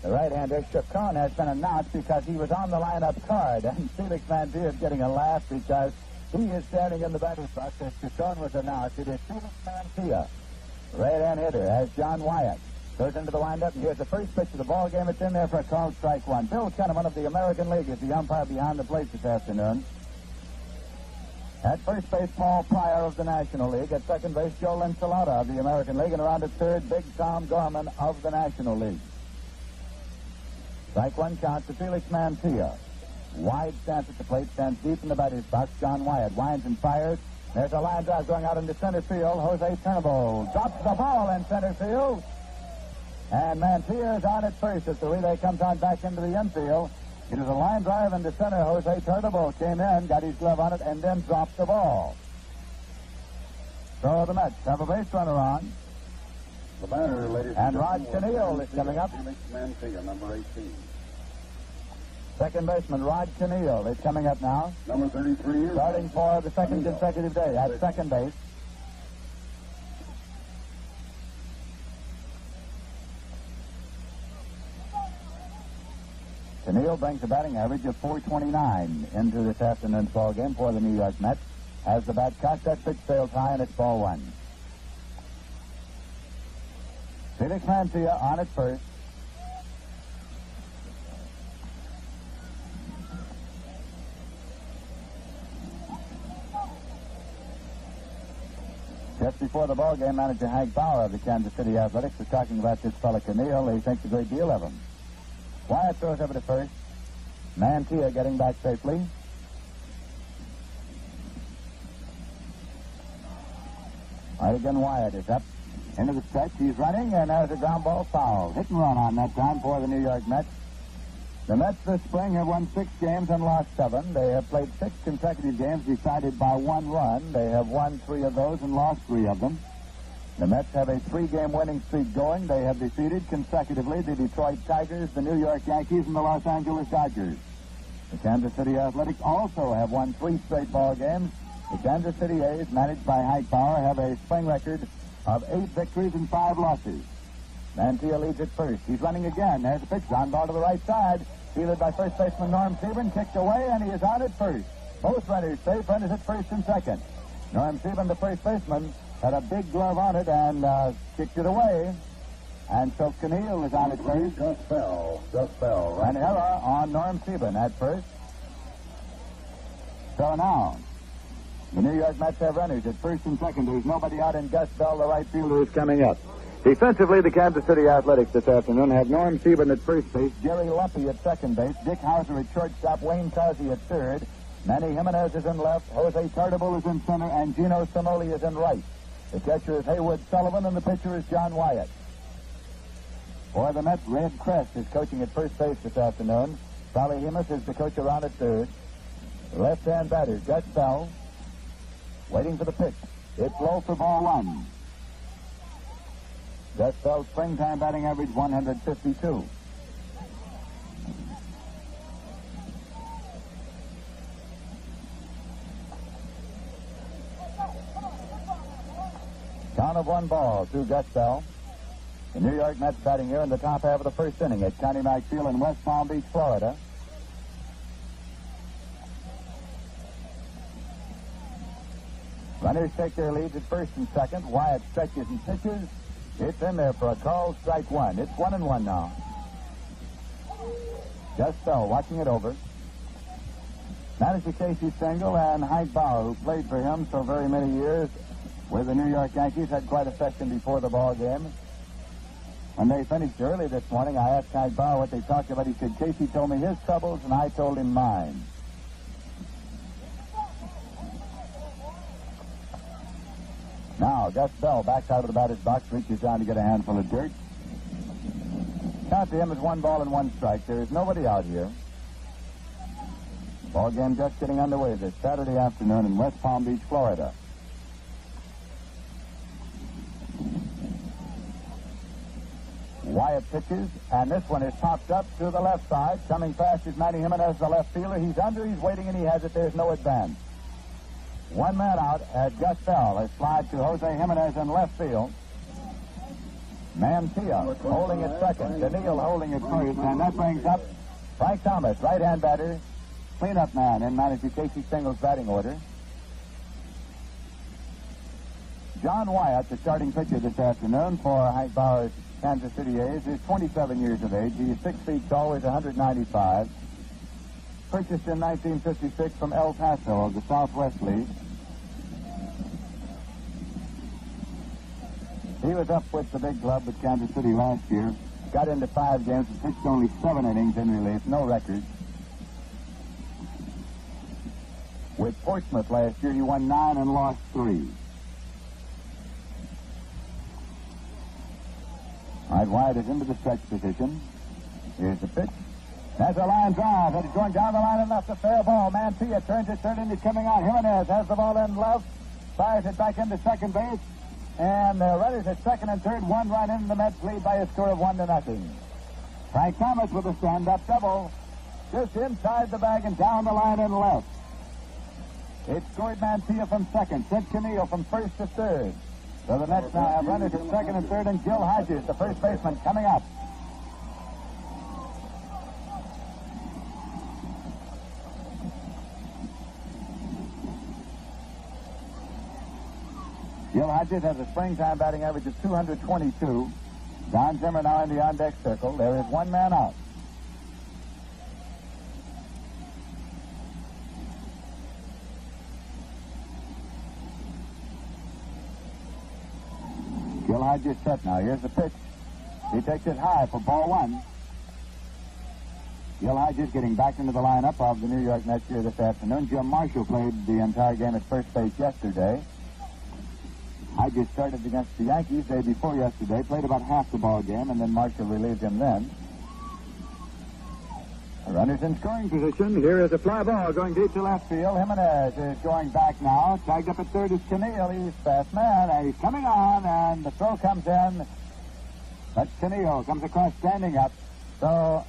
The right-hander, Chacon, has been announced because he was on the lineup card. And Felix Mantilla is getting a laugh because he is standing in the batter's box as Chacon was announced. It is Felix Mantilla, right-hand hitter, as John Wyatt goes into the windup. And here's the first pitch of the ball game. It's in there for a called strike one. Bill Kenneman of the American League is the umpire behind the plate this afternoon. At first base, Paul Pryor of the National League. At second base, Joe Linsalata of the American League. And around at third, Big Tom Gorman of the National League. Strike one count to Felix Mantilla. Wide stance at the plate, stands deep in the batter's box. John Wyatt winds and fires. There's a line drive going out into center field. Jose Tartabull drops the ball in center field. And Mantilla is on at first as the relay comes on back into the infield. It is a line drive into center. Jose Tartabull came in, got his glove on it, and then dropped the ball. So the Mets have a base runner on. The batter, ladies and Rod Chenille is coming up. Felix Mantilla, number 18. Second baseman Rod Chenille is coming up now. Number 33. Starting for the second consecutive day at second base. Chenille brings a batting average of .429 into this afternoon's ball game for the New York Mets. As the bat cocked, that pitch sails high and it's ball one. Felix Mantilla on at first. Just before the ball game, manager Hank Bauer of the Kansas City Athletics was talking about this fella Chenille. He thinks a great deal of him. Wyatt throws over to first. Mantilla getting back safely. Right again, Wyatt is up. Into the stretch, he's running, and there's a ground ball foul. Hit and run on that time for the New York Mets. The Mets this spring have won 6 games and lost 7. They have played 6 consecutive games decided by 1 run. They have won 3 of those and lost 3 of them. The Mets have a 3-game winning streak going. They have defeated consecutively the Detroit Tigers, the New York Yankees, and the Los Angeles Dodgers. The Kansas City Athletics also have won 3 straight ball games. The Kansas City A's, managed by Hank Bauer, have a spring record of 8 victories and 5 losses. Mantilla leads at first. He's running again. There's a pitch. Ground ball to the right side. Fielded by first baseman Norm Siebern. Kicked away, and he is on at first. Both runners safe. Runners at first and second. Norm Siebern, the first baseman, had a big glove on it and kicked it away. And so Chenille is on at first. Just fell. An error on Norm Siebern at first. So now, the New York Mets have runners at first and second. There's nobody out, in Gus Bell, the right fielder, is coming up. Defensively, the Kansas City Athletics this afternoon have Norm Siebern at first base, Jerry Lumpy at second base, Dick Hauser at shortstop, Wayne Cosby at third, Manny Jimenez is in left, Jose Tartabull is in center, and Gino Cimoli is in right. The catcher is Haywood Sullivan, and the pitcher is John Wyatt. For the Mets, Red Crest is coaching at first base this afternoon. Solly Hemus is the coach around at third. The left-hand batter, Gus Bell, waiting for the pitch. It's low for ball one. Gus Bell's springtime batting average 152. Count of 1 ball to Gus Bell. The New York Mets batting here in the top half of the first inning at Connie Mack Field in West Palm Beach, Florida. Runners take their leads at first and second. Wyatt stretches and pitches. It's in there for a called strike one. It's 1-1 now. Gus Bell watching it over. Manager Casey Stengel and Hank Bauer, who played for him so very many years with the New York Yankees, had quite a session before the ball game. When they finished early this morning, I asked Hank Bauer what they talked about. He said, Casey told me his troubles, and I told him mine. Now, Gus Bell backs out of the batter's box, reaches down to get a handful of dirt. Count to him is 1 ball and 1 strike. There is nobody out here. Ball game just getting underway this Saturday afternoon in West Palm Beach, Florida. Wyatt pitches, and this one is popped up to the left side. Coming fast is Manny Jimenez, the left fielder. He's under, he's waiting, and he has it. There's no advance. 1 man out as Gus Bell has slid to Jose Jimenez in left field. Mantilla holding at second. Daniil holding at first. And that brings up Frank Thomas, right-hand batter, cleanup man in manager Casey Single's batting order. John Wyatt, the starting pitcher this afternoon for Hank Bauer's Kansas City A's, is 27 years of age. He is 6 feet tall, weighs 195. Purchased in 1956 from El Paso of the Southwest League. He was up with the big club with Kansas City last year. Got into 5 games and pitched only 7 innings in relief. No record. With Portsmouth last year, he won 9 and lost 3. All right, Wyatt is into the stretch position. Here's the pitch. That's a line drive. It's going down the line and left, a fair ball. Mantilla turns it third and is coming on. Jimenez has the ball in left. Fires it back into second base. And the runners at second and third. 1 run in. The Mets lead by a score of 1-0. Frank Thomas with a stand-up double. Just inside the bag and down the line and left. It scored Mantilla from second. Sent Camille from first to third. So the Mets now have runners at second and third, and Gil Hodges, the first baseman, coming up. Gil Hodges has a springtime batting average of 222. Don Zimmer now in the on-deck circle. There is 1 man out. Gil Hodges set now. Here's the pitch. He takes it high for ball 1. Gil Hodges getting back into the lineup of the New York Mets here this afternoon. Jim Marshall played the entire game at first base yesterday. Hodges started against the Yankees day before yesterday, played about half the ball game, and then Marshall relieved him then. The runner's in scoring position. Here is a fly ball going deep to left field. Jimenez is going back now. Tagged up at third is Camille. He's fast man, and he's coming on, and the throw comes in. But Camille comes across standing up. So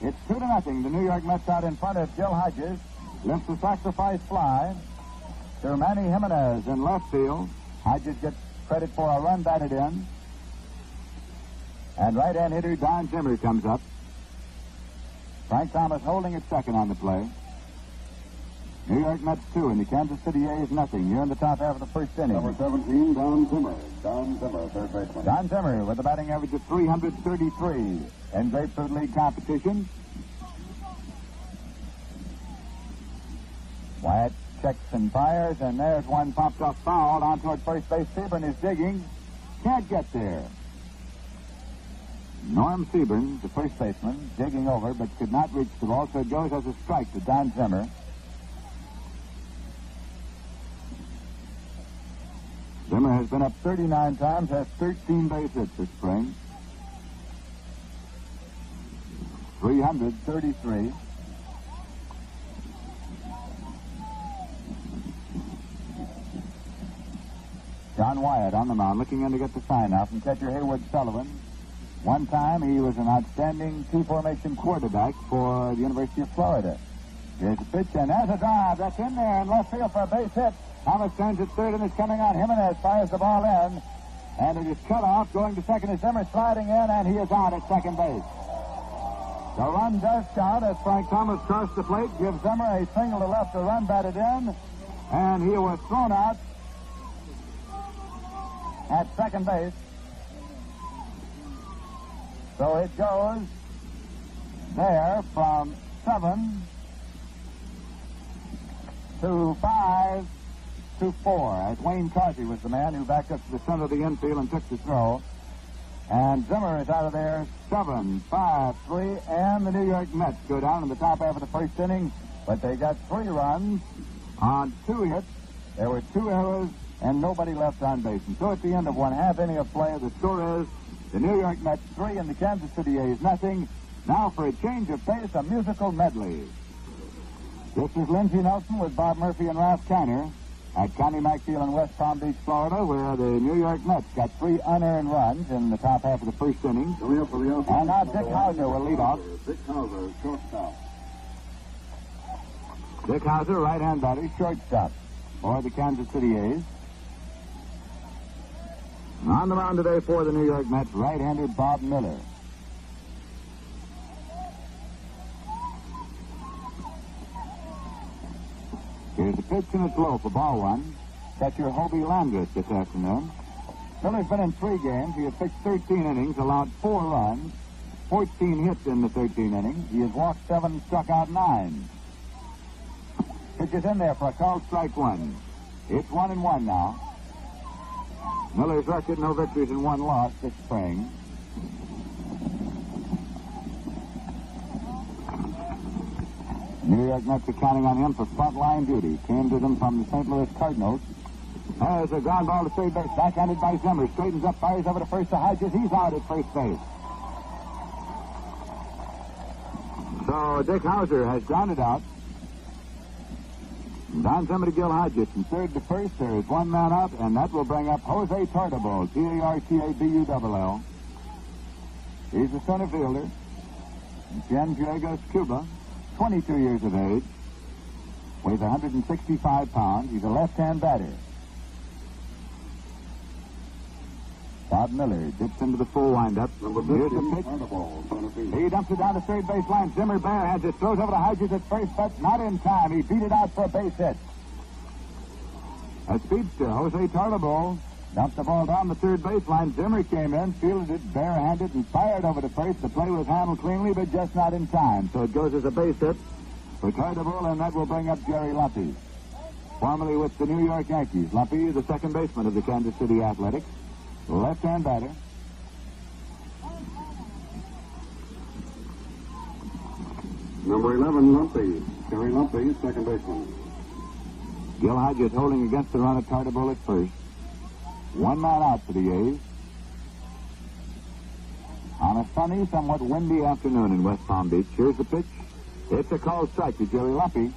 it's 2-0. The New York Mets out in front of Gil Hodges. Lifts the sacrifice fly to Manny Jimenez in left field. Hodges gets credit for a run batted in. And right-hand hitter Don Zimmer comes up. Frank Thomas holding at second on the play. New York Mets 2 and the Kansas City A's nothing. Here in the top half of the first inning. Number 17, Don Zimmer. Don Zimmer, third baseman. Don Zimmer with a batting average of 333 in Grapefruit League competition. Wyatt checks and fires, and there's one popped off foul on toward first base. Seaburn is digging. Can't get there. Norm Seaburn, the first baseman, digging over, but could not reach the ball, so it goes as a strike to Don Zimmer. Zimmer has been up 39 times, has 13 base hits this spring. 333. John Wyatt on the mound, looking in to get the sign now from catcher Hayward Sullivan. One time he was an outstanding two-formation quarterback for the University of Florida. Here's a pitch, and there's a drive. That's in there in left field for a base hit. Thomas turns at third and is coming on. Jimenez fires the ball in, and it is cut off. Going to second is Zimmer sliding in, and he is out at second base. The run does count as Frank Thomas crossed the plate, gives Zimmer a single to left, a run batted in, and he was thrown out at second base. So it goes there from 7 to 5 to 4. As Wayne Cosby was the man who backed up to the center of the infield and took the throw. And Zimmer is out of there 7-5-3, and the New York Mets go down in the top half of the first inning, but they got 3 runs on 2 hits. There were 2 errors and nobody left on base. And so at the end of 1/2 inning of play, the score is the New York Mets 3 and the Kansas City A's nothing. Now for a change of pace, a musical medley. This is Lindsey Nelson with Bob Murphy and Ralph Kiner at Connie McField in West Palm Beach, Florida, where the New York Mets got 3 unearned runs in the top half of the first inning. And now Dick Hauser will lead off. Dick Hauser, shortstop. Dick Hauser, right-hand batter, shortstop for the Kansas City A's. On the mound today for the New York Mets, right-hander Bob Miller. Here's a pitch and it's low for ball one. Catcher Hobie Landreth this afternoon. Miller's been in 3 games. He has pitched 13 innings, allowed 4 runs, 14 hits in the 13 innings. He has walked 7, struck out 9. Pitch is in there for a called strike one. It's 1-1 now. Miller's record, no victories and 1 loss this spring. New York Mets are counting on him for frontline duty. Came to them from the St. Louis Cardinals. There's a ground ball to third base. Backhanded by Zimmer. Straightens up, fires over to first to Hodges. He's out at first base. So Dick Hauser has grounded out. Don Zimmer to Gil Hodges. From third to first, there is 1 man out, and that will bring up Jose Tartabull, Tartabull. He's a center fielder. San Diego, Cuba, 22 years of age, weighs 165 pounds. He's a left-hand batter. Bob Miller dips into the full windup. Here's the pitch. He dumps it down the third base line. Zimmer barehands it, throws over to Hodges at first, but not in time. He beat it out for a base hit. A speedster, Jose Tartabull, dumped the ball down the third baseline. Zimmer came in, fielded it barehanded, and fired over to first. The play was handled cleanly, but just not in time. So it goes as a base hit for Tartabull, and that will bring up Jerry Lumpy. Formerly with the New York Yankees, Lumpy, the second baseman of the Kansas City Athletics. Left-hand batter. Number 11, Lumpy. Jerry Lumpy, second baseman. Gil Hodges holding against the run of Tartabull at first. 1 man out for the A's. On a sunny, somewhat windy afternoon in West Palm Beach. Here's the pitch. It's a called strike to Jerry Lumpy.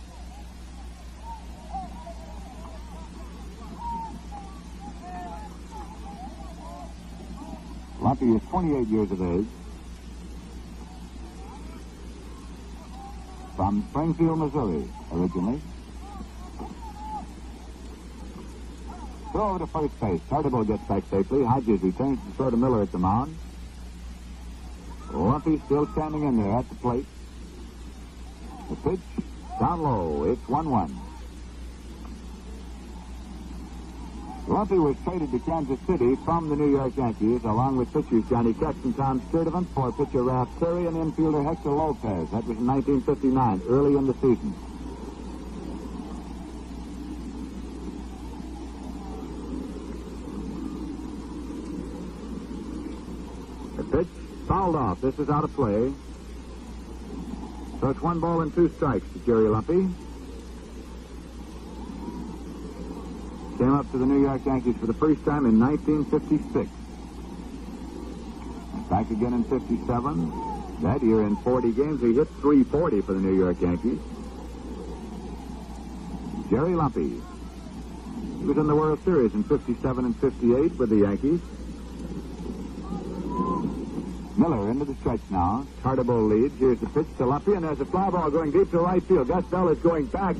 Lumpy is 28 years of age. From Springfield, Missouri, originally. Throw over to first base. Tartabull gets back safely. Hodges returns to throw to Miller at the mound. Lumpy still standing in there at the plate. The pitch down low. It's 1-1. Lumpy was traded to Kansas City from the New York Yankees, along with pitchers Johnny Ketch and Tom Sturdivant, for pitcher Ralph Terry and infielder Hector Lopez. That was in 1959, early in the season. The pitch fouled off. This is out of play. So it's 1 ball and 2 strikes to Jerry Lumpy. Came up to the New York Yankees for the first time in 1956. Back again in 57. That year in 40 games, he hit .340 for the New York Yankees. Jerry Lumpy. He was in the World Series in 57 and 58 with the Yankees. Miller into the stretch now. Tartabull leads. Here's the pitch to Lumpy, and there's a fly ball going deep to right field. Gus Bell is going back.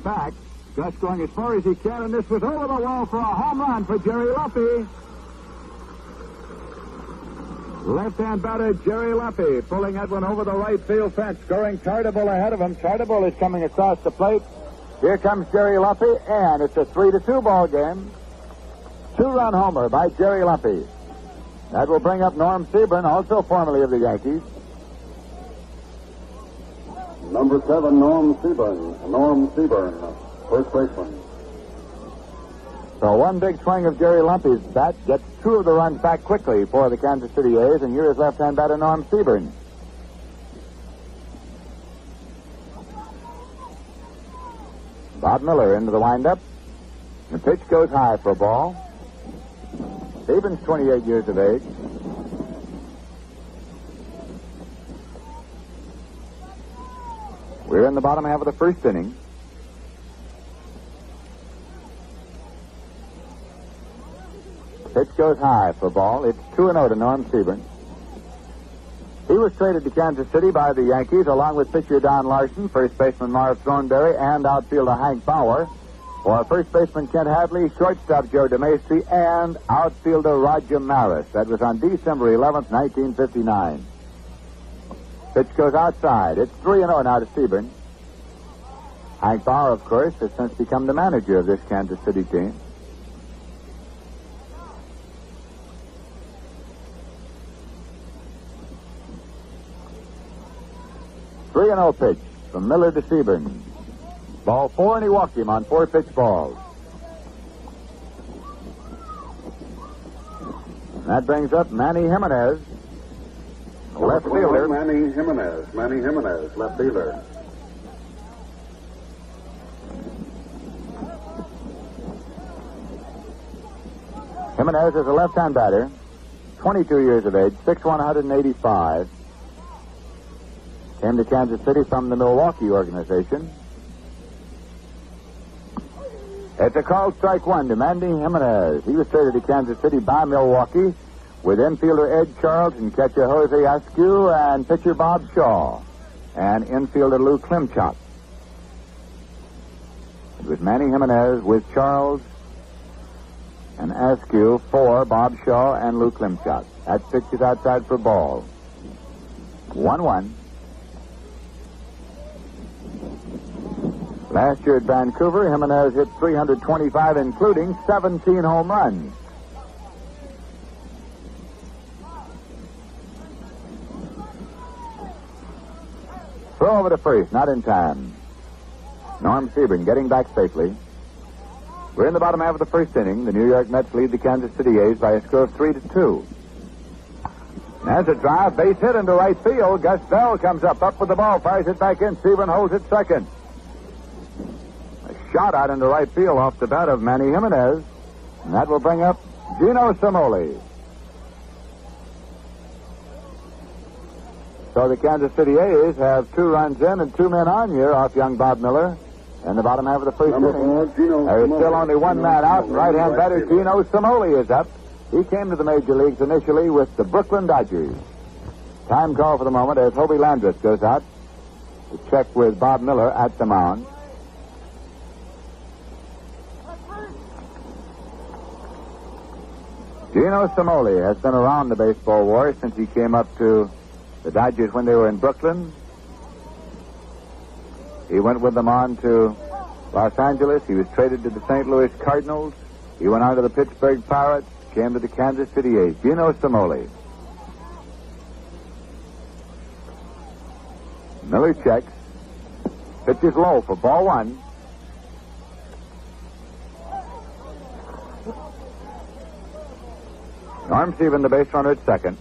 Gus going as far as he can, and this was over the wall for a home run for Jerry Lumpy. Left-hand batter Jerry Lumpy pulling that one over the right field fence, scoring Tartabull ahead of him. Tartabull is coming across the plate. Here comes Jerry Lumpy, and it's a 3-2 ball game. 2-run homer by Jerry Lumpy. That will bring up Norm Seaburn, also formerly of the Yankees. Number 7, Norm Seaburn, first baseman. So 1 big swing of Jerry Lumpy's bat gets 2 of the runs back quickly for the Kansas City A's, and here is left-hand batter Norm Seaburn. Bob Miller into the windup. The pitch goes high for a ball. Seaburn 28 years of age. We're in the bottom half of the first inning. Pitch goes high for a ball. It's 2-0 to Norm Seaburn. He was traded to Kansas City by the Yankees, along with pitcher Don Larson, first baseman Marv Thornberry, and outfielder Hank Bauer. for first baseman Kent Hadley, shortstop Joe DeMacy, and outfielder Roger Maris. That was on December 11th, 1959. Pitch goes outside. It's 3-0 now to Sebring. Hank Bauer, of course, has since become the manager of this Kansas City team. Three and 0 pitch from Miller to Sebring. Ball 4, and he walked him on 4 pitch balls. That brings up Manny Jimenez, left fielder. Manny Jimenez, left fielder. Jimenez is a left-hand batter, 22 years of age, 6'1", 185. Came to Kansas City from the Milwaukee organization. It's a called strike one to Manny Jimenez. He was traded to Kansas City by Milwaukee with infielder Ed Charles and catcher Jose Askew and pitcher Bob Shaw and infielder Lou Klimchak. It was Manny Jimenez with Charles and Askew for Bob Shaw and Lou Klimchak. That pitch is outside for ball. 1-1. Last year at Vancouver, Jimenez hit 325, including 17 home runs. Throw over to first, not in time. Norm Sebring getting back safely. We're in the bottom half of the first inning. The New York Mets lead the Kansas City A's by a score of 3-2. There's a drive, base hit into right field. Gus Bell comes up with the ball, fires it back in. Sebring holds it second. A shot out into right field off the bat of Manny Jimenez. And that will bring up Gino Cimoli. So the Kansas City A's have 2 runs in and 2 men on here off young Bob Miller. In the bottom half of the first inning, there is still only 1 man out. Right-hand batter Gino Cimoli is up. He came to the major leagues initially with the Brooklyn Dodgers. Time call for the moment as Hobie Landreth goes out to check with Bob Miller at the mound. Gino Cimoli has been around the baseball war since he came up to the Dodgers when they were in Brooklyn. He went with them on to Los Angeles. He was traded to the St. Louis Cardinals. He went on to the Pittsburgh Pirates, came to the Kansas City A's. Gino Cimoli. Miller checks. Pitch is low for ball 1. Norm Stephen, the base runner at second.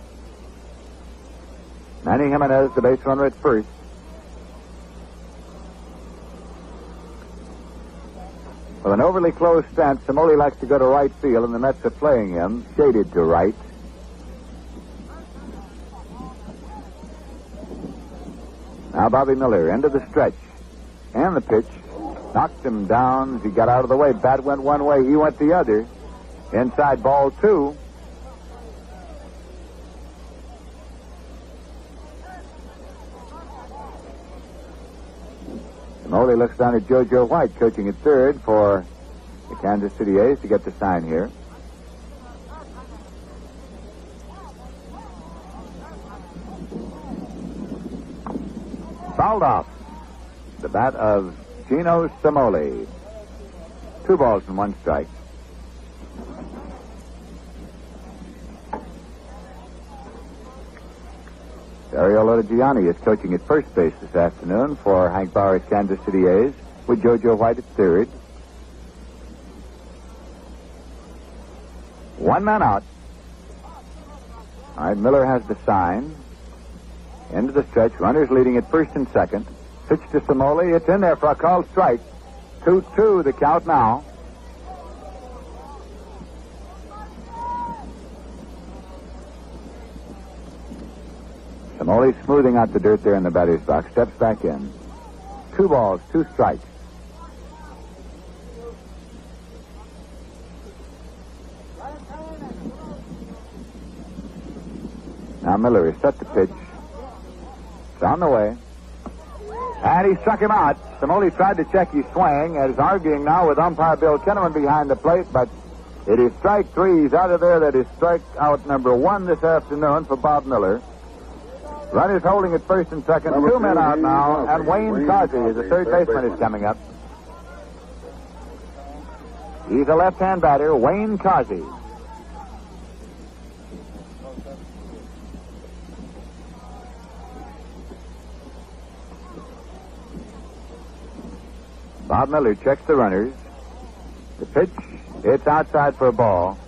Manny Jimenez, the base runner at first. With an overly closed stance, Cimoli likes to go to right field, and the Mets are playing him, shaded to right. Now Bobby Miller, into the stretch. And the pitch. Knocked him down as he got out of the way. Bat went one way, he went the other. Inside ball 2. Cimoli looks down at JoJo White, coaching at third for the Kansas City A's to get the sign here. Fouled off. The bat of Gino Cimoli. 2 balls and 1 strike. Dario Lodigiani is coaching at first base this afternoon for Hank Bauer's Kansas City A's with JoJo White at third. 1 man out. All right, Miller has the sign. Into the stretch. Runners leading at first and second. Pitch to Cimoli. It's in there for a called strike. 2-2 the count now. Cimoli smoothing out the dirt there in the batter's box. Steps back in. 2 balls, 2 strikes. Now Miller is set to pitch. It's on the way. And he struck him out. Samoli tried to check his swing and is arguing now with umpire Bill Kinnaman behind the plate, but it is strike three. He's out of there. That is strikeout number one this afternoon for Bob Miller. Runners holding at first and second. Two men out now, and Wayne Cosby, the third baseman, is coming up. He's a left-hand batter, Wayne Cosby. Bob Miller checks the runners. The pitch, it's outside for a ball.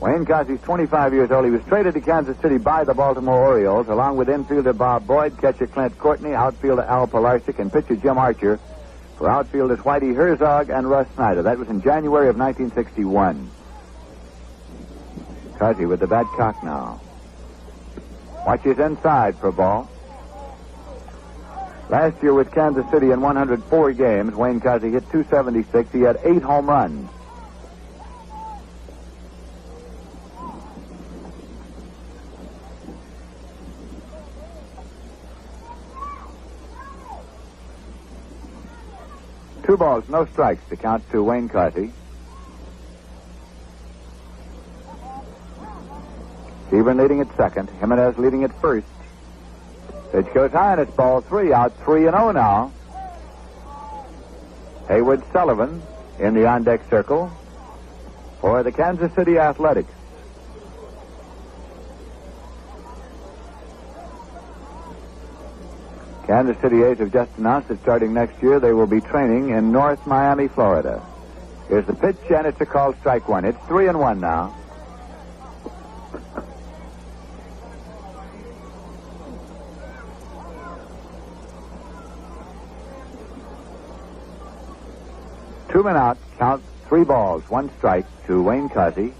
Wayne Cosby's 25 years old. He was traded to Kansas City by the Baltimore Orioles, along with infielder Bob Boyd, catcher Clint Courtney, outfielder Al Pilarczyk, and pitcher Jim Archer, for outfielders Whitey Herzog and Russ Snyder. That was in January of 1961. Cosby with the bat cocked now. Watches inside for a ball. Last year with Kansas City in 104 games, Wayne Cosby hit .276. He had 8 home runs. Two balls, no strikes to count to Wayne Cosby. Seaborn leading at second. Jimenez leading at first. Pitch goes high and it's ball three. Out 3-0 now. Haywood Sullivan in the on-deck circle for the Kansas City Athletics. Kansas City A's have just announced that starting next year they will be training in North Miami, Florida. Here's the pitch, and it's a called strike one. It's 3-1 now. Two men out, count 3 balls, 1 strike to Wayne Cosby.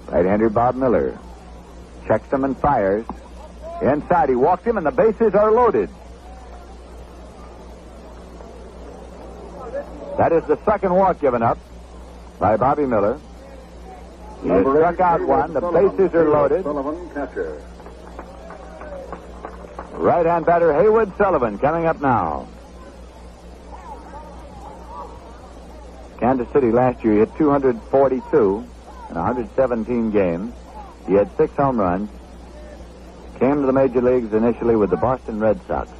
Right-hander Bob Miller checks him and fires. Inside, he walked him, and the bases are loaded. That is the second walk given up by Bobby Miller. He has struck out one. The bases are loaded. Sullivan, catcher. Right-hand batter Haywood Sullivan coming up now. Kansas City last year hit 242 in 117 games. He had 6 home runs. Came to the major leagues initially with the Boston Red Sox.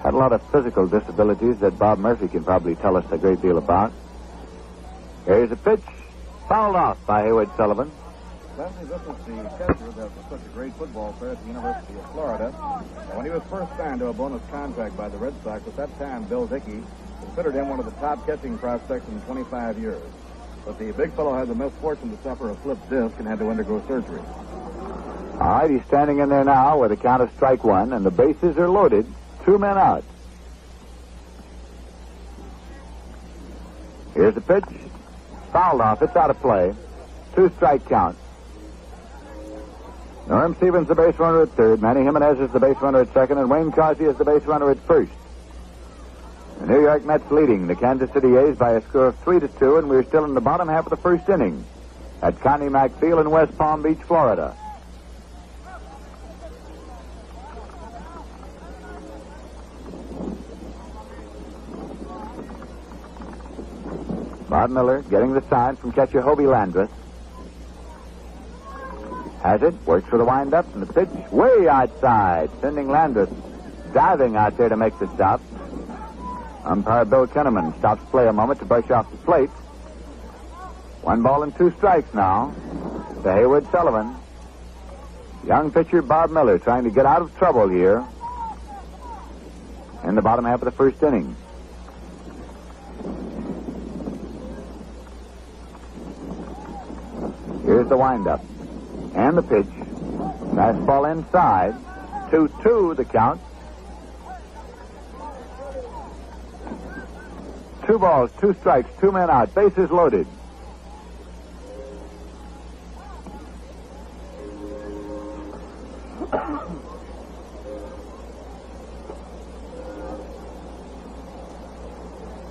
Had a lot of physical disabilities that Bob Murphy can probably tell us a great deal about. Here's a pitch, fouled off by Haywood Sullivan. Leslie, this is the catcher that was such a great football player at the University of Florida. And when he was first signed to a bonus contract by the Red Sox, at that time, Bill Dickey considered him one of the top catching prospects in 25 years. But the big fellow had the misfortune to suffer a slipped disc and had to undergo surgery. All right, he's standing in there now with a count of strike one, and the bases are loaded. 2 men out. Here's the pitch. Fouled off. It's out of play. 2 strike count. Norm Stevens the base runner at third. Manny Jimenez is the base runner at second, and Wayne Cosby is the base runner at first. The New York Mets leading the Kansas City A's by a score of 3-2, and we're still in the bottom half of the first inning at Connie Mack Field in West Palm Beach, Florida. Bob Miller getting the sign from catcher Hobie Landreth. Has it, works for the windup, and the pitch way outside, sending Landreth diving out there to make the stop. Umpire Bill Kinnaman stops play a moment to brush off the plate. 1 ball and 2 strikes now to Haywood Sullivan. Young pitcher Bob Miller trying to get out of trouble here in the bottom half of the first inning. Here's the windup. And the pitch. Fastball inside. 2-2 the count. 2 balls, 2 strikes, 2 men out. Bases loaded.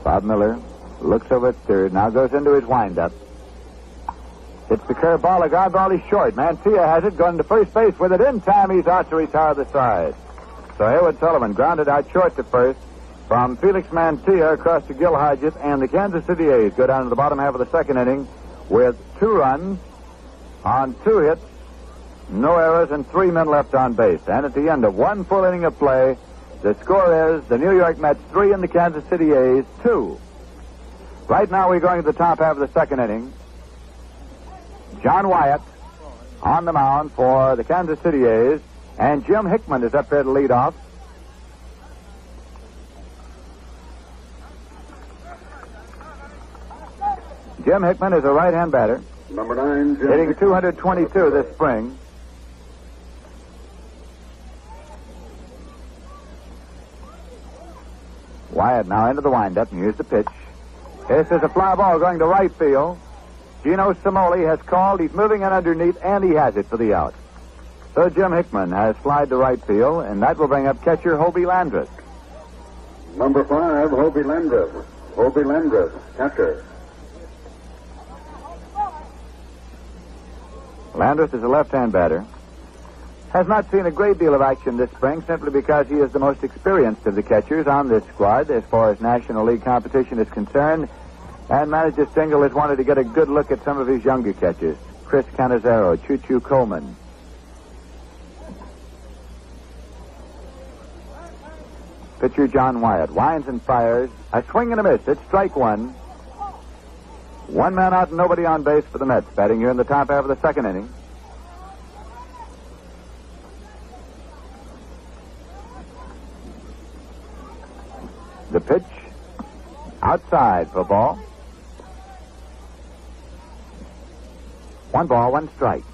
Bob Miller looks over at third. Now goes into his windup. Hits the curve ball. The ground ball is short. Mancia has it, going to first base with it. In time, he's out to retire the side. So Haywood Sullivan grounded out short to first from Felix Mancia across to Gil Hodges, and the Kansas City A's go down to the bottom half of the second inning with 2 runs on 2 hits, no errors, and 3 men left on base. And at the end of 1 full inning of play, the score is the New York Mets 3 and the Kansas City A's 2. Right now we're going to the top half of the second inning. John Wyatt on the mound for the Kansas City A's, and Jim Hickman is up there to lead off. Jim Hickman is a right-hand batter. Number 9, Jim Hitting Hickman. 222 this spring. Wyatt now into the windup, and here's the pitch. This is a fly ball going to right field. Gino Simoli has called. He's moving in underneath, and he has it for the out. So Jim Hickman has flied to right field, and that will bring up catcher Hobie Landreth. Number 5, Hobie Landreth. Hobie Landreth, catcher. Landreth is a left-hand batter. Has not seen a great deal of action this spring simply because he is the most experienced of the catchers on this squad as far as National League competition is concerned. And manager Stengel has wanted to get a good look at some of his younger catchers. Chris Cannizzaro, Choo-Choo Coleman. Pitcher John Wyatt winds and fires. A swing and a miss. It's strike 1. 1 man out and nobody on base for the Mets. Batting here in the top half of the second inning. The pitch outside for ball. 1 ball, 1 strike.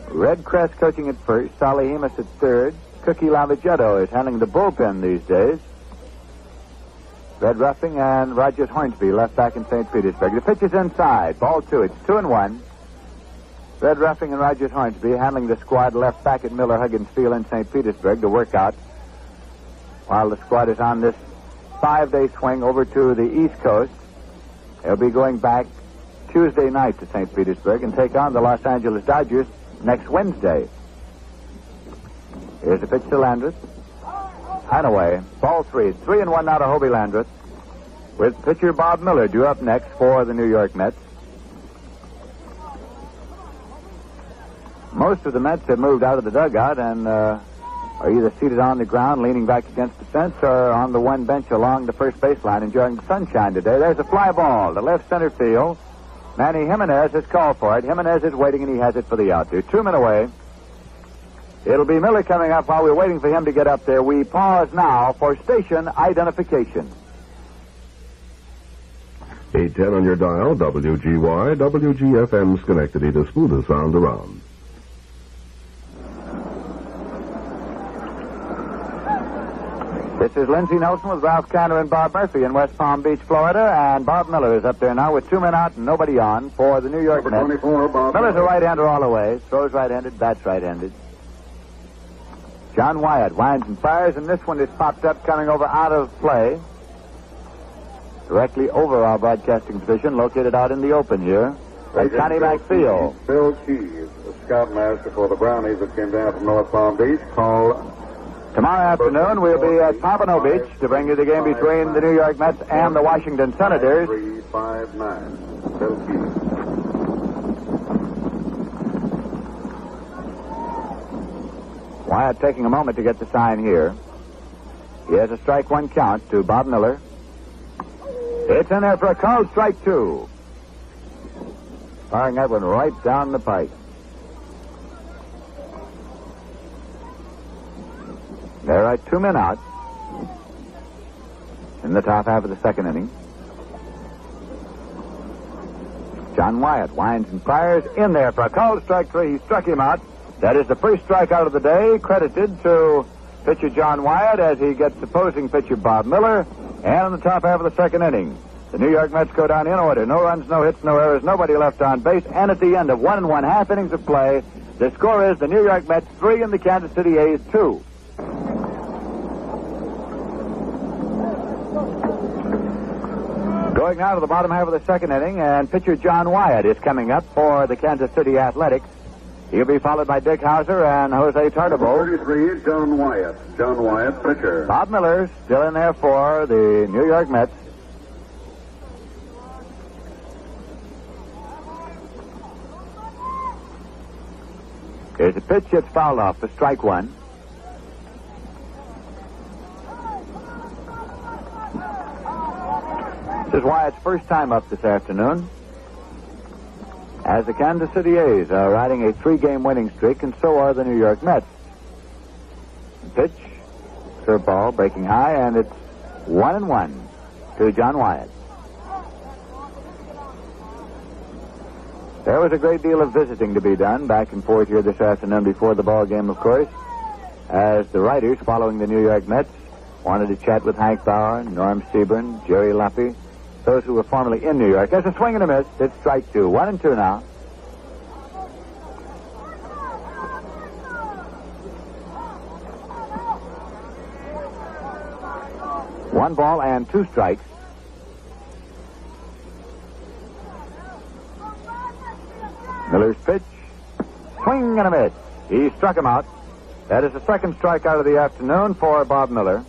Red Crest coaching at first. Salihimas at third. Cookie Lavagetto is handling the bullpen these days. Red Ruffing and Rogers Hornsby left back in St. Petersburg. The pitch is inside. Ball 2. It's 2-1. Red Ruffing and Rogers Hornsby handling the squad left back at Miller Huggins Field in St. Petersburg to work out while the squad is on this 5-day swing over to the East Coast. They'll be going back Tuesday night to St. Petersburg and take on the Los Angeles Dodgers next Wednesday. Here's the pitch to Landreth. And away. Ball 3. It's 3-1 now to Hobie Landreth, with pitcher Bob Miller due up next for the New York Mets. Most of the Mets have moved out of the dugout and are either seated on the ground, leaning back against the fence, or on the one bench along the first baseline, enjoying the sunshine today. There's a fly ball to left center field. Manny Jimenez has called for it. Jimenez is waiting, and he has it for the out. They're 2 men away. It'll be Miller coming up while we're waiting for him to get up there. We pause now for station identification. 810 on your dial, WGY, WGFM Schenectady, the smoothest sound around. This is Lindsey Nelson with Ralph Canner and Bob Murphy in West Palm Beach, Florida, and Bob Miller is up there now with 2 men out and nobody on for the New York Number Mets. 24, Bob Miller's a Miller. right-hander all the way. Throws right-handed, bats right-handed. John Wyatt winds and fires, and this one is popped up, coming over out of play. Directly over our broadcasting position, located out in the open here. At Connie McField. Bill Keys, the scoutmaster for the Brownies that came down from North Palm Beach, called. Tomorrow afternoon, we'll be at Pompano Beach to bring you the game between the New York Mets and the Washington Senators. 359. Bill Keys. Wyatt taking a moment to get the sign here. He has a strike 1 count to Bob Miller. It's in there for a called strike 2. Firing that one right down the pike. There are 2 men out in the top half of the second inning. John Wyatt winds and fires in there for a called strike 3. He struck him out. That is the first strikeout of the day, credited to pitcher John Wyatt as he gets opposing pitcher Bob Miller. And in the top half of the second inning, the New York Mets go down in order. No runs, no hits, no errors, nobody left on base. And at the end of 1 1/2 innings of play, the score is the New York Mets 3 and the Kansas City A's 2. Going now to the bottom half of the second inning, and pitcher John Wyatt is coming up for the Kansas City Athletics. He'll be followed by Dick Hauser and Jose Tartabull. 33, John Wyatt. John Wyatt, pitcher. Bob Miller still in there for the New York Mets. Here's a pitch that's fouled off for strike one. This is Wyatt's first time up this afternoon, as the Kansas City A's are riding a 3-game winning streak, and so are the New York Mets. Pitch, curveball, breaking high, and it's 1-1 to John Wyatt. There was a great deal of visiting to be done back and forth here this afternoon before the ball game, of course, as the writers following the New York Mets wanted to chat with Hank Bauer, Norm Seaburn, Jerry Lumpy, those who were formerly in New York. There's a swing and a miss. It's strike two. 1-2 now. One ball and 2 strikes. Miller's pitch. Swing and a miss. He struck him out. That is the second strikeout of the afternoon for Bob Miller,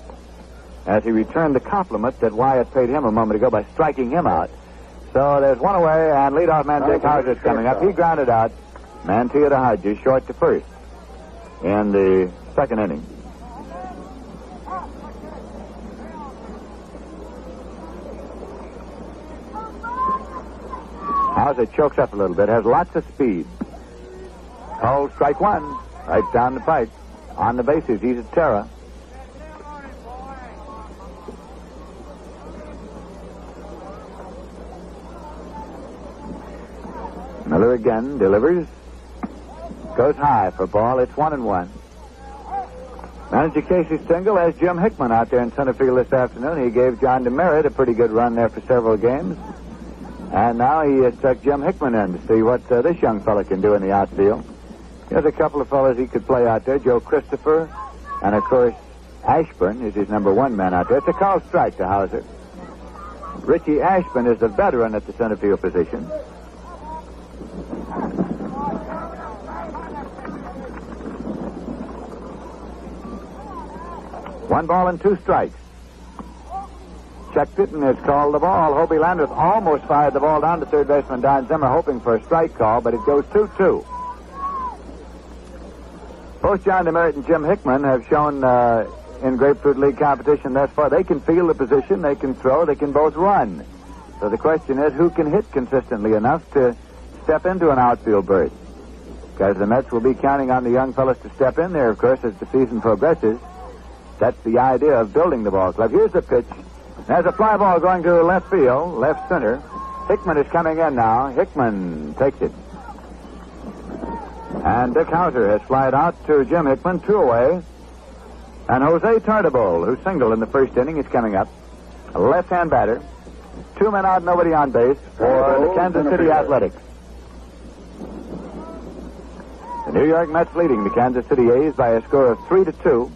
as he returned the compliment that Wyatt paid him a moment ago by striking him out. So there's one away, and leadoff man Dick Hauser's coming up. He grounded out Mantilla to Hodges, short to first in the second inning. Hauser chokes up a little bit, has lots of speed. Called strike one, right down the pipe. On the bases, he's a terror. Miller again delivers. Goes high for ball. It's 1-1. Manager Casey Stengel has Jim Hickman out there in center field this afternoon. He gave John DeMeritt a pretty good run there for several games. And now he has stuck Jim Hickman in to see what this young fella can do in the outfield. There's a couple of fellas he could play out there. Joe Christopher, and of course Ashburn is his number 1 man out there. It's a called strike to Hauser. Richie Ashburn is the veteran at the center field position. One ball and 2 strikes. Checked it, and it's called the ball. Hobie Landreth almost fired the ball down to third baseman Don Zimmer, hoping for a strike call, but it goes 2-2. Both John DeMeritt and Jim Hickman have shown in Grapefruit League competition thus far they can field the position, they can throw, they can both run. So the question is, who can hit consistently enough to step into an outfield berth? Because the Mets will be counting on the young fellas to step in there, of course, as the season progresses. That's the idea of building the ball club. Here's the pitch. There's a fly ball going to left field, left center. Hickman is coming in now. Hickman takes it. And Dick Hauser has flied out to Jim Hickman, 2 away. And Jose Tartabull, who singled in the first inning, is coming up. A left-hand batter. 2 men out, nobody on base for the Kansas City Athletics. The New York Mets leading the Kansas City A's by a score of 3-2.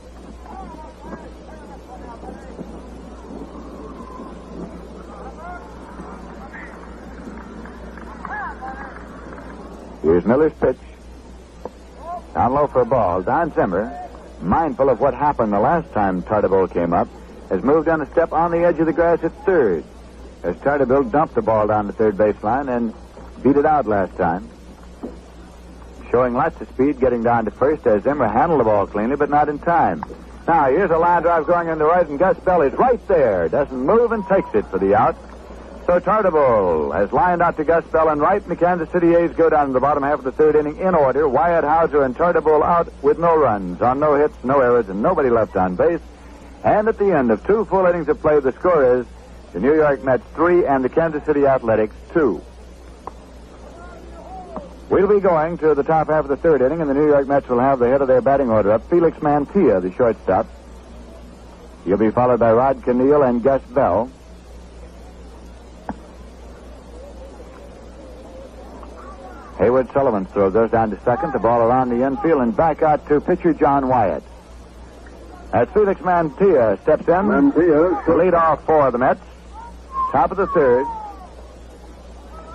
Here's Miller's pitch. Down low for a ball. Don Zimmer, mindful of what happened the last time Tartabull came up, has moved on a step on the edge of the grass at third, as Tartabull dumped the ball down the third baseline and beat it out last time. Showing lots of speed, getting down to first as Zimmer handled the ball cleanly, but not in time. Now, here's a line drive going in the right, and Gus Bell is right there. Doesn't move and takes it for the out. So Tartabull has lined out to Gus Bell and right, and the Kansas City A's go down to the bottom half of the third inning in order. Wyatt, Hauser, and Tartabull out with no runs, on no hits, no errors, and nobody left on base. And at the end of 2 full innings of play, the score is the New York Mets 3 and the Kansas City Athletics 2. We'll be going to the top half of the third inning, and the New York Mets will have the head of their batting order up. Felix Mantilla, the shortstop. He'll be followed by Rod Keneal and Gus Bell. Hayward Sullivan's throw goes down to second. The ball around the infield and back out to pitcher John Wyatt. As Felix Mantilla steps in to lead off for the Mets. Top of the third.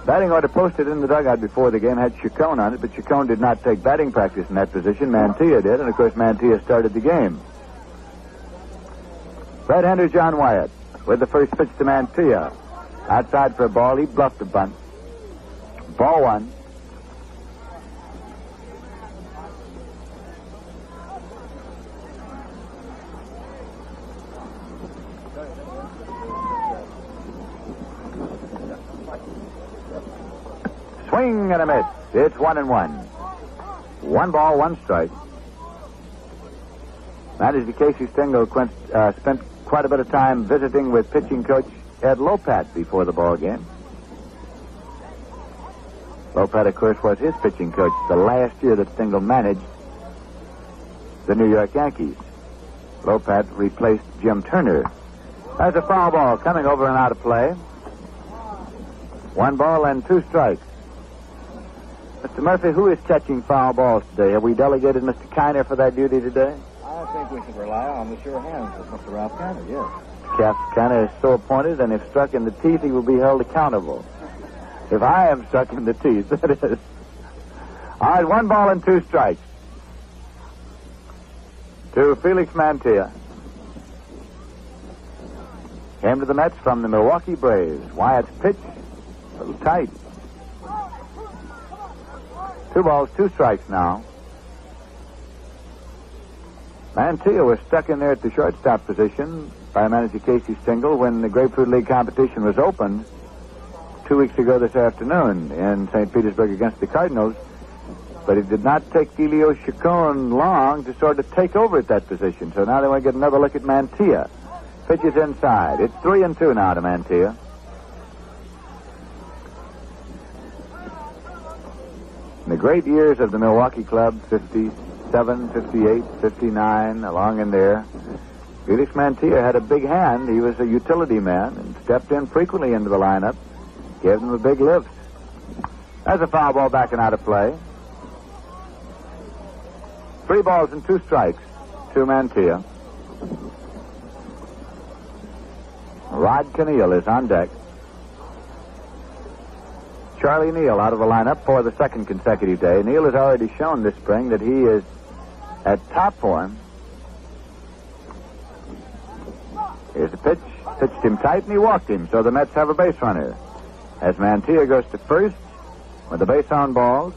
Batting order posted in the dugout before the game had Chacon on it, but Chacon did not take batting practice in that position. Mantilla did, and of course Mantilla started the game. Right-hander John Wyatt with the first pitch to Mantilla. Outside for a ball. He bluffed a bunt. Ball one. Swing and a miss. It's 1-1. 1 ball, 1 strike. Manager Casey Stengel spent quite a bit of time visiting with pitching coach Ed Lopat before the ball game. Lopat, of course, was his pitching coach the last year that Stengel managed the New York Yankees. Lopat replaced Jim Turner. There's a foul ball coming over and out of play. 1 ball and 2 strikes. Mr. Murphy, who is catching foul balls today? Have we delegated Mr. Kiner for that duty today? I think we should rely on the sure hands of Mr. Ralph Kiner, yes. Cap Kiner is so appointed, and if struck in the teeth, he will be held accountable. If I am struck in the teeth, that is. All right, 1 ball and 2 strikes. To Felix Mantilla. Came to the Mets from the Milwaukee Braves. Wyatt's pitch, a little tight. 2 balls, 2 strikes now. Mantilla was stuck in there at the shortstop position by manager Casey Stengel when the Grapefruit League competition was opened 2 weeks ago this afternoon in St. Petersburg against the Cardinals. But it did not take Elio Chacon long to sort of take over at that position. So now they want to get another look at Mantilla. Pitches inside. It's 3-2 now to Mantilla. In the great years of the Milwaukee club, 57, 58, 59, along in there, Felix Mantilla had a big hand. He was a utility man and stepped in frequently into the lineup, gave them a big lift. That's a foul ball backing out of play. 3 balls and 2 strikes to Mantilla. Rod Keneal is on deck. Charlie Neal out of the lineup for the 2nd consecutive day. Neal has already shown this spring that he is at top form. Here's the pitch. Pitched him tight and he walked him, so the Mets have a base runner. As Mantilla goes to first with the base on balls.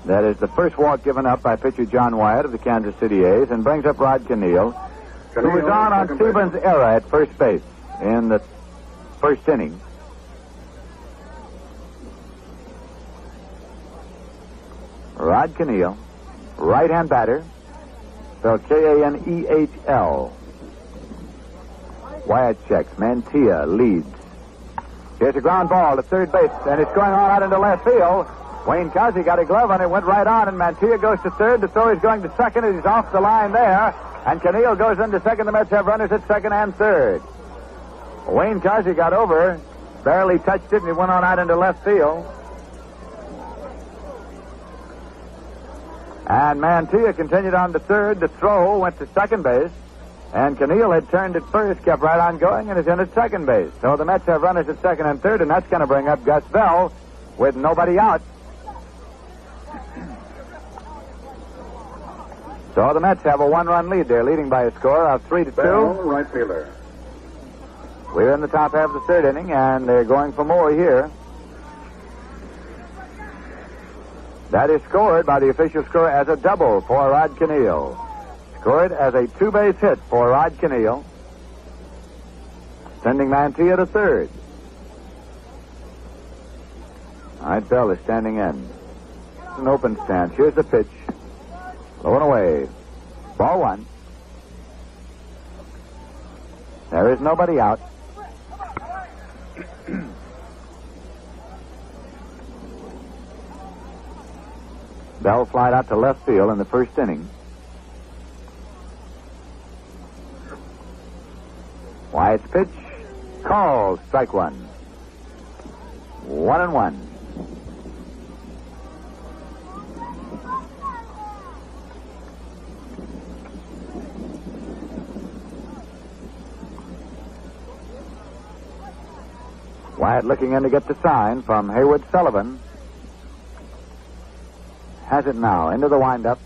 That is the first walk given up by pitcher John Wyatt of the Kansas City A's, and brings up Rod Keneal, who was on Stevens' era at first base in the first inning. Rod Keneal, right-hand batter, spelled K-A-N-E-H-L. Wyatt checks. Mantilla leads. Here's a ground ball to third base, and it's going on out into left field. Wayne Cosby got a glove on it, went right on, and Mantilla goes to third. The throw is going to second, and he's off the line there. And Keneal goes into second. The Mets have runners at second and third. Wayne Cosby got over, barely touched it, and he went on out into left field. And Mantilla continued on to third. The throw went to second base. And Keneal had turned at first, kept right on going, and is in at second base. So the Mets have runners at second and third, and that's going to bring up Gus Bell with nobody out. So the Mets have a 1-run lead. They're leading by a score of 3-2. Bell, right fielder. We're in the top half of the third inning, and they're going for more here. That is scored by the official score as a double for Rod Keneal. Scored as a 2-base hit for Rod Keneal, sending Mantilla to third. All right, Bell is standing in. It's an open stance. Here's the pitch. Low and away. Ball 1. There is nobody out. Bell flied out to left field in the first inning. Wyatt's pitch. Called. Strike 1. 1-1. Wyatt looking in to get the sign from Haywood Sullivan. Has it now. Into the windup.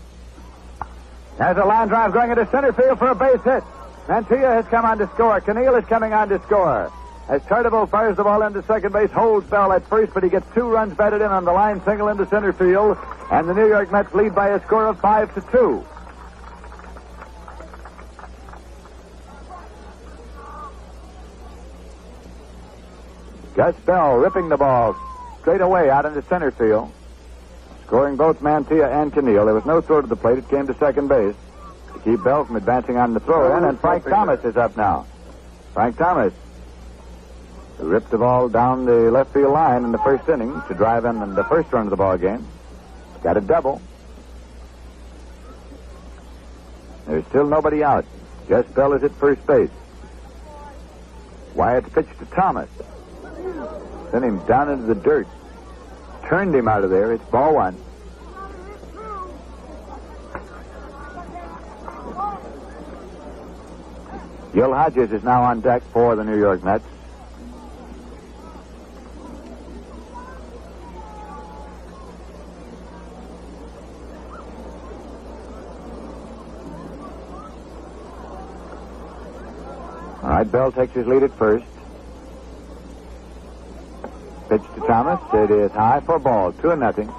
There's a line drive going into center field for a base hit. Mantilla has come on to score. Keneal is coming on to score. As Tartabull fires the ball into second base, holds Bell at first, but he gets 2 runs batted in on the line single into center field, and the New York Mets lead by a score of 5-2. Gus Bell ripping the ball straight away out into center field, scoring both Mantilla and Keneal. There was no throw to the plate. It came to second base to keep Bell from advancing on the throw-in, and Frank Thomas is up now. Frank Thomas ripped the ball down the left field line in the first inning to drive in the first run of the ball game. Got a double. There's still nobody out. Gus Bell is at first base. Wyatt's pitch to Thomas. Sent him down into the dirt. Turned him out of there. It's ball 1. Gil Hodges is now on deck for the New York Mets. All right, Bell takes his lead at first. Pitch to Thomas. It is high for a ball. 2-0.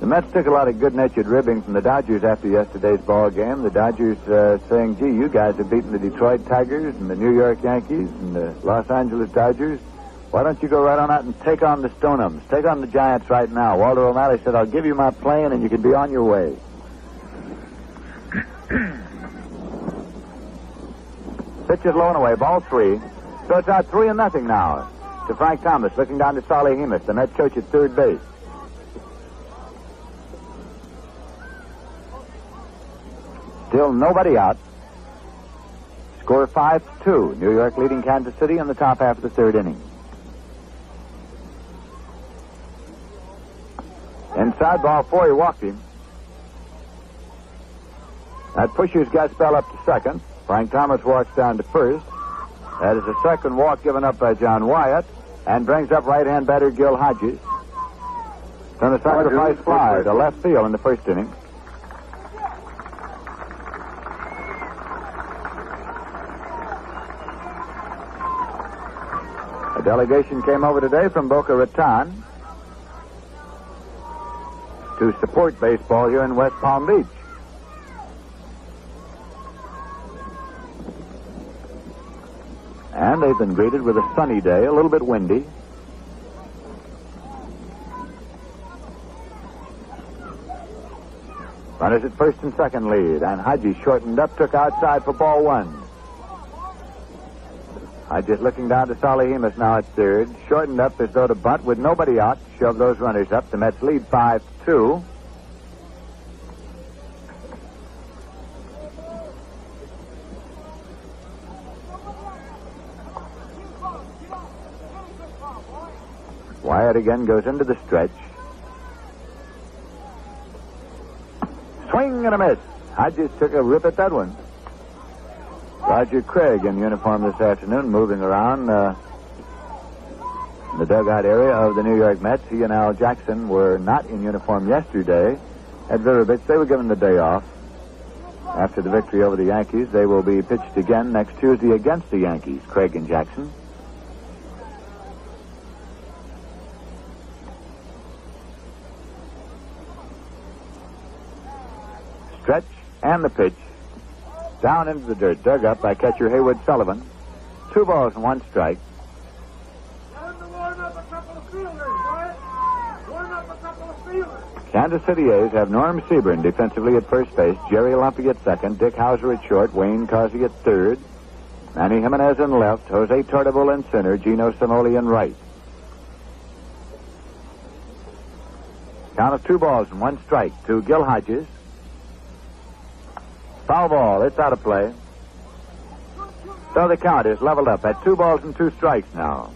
The Mets took a lot of good-natured ribbing from the Dodgers after yesterday's ball game. The Dodgers saying, gee, you guys have beaten the Detroit Tigers and the New York Yankees and the Los Angeles Dodgers. Why don't you go right on out and take on the Stonehams? Take on the Giants right now. Walter O'Malley said, I'll give you my plane and you can be on your way. Pitch is low and away. Ball 3. So it's out 3-0 now to Frank Thomas, looking down to Solly Hemus, the Mets coach at third base. Still nobody out. Score 5-2. New York leading Kansas City in the top half of the third inning. Inside ball 4, he walked him. That pushes Gus Bell up to second. Frank Thomas walks down to first. That is a second walk given up by John Wyatt, and brings up right-hand batter Gil Hodges. Then a sacrifice fly to left field in the first inning. A delegation came over today from Boca Raton to support baseball here in West Palm Beach. And they've been greeted with a sunny day, a little bit windy. Runners at first and second lead, and Hodges shortened up, took outside for ball 1. Hodges looking down to Solly Hemus now at third, shortened up as though to bunt with nobody out, shove those runners up. The Mets lead 5-2. Wyatt again goes into the stretch. Swing and a miss. Hodges took a rip at that one. Roger Craig in uniform this afternoon, moving around in the dugout area of the New York Mets. He and Al Jackson were not in uniform yesterday at Vero Beach. They were given the day off after the victory over the Yankees. They will be pitched again next Tuesday against the Yankees, Craig and Jackson. Stretch and the pitch. Down into the dirt, dug up by catcher Haywood Sullivan. 2 balls and 1 strike. Kansas City A's have Norm Seaburn defensively at first base, Jerry Lumpy at second, Dick Hauser at short, Wayne Cosby at third, Manny Jimenez in left, Jose Tartabull in center, Gino Samoli in right. Count of 2 balls and 1 strike to Gil Hodges. Foul ball. It's out of play. So the count is leveled up at 2 balls and 2 strikes now.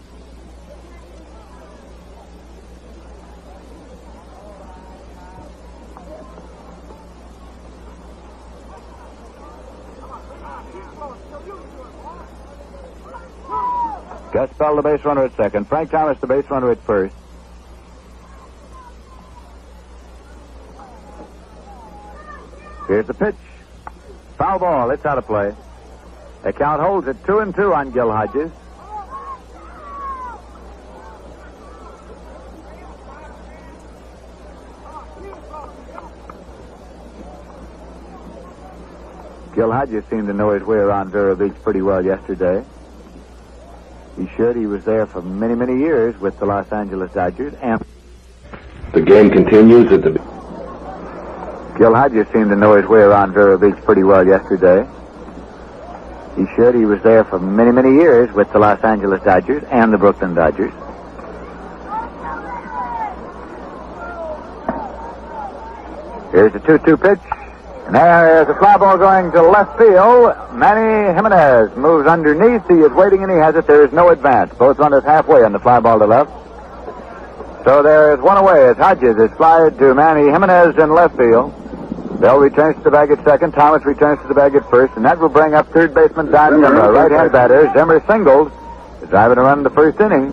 Gus Bell, the base runner at second. Frank Thomas, the base runner at first. Here's the pitch. Foul ball. It's out of play. The count holds at 2-2 on Gil Hodges. Gil Hodges seemed to know his way around Vero Beach pretty well yesterday. He should. He was there for many, many years with the Los Angeles Dodgers. And The game continues at the... Gil Hodges seemed to know his way around Vero Beach pretty well yesterday. He should. He was there for many, many years with the Los Angeles Dodgers and the Brooklyn Dodgers. Here's the 2-2 pitch. And there's a fly ball going to left field. Manny Jimenez moves underneath. He is waiting and he has it. There is no advance. Both runners halfway on the fly ball to left. So there is one away as Hodges is flied to Manny Jimenez in left field. Bell returns to the bag at second. Thomas returns to the bag at first. And that will bring up third baseman Don Zimmer, right-hand batter. Zimmer singles. Is driving to run the first inning.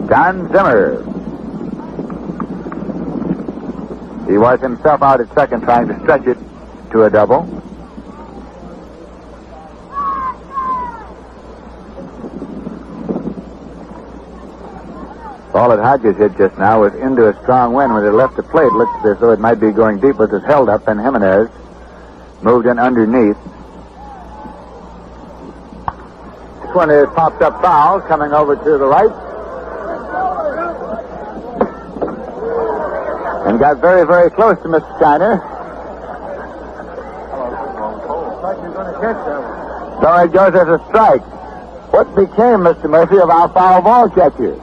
Don Zimmer. He was himself out at second trying to stretch it to a double. Ball that Hodges hit just now was into a strong wind. When it left the plate, looked as though it might be going deep, but it was held up, and Jimenez moved in underneath. This one is popped up foul, coming over to the right. And got very, very close to Mr. Steiner. So it goes as a strike. What became, Mr. Murphy, of our foul ball catcher?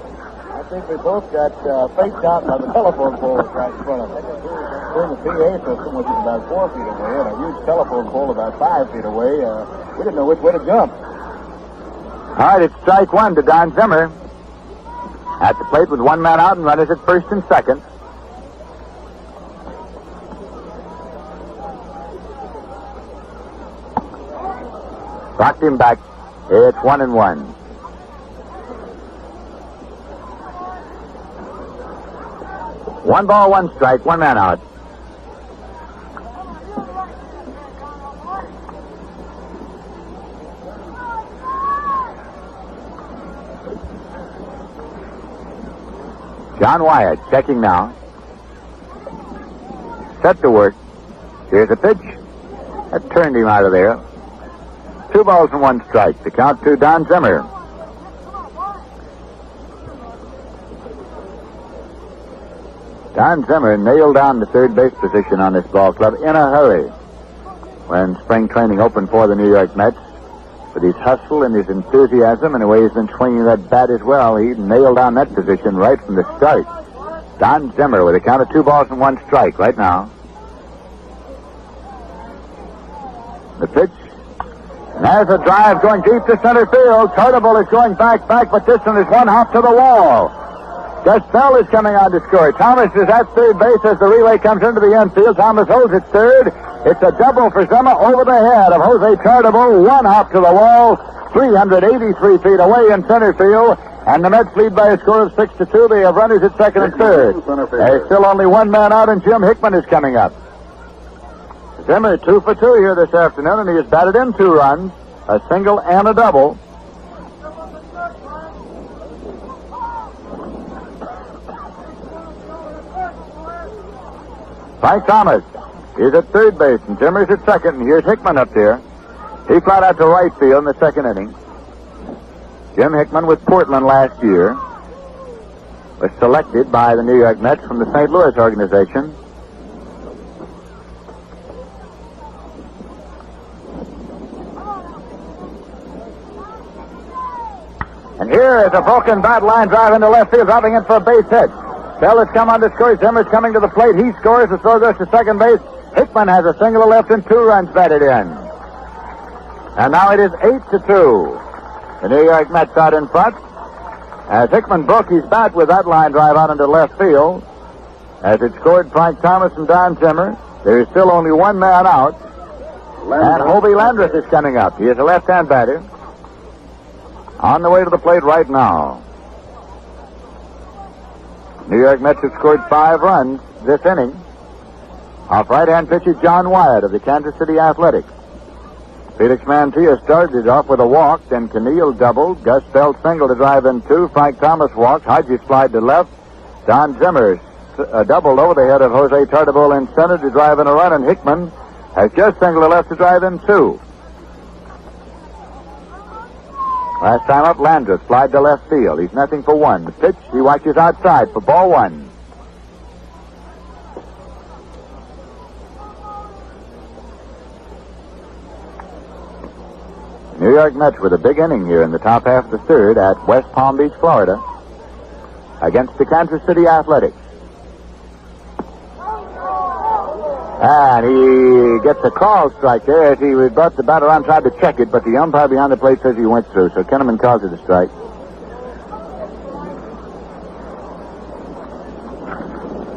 I think we both got faked out by the telephone pole right in front of us. We're in the PA system, which is about 4 feet away, and a huge telephone pole about 5 feet away. We didn't know which way to jump. All right, it's strike one to Don Zimmer. At the plate with one man out and runners at first and second. Rocked him back. It's 1-1. One ball, one strike, one man out. John Wyatt checking now. Set to work. Here's a pitch. That turned him out of there. 2 balls and 1 strike. The count to Don Zimmer. Don Zimmer nailed down the third base position on this ball club in a hurry when spring training opened for the New York Mets. With his hustle and his enthusiasm and the way he's been swinging that bat as well, he nailed down that position right from the start. Don Zimmer with a count of 2 balls and 1 strike right now. The pitch. And there's a drive going deep to center field. Tartabull is going back, but this one is one hop to the wall. Gus Bell is coming on to score. Thomas is at third base as the relay comes into the infield. Thomas holds it third. It's a double for Zimmer over the head of Jose Tartabull. One hop to the wall, 383 feet away in center field. And the Mets lead by a score of 6-2. They have runners at second and third. There's still only one man out, and Jim Hickman is coming up. Zimmer 2 for 2 here this afternoon, and he has batted in 2 runs, a single and a double. Frank Thomas is at third base, and Zimmer's at second, and here's Hickman up there. He flied out to right field in the second inning. Jim Hickman with Portland last year was selected by the New York Mets from the St. Louis organization. And here is a broken bat line drive into left field, dropping in for a base hit. Bell has come on to score. Zimmer's coming to the plate. He scores. The throw goes to second base. Hickman has a single to left and 2 runs batted in. And now it is 8-2. The New York Mets out in front. As Hickman broke his bat with that line drive out into left field. As it scored Frank Thomas and Don Zimmer. There is still only one man out. And Hobie Landreth is coming up. He is a left-hand batter. on the way to the plate right now. New York Mets have scored 5 runs this inning off right-hand pitcher John Wyatt of the Kansas City Athletics. Felix Mantilla started off with a walk, then Keneal doubled, Gus Bell single to drive in 2, Frank Thomas walked, Hodges slide to left, Don Zimmer doubled over the head of Jose Tartabull in center to drive in a run, and Hickman has just singled to left to drive in 2. Last time up, Landreth slide to left field. He's nothing for 1. The pitch, he watches outside for ball 1. New York Mets with a big inning here in the top half of the third at West Palm Beach, Florida, against the Kansas City Athletics. And he gets a call strike there as he brought the bat around, tried to check it, but the umpire behind the plate says he went through, so Kinnaman calls it a strike.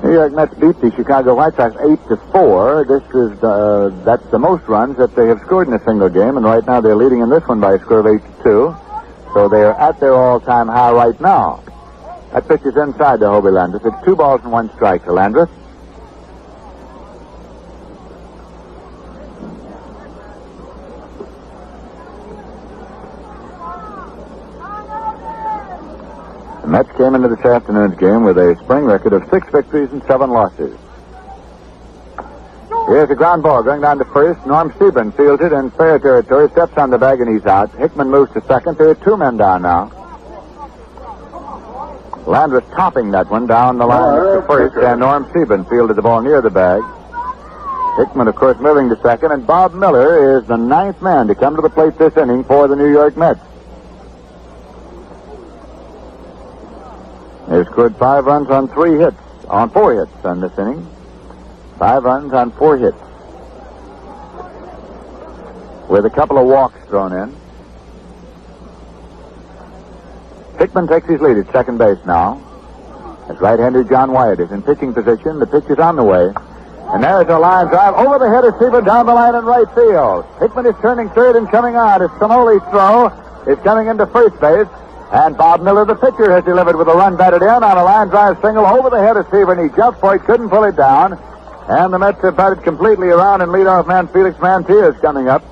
New York Mets beat the Chicago White Sox 8-4. This is that's the most runs that they have scored in a single game, and right now they're leading in this one by a score of 8-2. So they are at their all-time high right now. That pitch is inside to Hobie Landreth. It's 2 balls and 1 strike to Landreth. The Mets came into this afternoon's game with a spring record of 6 victories and 7 losses. Here's a ground ball going down to first. Norm Stephen fields it in fair territory, steps on the bag, and he's out. Hickman moves to second. There are 2 men down now. Landreth topping that one down the line to first, and Norm Stephen fielded the ball near the bag. Hickman, of course, moving to second, and Bob Miller is the 9th man to come to the plate this inning for the New York Mets. They've scored 5 runs on 4 hits on this inning. 5 runs on 4 hits. With a couple of walks thrown in. Hickman takes his lead at second base now. As right-hander John Wyatt is in pitching position. The pitch is on the way. And there's a line drive over the head of Seaver down the line in right field. Hickman is turning third and coming on. It's Sinoli's throw. Is coming into first base. And Bob Miller, the pitcher, has delivered with a run batted in on a line drive single over the head of Seaver, and he jumped for it, couldn't pull it down. And the Mets have batted completely around, and leadoff man Felix Mantilla is coming up.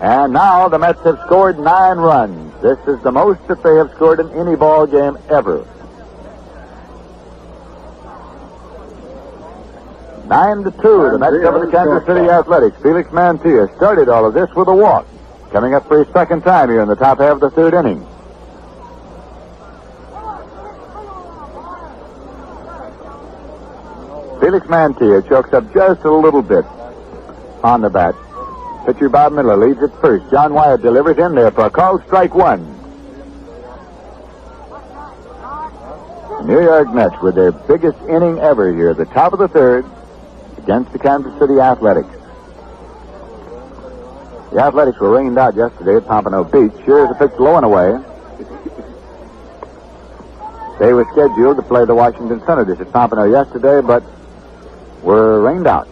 And now the Mets have scored 9 runs. This is the most that they have scored in any ball game ever. 9-2, the Mets cover the Kansas City Athletics. Felix Mantilla started all of this with a walk. Coming up for his second time here in the top half of the third inning. Felix Mantilla chokes up just a little bit on the bat. Pitcher Bob Miller leads at first. John Wyatt delivers in there for a called strike 1. The New York Mets with their biggest inning ever here at the top of the third against the Kansas City Athletics. The Athletics were rained out yesterday at Pompano Beach. Here's a pitch low and away. They were scheduled to play the Washington Senators at Pompano yesterday, but were rained out.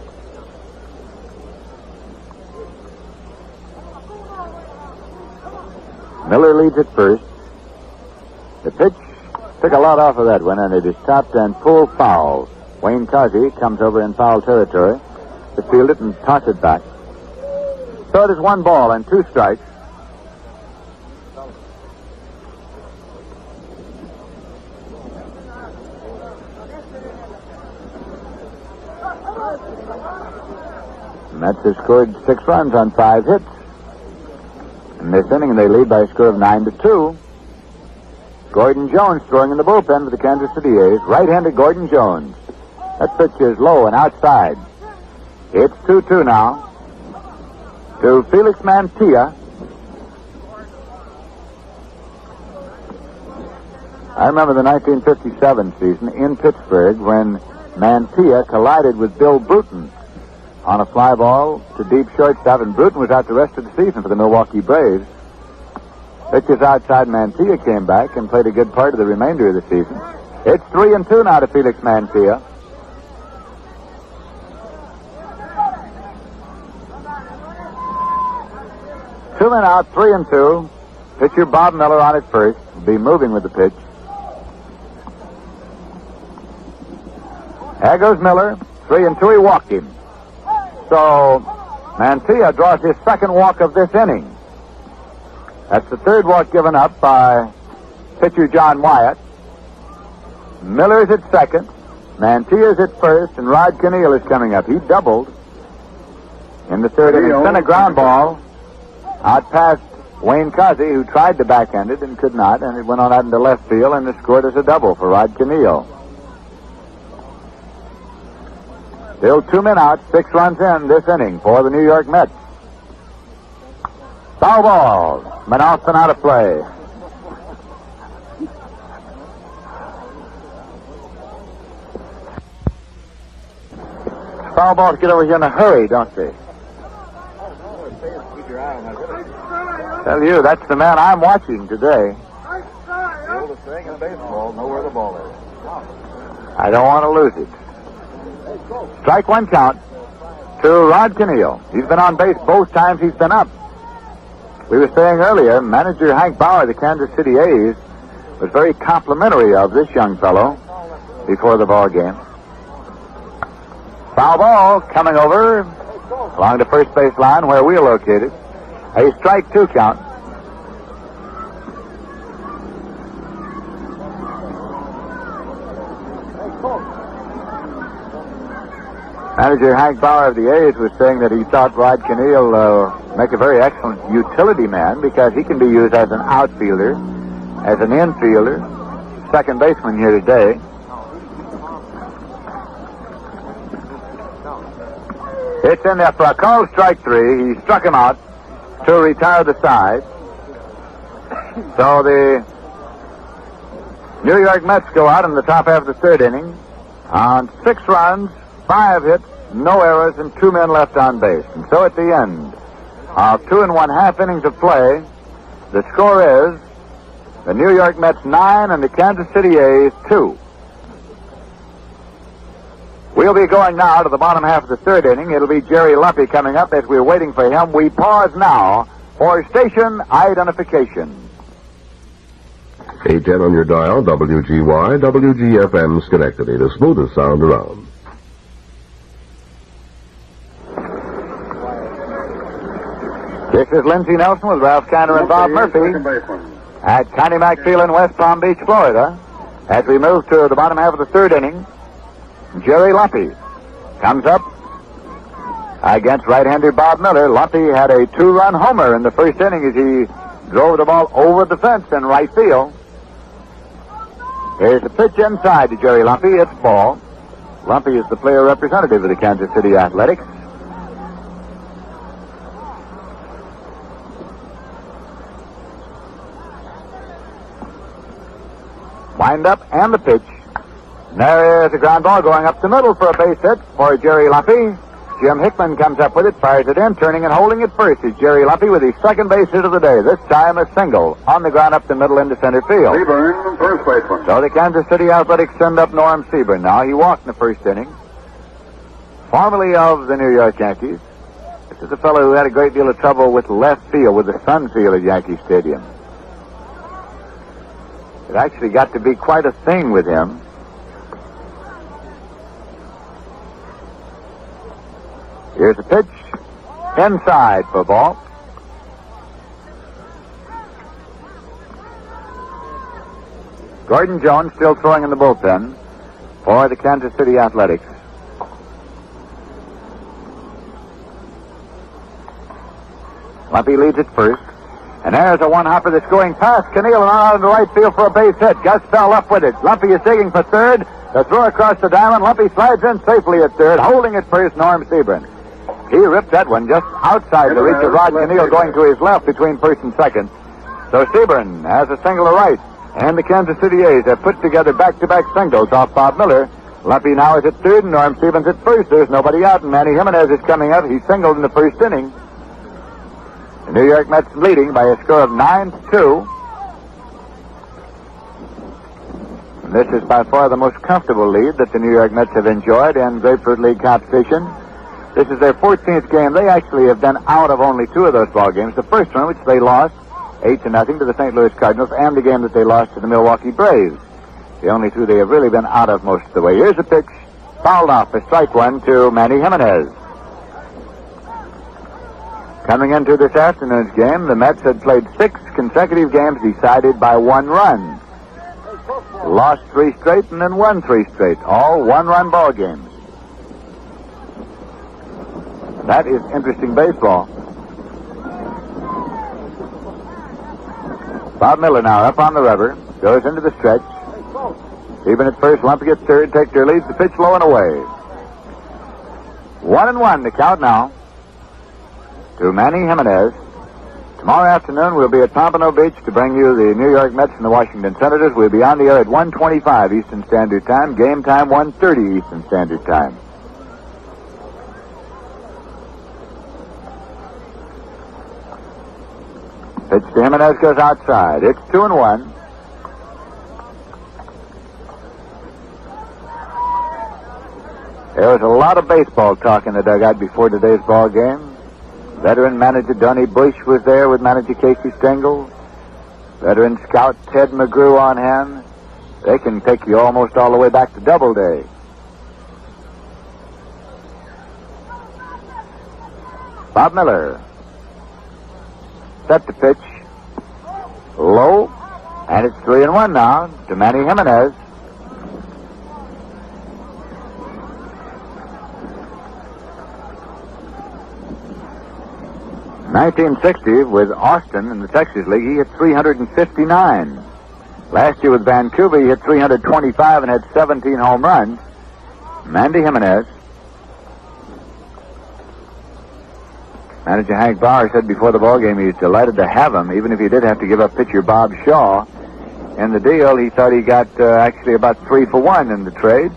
Miller leads at first. The pitch took a lot off of that one, and it is stopped and pulled foul. Wayne Cosby comes over in foul territory to field it and toss it back. So it is 1 ball and 2 strikes. The Mets have scored 6 runs on 5 hits. In this inning, they lead by a score of 9-2. Gordon Jones throwing in the bullpen for the Kansas City A's. Right-handed Gordon Jones. That pitch is low and outside. It's 2-2 now. To Felix Mantilla. I remember the 1957 season in Pittsburgh when Mantilla collided with Bill Bruton on a fly ball to deep shortstop, and Bruton was out the rest of the season for the Milwaukee Braves. Pitches outside. Mantilla came back and played a good part of the remainder of the season. It's 3-2 now to Felix Mantilla. Two men out, 3-2. Pitcher Bob Miller on at first. Will be moving with the pitch. There goes Miller. 3-2. He walked him. So Mantilla draws his second walk of this inning. That's the third walk given up by pitcher John Wyatt. Miller's at second. Mantilla's at first, and Rod Keneal is coming up. He doubled in the third inning. Sent a ground ball out past Wayne Cosby, who tried to backhand it and could not, and it went on out into left field and is scored as a double for Rod Keneal. Still 2 men out, 6 runs in this inning for the New York Mets. Foul ball. Manalson out of play. Foul balls get over here in a hurry, don't they? Tell you, that's the man I'm watching today. The oldest thing in baseball, know where the ball is. I don't want to lose it. Strike one count to Rod Keneal. He's been on base both times he's been up. We were saying earlier, manager Hank Bauer of the Kansas City A's was very complimentary of this young fellow before the ball game. Foul ball coming over along the first base line where we're located. A strike 2 count. Manager Hank Bauer of the A's was saying that he thought Rod Keneal make a very excellent utility man because he can be used as an outfielder, as an infielder, second baseman here today. It's in there for a called strike 3. He struck him out to retire the side. So the New York Mets go out in the top half of the third inning on 6 runs, 5 hits, no errors, and 2 men left on base. And so at the end of 2 1/2 innings of play, the score is the New York Mets 9 and the Kansas City A's 2. We'll be going now to the bottom half of the third inning. It'll be Jerry Lumpy coming up. As we're waiting for him, we pause now for station identification. 810 on your dial, WGY, WGFM Schenectady, the smoothest sound around. This is Lindsey Nelson with Ralph Kiner and Bob Murphy at Connie Mack Field in West Palm Beach, Florida. As we move to the bottom half of the third inning, Jerry Lumpy comes up against right-hander Bob Miller. Lumpy had a 2-run homer in the first inning as he drove the ball over the fence in right field. Here's a pitch inside to Jerry Lumpy. It's ball. Lumpy is the player representative of the Kansas City Athletics. Wind up and the pitch. And there is a ground ball going up the middle for a base hit for Jerry Lumpy. Jim Hickman comes up with it, fires it in, turning and holding it first is Jerry Lumpy with his second base hit of the day. This time a single on the ground up the middle into center field. Seaburn, first baseman. So the Kansas City Athletics send up Norm Seaburn. Now he walked in the first inning. Formerly of the New York Yankees. This is a fellow who had a great deal of trouble with left field, with the sun field at Yankee Stadium. It actually got to be quite a thing with him. Here's a pitch. Inside for ball. Gordon Jones still throwing in the bullpen for the Kansas City Athletics. Lumpy leads at first. And there's a one-hopper that's going past Keneal and out into right field for a base hit. Gus fell up with it. Lumpy is digging for third. The throw across the diamond. Lumpy slides in safely at third. Holding it first, Norm Seaburn. He ripped that one just outside the reach of Rod Keneal, going to his left between first and second. So Seaburn has a single to right. And the Kansas City A's have put together back-to-back singles off Bob Miller. Lumpy now is at third, and Norm Stevens at first. There's nobody out, and Manny Jimenez is coming up. He singled in the first inning. The New York Mets leading by a score of 9-2. And this is by far the most comfortable lead that the New York Mets have enjoyed in Grapefruit League competition. This is their 14th game. They actually have been out of only 2 of those ball games. The first one, which they lost 8-0 to the St. Louis Cardinals, and the game that they lost to the Milwaukee Braves. The only two they have really been out of most of the way. Here's a pitch, fouled off for strike one to Manny Jimenez. Coming into this afternoon's game, the Mets had played 6 consecutive games decided by 1 run. Lost 3 straight and then won 3 straight, all 1-run ball games. That is interesting baseball. Bob Miller now up on the rubber, goes into the stretch. Even at first, Lumpy gets third, takes their lead, the pitch low and away. 1-1 to count now to Manny Jimenez. Tomorrow afternoon, we'll be at Pompano Beach to bring you the New York Mets and the Washington Senators. We'll be on the air at 1:25 Eastern Standard Time. Game time, 1:30 Eastern Standard Time. Pitch to Jimenez goes outside. It's 2-1. There was a lot of baseball talk in the dugout before today's ball game. Veteran manager Donnie Bush was there with manager Casey Stengel. Veteran scout Ted McGrew on hand. They can take you almost all the way back to Doubleday. Bob Miller. Set the pitch. Low. And it's 3-1 now to Manny Jimenez. In 1960, with Austin in the Texas League, he hit 359. Last year with Vancouver, he hit 325 and had 17 home runs. Manny Jimenez. Manager Hank Bauer said before the ballgame he was delighted to have him, even if he did have to give up pitcher Bob Shaw. In the deal, he thought he got actually about 3 for 1 in the trade.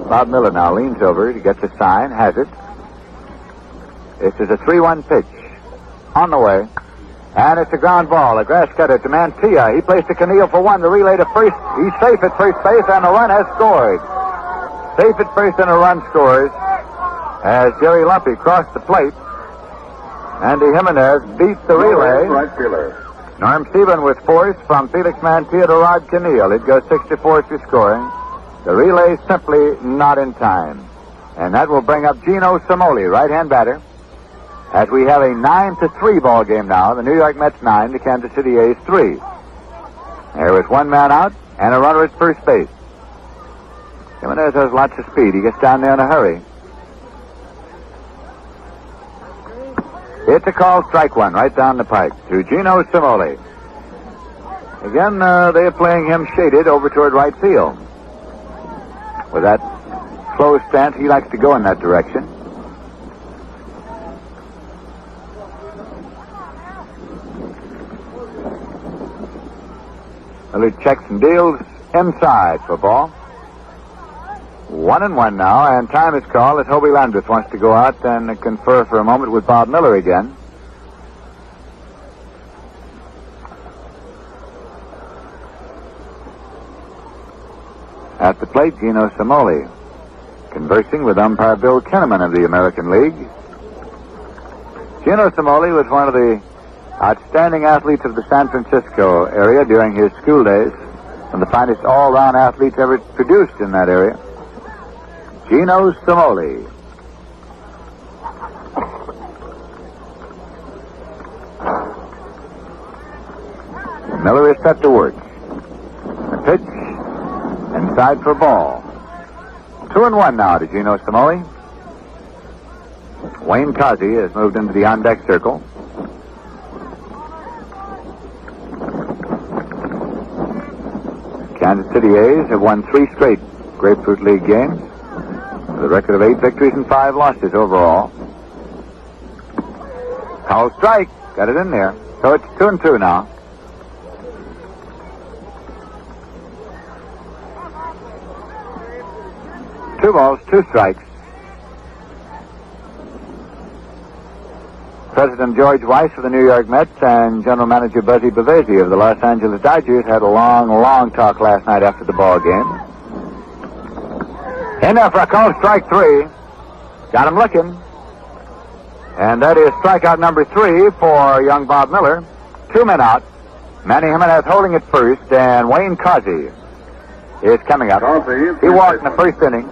Bob Miller now leans over. He gets a sign, has it. This is a 3-1 pitch. On the way. And it's a ground ball. A grass cutter to Mantilla. He plays to Canille for 1. The relay to first. He's safe at first base, and a run has scored. Safe at first, and a run scores as Jerry Lumpy crossed the plate. Andy Jimenez beat the relay. Right fielder. Norm Stephen with force from Felix Mantilla to Rod Canille. It goes 6-4 to scoring. The relay simply not in time. And that will bring up Gino Simoli, right-hand batter, as we have a 9-3 ball game now. The New York Mets 9, the Kansas City A's 3. There was 1 man out and a runner at first base. Jimenez has lots of speed. He gets down there in a hurry. It's a called strike one right down the pike to Gino Simoli. Again, they are playing him shaded over toward right field. With that closed stance, he likes to go in that direction. Miller checks and deals inside for ball. 1-1 now, and time is called as Hobie Landreth wants to go out and confer for a moment with Bob Miller again. At the plate, Gino Simoli, conversing with umpire Bill Kinnaman of the American League. Gino Simoli was one of the outstanding athletes of the San Francisco area during his school days, and the finest all-round athletes ever produced in that area. Gino Simoli. Miller is set to work. The pitch. Inside for ball. 2-1 now to Gino Simoli. Wayne Cosby has moved into the on-deck circle. Kansas City A's have won 3 straight Grapefruit League games with a record of 8 victories and 5 losses overall. Called strike. Got it in there. So it's 2-2 now. Two balls, 2 strikes. President George Weiss of the New York Mets and General Manager Buzzy Bavesi of the Los Angeles Dodgers had a long talk last night after the ball game. In there for a called strike 3. Got him looking. And that is strikeout number 3 for young Bob Miller. 2 men out. Manny Jimenez holding it first, and Wayne Cosby is coming up. He walked in the first inning.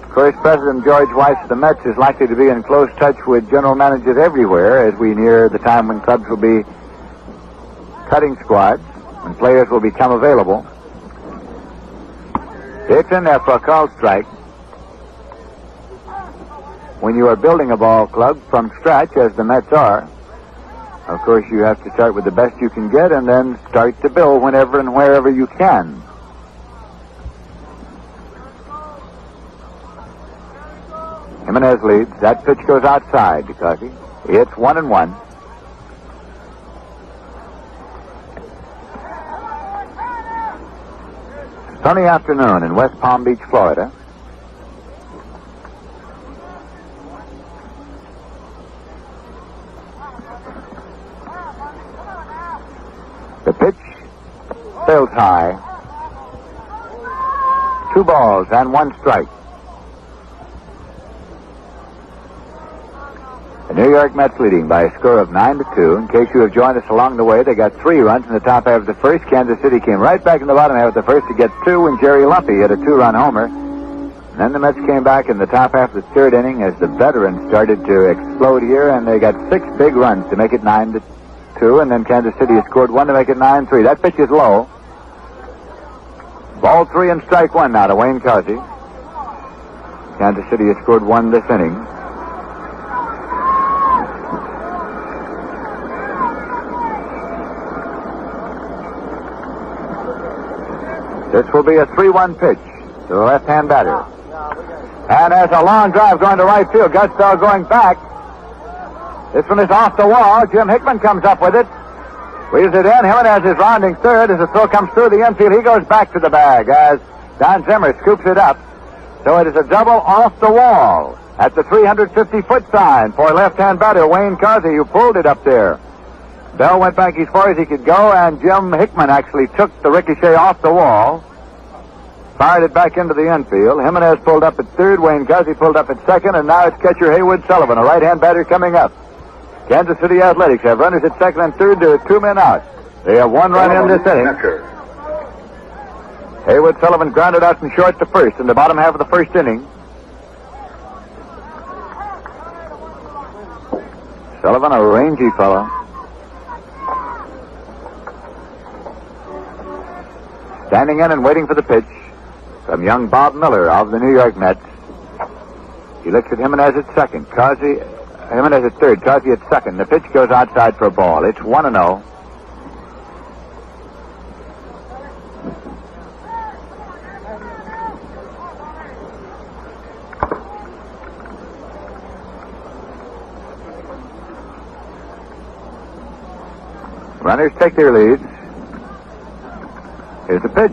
Of course, President George Weiss of the Mets is likely to be in close touch with general managers everywhere as we near the time when clubs will be cutting squads, when players will become available. It's in there for a called strike. When you are building a ball club from scratch, as the Mets are, of course, you have to start with the best you can get and then start to build whenever and wherever you can. Jimenez leads. That pitch goes outside to Cosby. It's 1-1. Sunny afternoon in West Palm Beach, Florida. The pitch sails high. 2 balls and 1 strike. The New York Mets leading by a score of 9-2. In case you have joined us along the way, they got 3 runs in the top half of the first. Kansas City came right back in the bottom half of the first to get 2 when Jerry Lumpy hit a 2-run homer. And then the Mets came back in the top half of the third inning as the veterans started to explode here, and they got 6 big runs to make it 9-2. And then Kansas City has scored 1 to make it 9-3. That pitch is low. Ball 3 and strike 1 now to Wayne Cosby. Kansas City has scored 1 this inning. This will be a 3-1 pitch to the left-hand batter. And there's a long drive going to right field. Gutfeld going back. This one is off the wall. Jim Hickman comes up with it. Weaves it in. Jimenez is rounding third as the throw comes through the infield. He goes back to the bag as Don Zimmer scoops it up. So it is a double off the wall at the 350-foot sign for left-hand batter Wayne Cosby, who pulled it up there. Bell went back as far as he could go, and Jim Hickman actually took the ricochet off the wall, fired it back into the infield. Jimenez pulled up at third. Wayne Cosby pulled up at second, and now it's catcher Haywood Sullivan, a right-hand batter coming up. Kansas City Athletics have runners at second and third. There are 2 men out. They have 1 run in this inning. Haywood Sullivan grounded out from short to first in the bottom half of the first inning. Sullivan, a rangy fellow. Standing in and waiting for the pitch from young Bob Miller of the New York Mets. He looks at Jimenez at second. Jimenez at third. Cosby at second. The pitch goes outside for a ball. It's 1-0. Runners take their leads. Here's the pitch.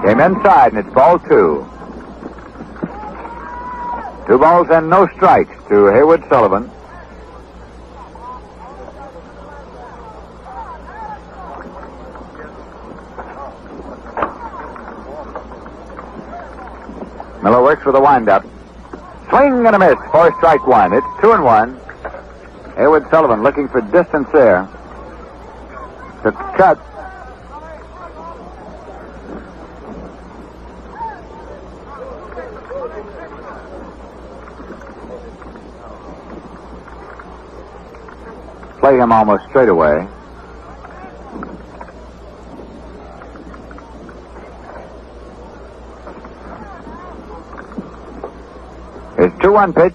Came inside, and it's ball 2. 2 balls and no strikes to Haywood Sullivan. Miller works with a windup. Swing and a miss for strike 1. It's 2-1. Haywood Sullivan looking for distance there. The cut. Play him almost straight away. His 2-1 pitch.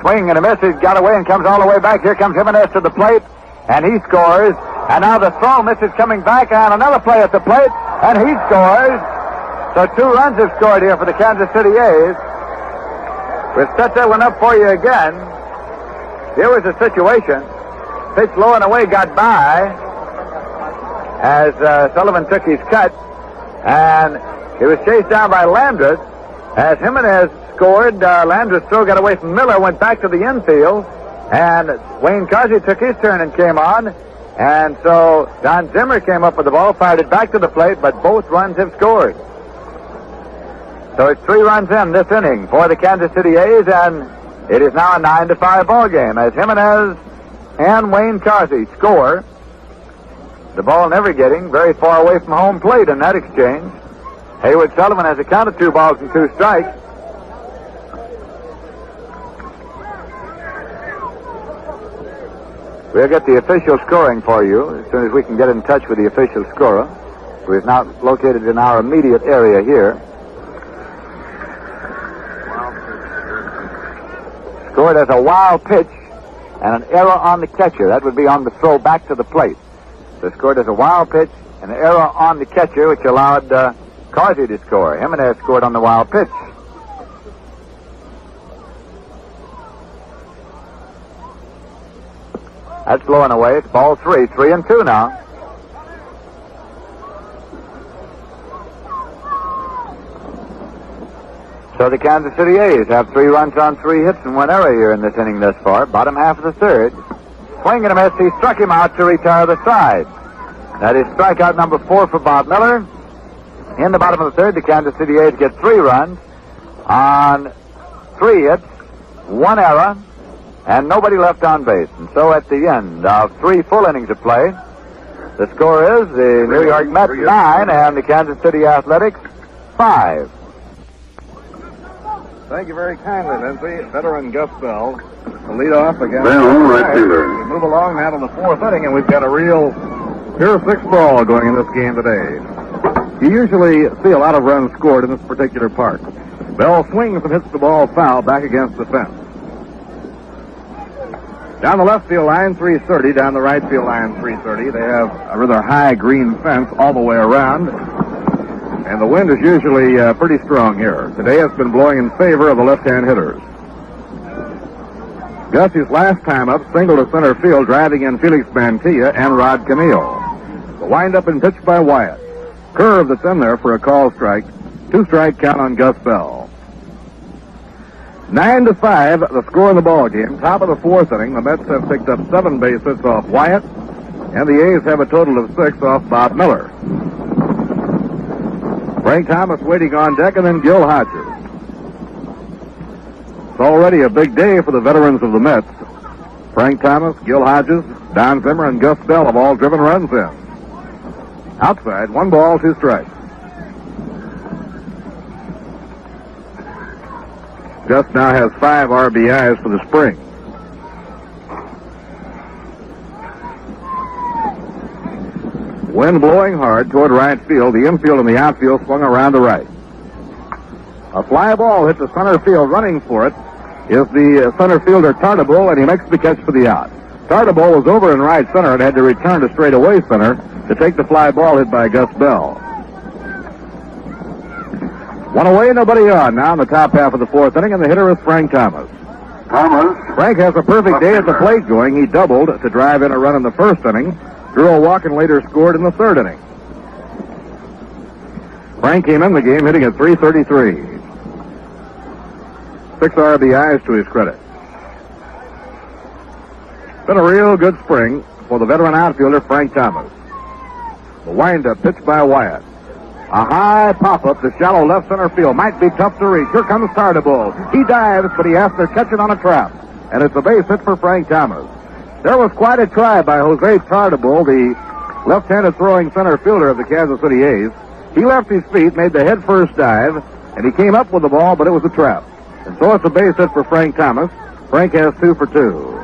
Swing and a miss. He's got away and comes all the way back. Here comes Jimenez to the plate, and he scores. And now the throw misses coming back, and another play at the plate, and he scores. So 2 runs have scored here for the Kansas City A's. We'll set that one up for you again. Here was the situation. Pitch low and away got by as Sullivan took his cut, and he was chased down by Landreth. As Jimenez scored, Landreth's throw got away from Miller, went back to the infield, and Wayne Cosby took his turn and came on. And so Don Zimmer came up with the ball, fired it back to the plate, but both runs have scored. So it's 3 runs in this inning for the Kansas City A's, and it is now a 9-5 ball game as Jimenez and Wayne Cosby score. The ball never getting very far away from home plate in that exchange. Haywood Sullivan has a count of 2 balls and 2 strikes. We'll get the official scoring for you as soon as we can get in touch with the official scorer, who is now located in our immediate area here. Scored as a wild pitch and an error on the catcher. That would be on the throw back to the plate. So scored as a wild pitch and an error on the catcher, which allowed Cosby to score. Jimenez scored on the wild pitch. That's blowing away. It's ball 3. 3-2 now. So the Kansas City A's have 3 runs on 3 hits and 1 error here in this inning thus far. Bottom half of the third. Swing and a miss. He struck him out to retire the side. That is strikeout number 4 for Bob Miller. In the bottom of the third, the Kansas City A's get 3 runs on 3 hits, 1 error, and nobody left on base. And so at the end of 3 full innings of play, the score is the New York Mets 9 and the Kansas City Athletics 5. Thank you very kindly, Lindsay. Veteran Gus Bell to lead off against Bell, right fielder. We move along now to the 4th inning, and we've got a real pure 6 ball going in this game today. You usually see a lot of runs scored in this particular park. Bell swings and hits the ball foul back against the fence. Down the left field line, 330. Down the right field line, 330. They have a rather high green fence all the way around. And the wind is usually pretty strong here. Today it's been blowing in favor of the left-hand hitters. Gussie's last time up singled to center field, driving in Felix Mantilla and Rod Camille. The wind-up and pitch by Wyatt. Curve that's in there for a call strike. 2-strike count on Gus Bell. 9-5, the score in the ball game. Top of the 4th inning, the Mets have picked up 7 base hits off Wyatt, and the A's have a total of 6 off Bob Miller. Frank Thomas waiting on deck, and then Gil Hodges. It's already a big day for the veterans of the Mets. Frank Thomas, Gil Hodges, Don Zimmer, and Gus Bell have all driven runs in. Outside, 1 ball, 2 strikes. Gus now has 5 RBIs for the spring. Wind blowing hard toward right field. The infield and the outfield swung around to right. A fly ball hit the center field. Running for it is the center fielder Tartabull, and he makes the catch for the out. Tartabull was over in right center and had to return to straightaway center to take the fly ball hit by Gus Bell. 1 away, nobody on. Now in the top half of the 4th inning, and the hitter is Frank Thomas. Frank has a perfect day at the plate going. He doubled to drive in a run in the 1st inning, drew a walk, and later scored in the 3rd inning. Frank came in the game hitting at .333. 6 RBIs to his credit. Been a real good spring for the veteran outfielder Frank Thomas. The wind-up pitch by Wyatt. A high pop-up to shallow left center field. Might be tough to reach. Here comes Tartabull. He dives, but he has to catch it on a trap. And it's a base hit for Frank Thomas. There was quite a try by Jose Tartabull, the left-handed throwing center fielder of the Kansas City A's. He left his feet, made the head-first dive, and he came up with the ball, but it was a trap. And so it's a base hit for Frank Thomas. Frank has 2 for 2.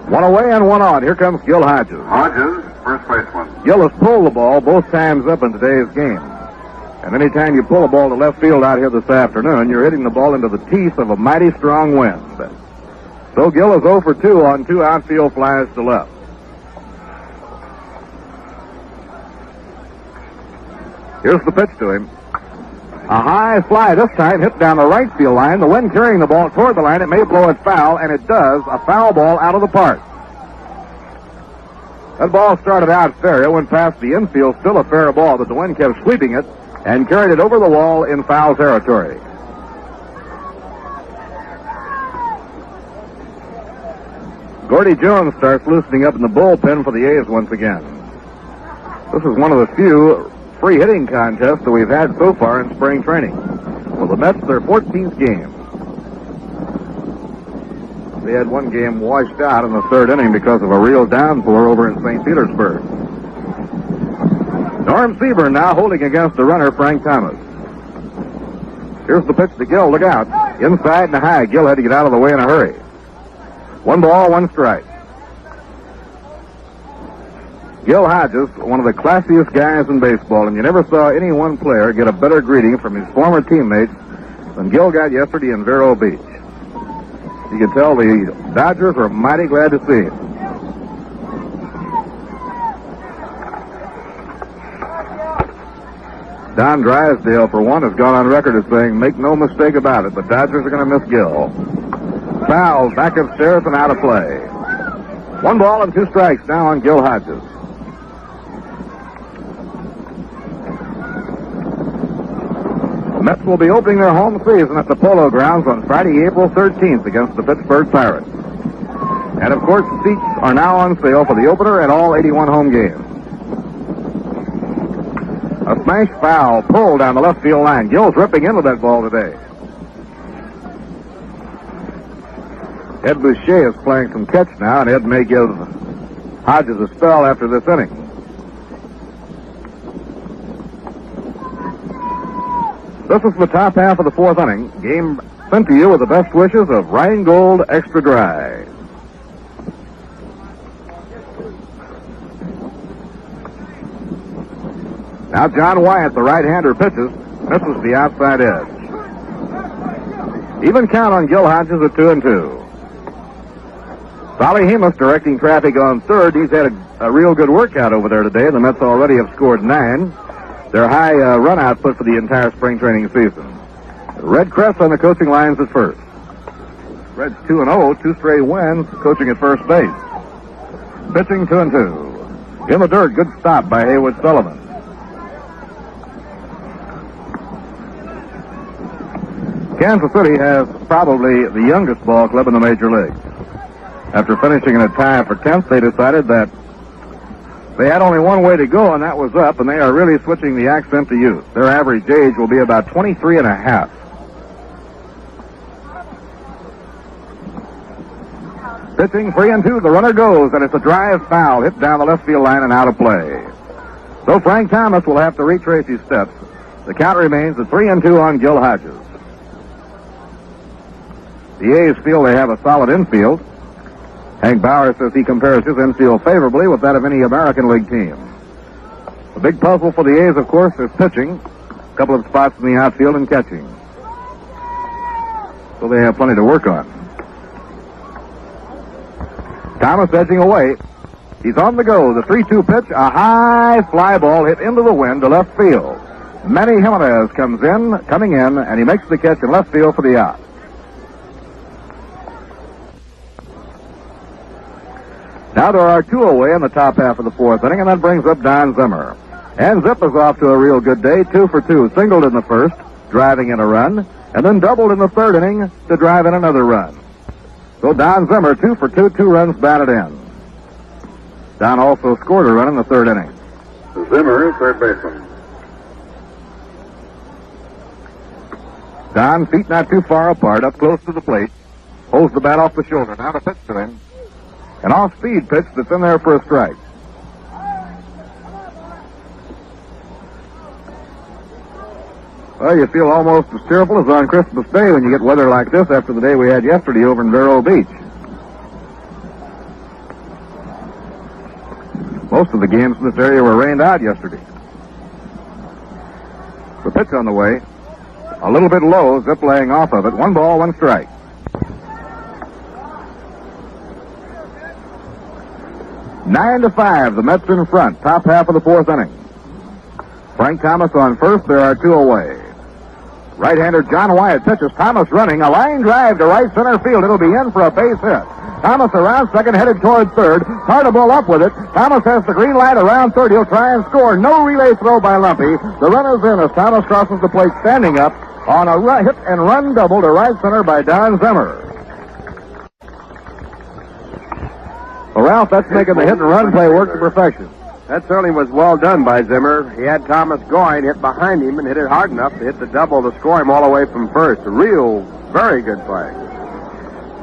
One away and 1 on. Here comes Gil Hodges. Hodges, first baseman. Gil has pulled the ball both times up in today's game. And anytime you pull a ball to left field out here this afternoon, you're hitting the ball into the teeth of a mighty strong wind. So Gil is 0 for 2 on 2 outfield flies to left. Here's the pitch to him. A high fly this time, hit down the right field line. The wind carrying the ball toward the line. It may blow it foul, and it does. A foul ball out of the park. That ball started out fair. It went past the infield, still a fair ball, but the wind kept sweeping it and carried it over the wall in foul territory. Gordy Jones starts loosening up in the bullpen for the A's once again. This is one of the few free hitting contests that we've had so far in spring training. Well, the Mets, their 14th game. They had one game washed out in the third inning because of a real downpour over in St. Petersburg. Norm Seaburn now holding against the runner, Frank Thomas. Here's the pitch to Gill. Look out. Inside and high. Gill had to get out of the way in a hurry. 1 ball, 1 strike. Gil Hodges, one of the classiest guys in baseball, and you never saw any one player get a better greeting from his former teammates than Gil got yesterday in Vero Beach. You can tell the Dodgers are mighty glad to see him. Don Drysdale, for one, has gone on record as saying, make no mistake about it, the Dodgers are going to miss Gil. Foul, back upstairs and out of play. 1 ball and 2 strikes now on Gil Hodges. The Mets will be opening their home season at the Polo Grounds on Friday, April 13th against the Pittsburgh Pirates. And, of course, seats are now on sale for the opener and all 81 home games. A smash foul pulled down the left field line. Gill's ripping into that ball today. Ed Boucher is playing some catch now, and Ed may give Hodges a spell after this inning. This is the top half of the 4th inning. Game sent to you with the best wishes of Rheingold Extra Dry. Now John Wyatt, the right-hander, pitches. Misses the outside edge. Even count on Gil Hodges at 2-2. Solly Hemus directing traffic on third. He's had a real good workout over there today. The Mets already have scored 9. Their high run output for the entire spring training season. Red Crest on the coaching lines at first. Red's 2-0, 2 straight wins, coaching at first base. Pitching 2-2. In the dirt, good stop by Haywood Sullivan. Kansas City has probably the youngest ball club in the major leagues. After finishing in a tie for 10th, they decided that they had only one way to go, and that was up, and they are really switching the accent to youth. Their average age will be about 23 and a half. Pitching 3-2, the runner goes, and it's a drive foul hit down the left field line and out of play. So Frank Thomas will have to retrace his steps. The count remains at 3-2 on Gil Hodges. The A's feel they have a solid infield. Hank Bauer says he compares his infield favorably with that of any American League team. The big puzzle for the A's, of course, is pitching. A couple of spots in the outfield and catching. So they have plenty to work on. Thomas edging away. He's on the go. The 3-2 pitch, a high fly ball hit into the wind to left field. Manny Jimenez coming in, and he makes the catch in left field for the out. Now there are 2 away in the top half of the 4th inning, and that brings up Don Zimmer. And Zip is off to a real good day, 2 for 2. Singled in the first, driving in a run, and then doubled in the 3rd inning to drive in another run. So Don Zimmer, 2 for 2, 2 runs batted in. Don also scored a run in the 3rd inning. Zimmer, third baseman. Don, feet not too far apart, up close to the plate, holds the bat off the shoulder. Now the pitch to him. An off-speed pitch that's in there for a strike. Well, you feel almost as cheerful as on Christmas Day when you get weather like this after the day we had yesterday over in Vero Beach. Most of the games in this area were rained out yesterday. The pitch on the way. A little bit low, Zip laying off of it. 1 ball, 1 strike. Nine to 5, the Mets in front, top half of the 4th inning. Frank Thomas on first, there are 2 away. Right-hander John Wyatt pitches. Thomas running, a line drive to right center field. It'll be in for a base hit. Thomas around second, headed toward third. Tartabull up with it. Thomas has the green light around third. He'll try and score. No relay throw by Lumpy. The runner's in as Thomas crosses the plate, standing up on a hit and run double to right center by Don Zimmer. Well, Ralph, that's making the hit and run play work to perfection. That certainly was well done by Zimmer. He had Thomas Goyne hit behind him and hit it hard enough to hit the double to score him all the way from first. A real, very good play.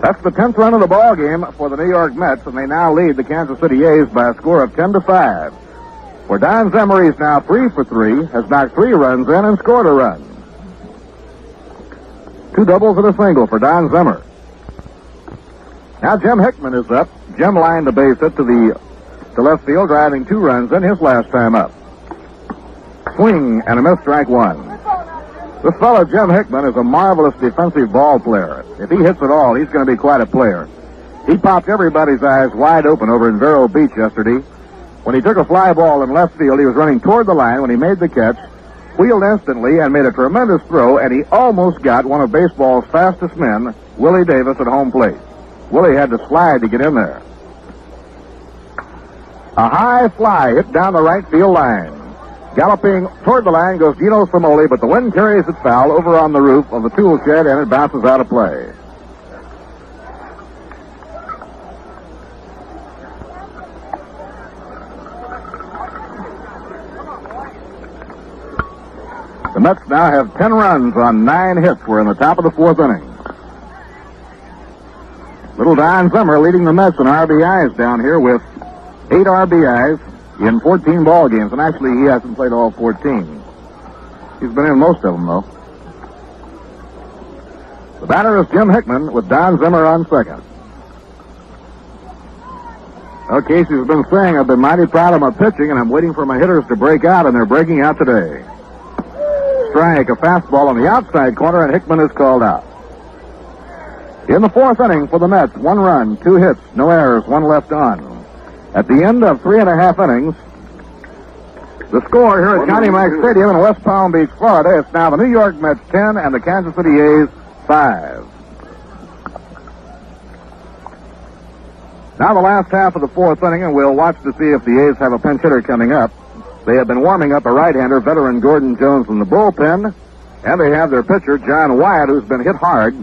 That's the 10th run of the ball game for the New York Mets, and they now lead the Kansas City A's by a score of 10-5. For Don Zimmer, he's now 3 for 3, has knocked 3 runs in and scored a run. 2 doubles and a single for Don Zimmer. Now Jim Hickman is up. Jim lined the base hit to left field, driving 2 runs in his last time up. Swing and a miss, strike 1. This fellow, Jim Hickman, is a marvelous defensive ball player. If he hits at all, he's going to be quite a player. He popped everybody's eyes wide open over in Vero Beach yesterday. When he took a fly ball in left field, he was running toward the line when he made the catch, wheeled instantly and made a tremendous throw, and he almost got one of baseball's fastest men, Willie Davis, at home plate. Willie had to slide to get in there. A high fly hit down the right field line. Galloping toward the line goes Gino Simoli, but the wind carries it foul over on the roof of the tool shed, and it bounces out of play. The Mets now have 10 runs on 9 hits. We're in the top of the 4th inning. Little Don Zimmer leading the Mets in RBIs down here with 8 RBIs in 14 ball games, and actually he hasn't played all 14. He's been in most of them, though. The batter is Jim Hickman with Don Zimmer on second. Well, Casey's been saying I've been mighty proud of my pitching, and I'm waiting for my hitters to break out, and they're breaking out today. Strike, a fastball on the outside corner, and Hickman is called out. In the 4th inning for the Mets, 1 run, 2 hits, no errors, 1 left on. At the end of 3.5 innings, the score here at County Mike Stadium in West Palm Beach, Florida, it's now the New York Mets 10 and the Kansas City A's 5. Now the last half of the 4th inning, and we'll watch to see if the A's have a pinch hitter coming up. They have been warming up a right-hander, veteran Gordon Jones, in the bullpen, and they have their pitcher, John Wyatt, who's been hit hard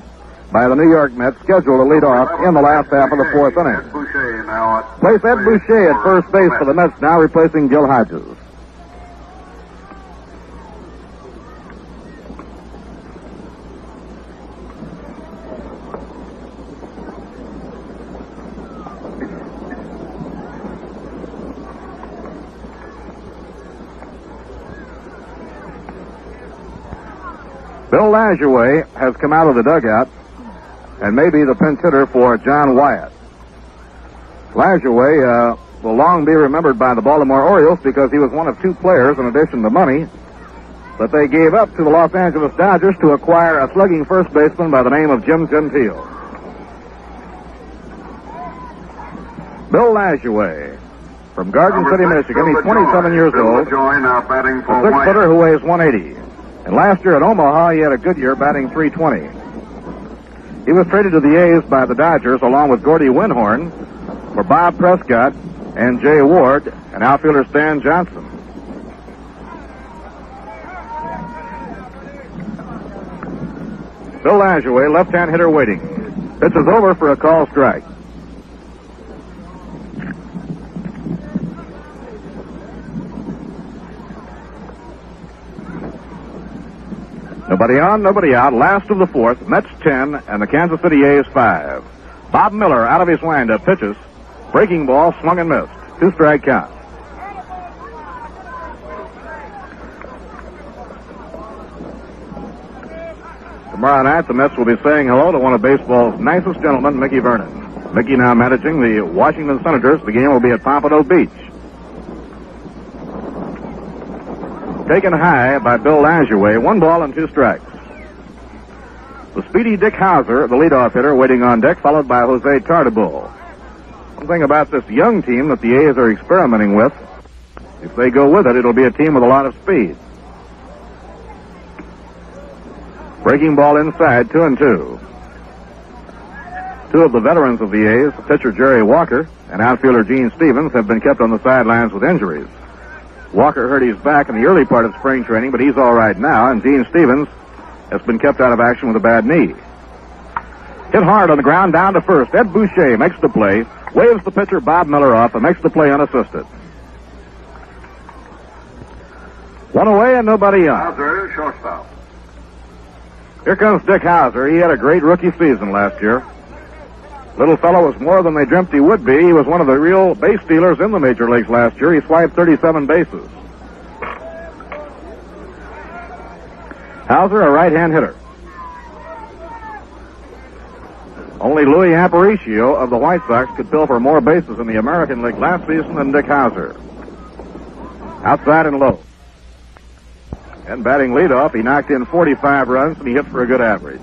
by the New York Mets, scheduled to lead off in the last half of the 4th inning. Place Ed Boucher at first base for the Mets now, replacing Gil Hodges. Bill Lajoie has come out of the dugout and may be the pinch hitter for John Wyatt. Lajoie will long be remembered by the Baltimore Orioles because he was one of 2 players, in addition to money, that they gave up to the Los Angeles Dodgers to acquire a slugging first baseman by the name of Jim Gentile. Bill Lajoie from Garden City, Michigan. He's 27 years old. A 6-footer who weighs 180. And last year at Omaha, he had a good year, batting .320. He was traded to the A's by the Dodgers along with Gordy Winhorn for Bob Prescott and Jay Ward and outfielder Stan Johnson. Bill Lajoie, left-hand hitter, waiting. Pitch is over for a call strike. Nobody on, nobody out. Last of the 4th. Mets 10 and the Kansas City A's 5. Bob Miller out of his windup pitches. Breaking ball, swung and missed. 2-strike count. Tomorrow night, the Mets will be saying hello to one of baseball's nicest gentlemen, Mickey Vernon. Mickey now managing the Washington Senators. The game will be at Pompano Beach. Taken high by Bill Lajoie. 1 ball and 2 strikes. The speedy Dick Hauser, the leadoff hitter, waiting on deck, followed by Jose Tartabull. One thing about this young team that the A's are experimenting with, if they go with it, it'll be a team with a lot of speed. Breaking ball inside, 2-2. 2 of the veterans of the A's, pitcher Jerry Walker and outfielder Gene Stevens, have been kept on the sidelines with injuries. Walker hurt his back in the early part of spring training, but he's all right now, and Gene Stevens has been kept out of action with a bad knee. Hit hard on the ground down to first. Ed Boucher makes the play, waves the pitcher Bob Miller off, and makes the play unassisted. One away and nobody on. Hauser, shortstop. Here comes Dick Hauser. He had a great rookie season last year. Little fellow was more than they dreamt he would be. He was one of the real base stealers in the major leagues last year. He swiped 37 bases. Hauser, a right-hand hitter. Only Louis Aparicio of the White Sox could fill for more bases in the American League last season than Dick Hauser. Outside and low. And batting leadoff, he knocked in 45 runs and he hit for a good average.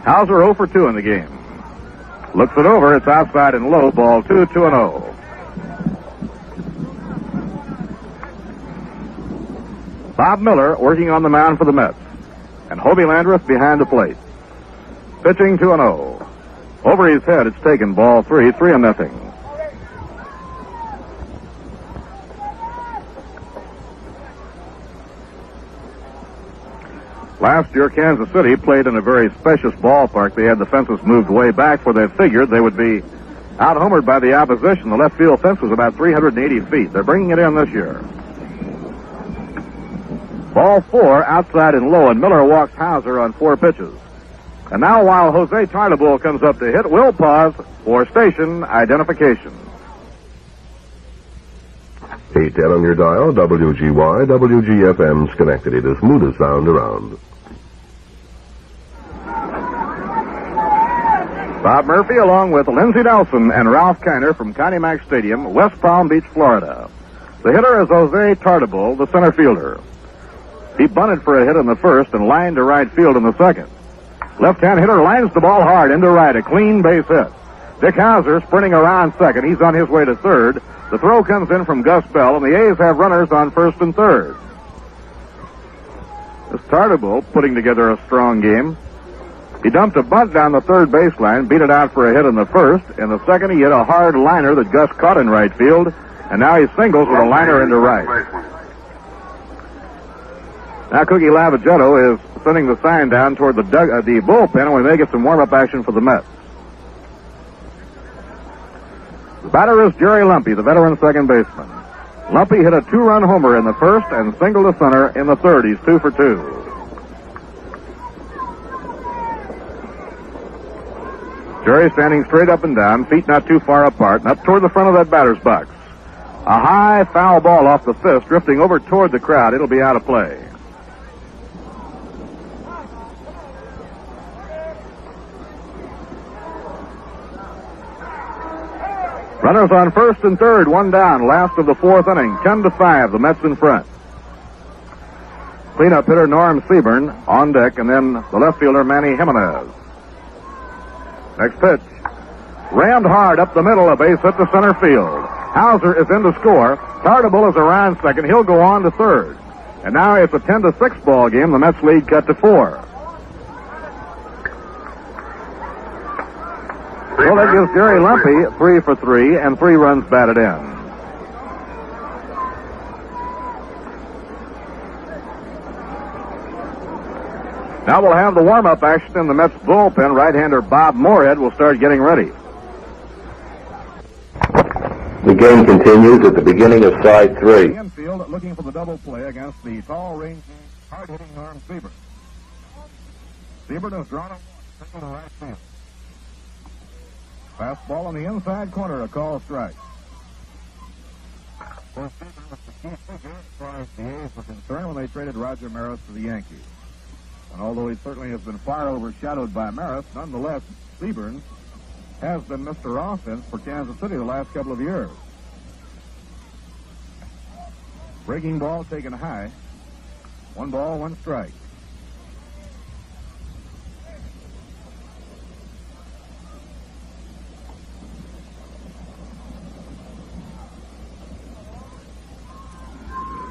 Hauser 0 for 2 in the game. Looks it over, it's outside and low, ball 2, 2-0. Bob Miller working on the mound for the Mets. And Hobie Landreth behind the plate. Pitching 2-0. Over his head, it's taken ball 3, 3-0. Last year, Kansas City played in a very spacious ballpark. They had the fences moved way back where they figured they would be out-homered by the opposition. The left field fence was about 380 feet. They're bringing it in this year. Ball 4, outside and low, and Miller walks Hauser on 4 pitches. And now, while Jose Tartabull comes up to hit, we'll pause for station identification. 810 on your dial, WGY, WGFM Schenectady, the smoothest sound around. Bob Murphy along with Lindsey Nelson and Ralph Kiner from Connie Mack Stadium, West Palm Beach, Florida. The hitter is Jose Tartabull, the center fielder. He bunted for a hit in the first and lined to right field in the second. Left-hand hitter lines the ball hard into right, a clean base hit. Dick Hauser sprinting around second. He's on his way to third. The throw comes in from Gus Bell, and the A's have runners on first and third. This Tartabull putting together a strong game. He dumped a bunt down the third baseline, beat it out for a hit in the first. In the second, he hit a hard liner that Gus caught in right field, and now he singles with a liner into right. Now Cookie Lavagetto is sending the sign down toward the bullpen, and we may get some warm-up action for the Mets. The batter is Jerry Lumpy, the veteran second baseman. Lumpy hit a 2-run homer in the first and singled to center in the third. He's 2 for 2. Jerry standing straight up and down, feet not too far apart, and up toward the front of that batter's box. A high foul ball off the fist, drifting over toward the crowd. It'll be out of play. Runners on first and third, 1 down, last of the 4th inning, 10-5, the Mets in front. Cleanup hitter Norm Seaburn on deck, and then the left fielder Manny Jimenez. Next pitch. Rammed hard up the middle, a base hit to center field. Hauser is in to score. Tartabull is around second. He'll go on to third. And now it's a 10-6 ball game. The Mets lead cut to 4. Well, that gives Jerry Lumpy 3 for 3 and 3 runs batted in. Now we'll have the warm-up action in the Mets bullpen. Right-hander Bob Moorhead will start getting ready. The game continues at the beginning of side 3. The infield looking for the double play against the tall, rangy, hard-hitting Norm Seaburn. Seaburn has drawn a single to right field. Fastball on the inside corner, a call strike. Well, Seaburn was the key figure as far as the A's were concerned when they traded Roger Maris to the Yankees. And although he certainly has been far overshadowed by Maris, nonetheless, Seaburn has been Mr. Offense for Kansas City the last couple of years. Breaking ball taken high. 1 ball, 1 strike.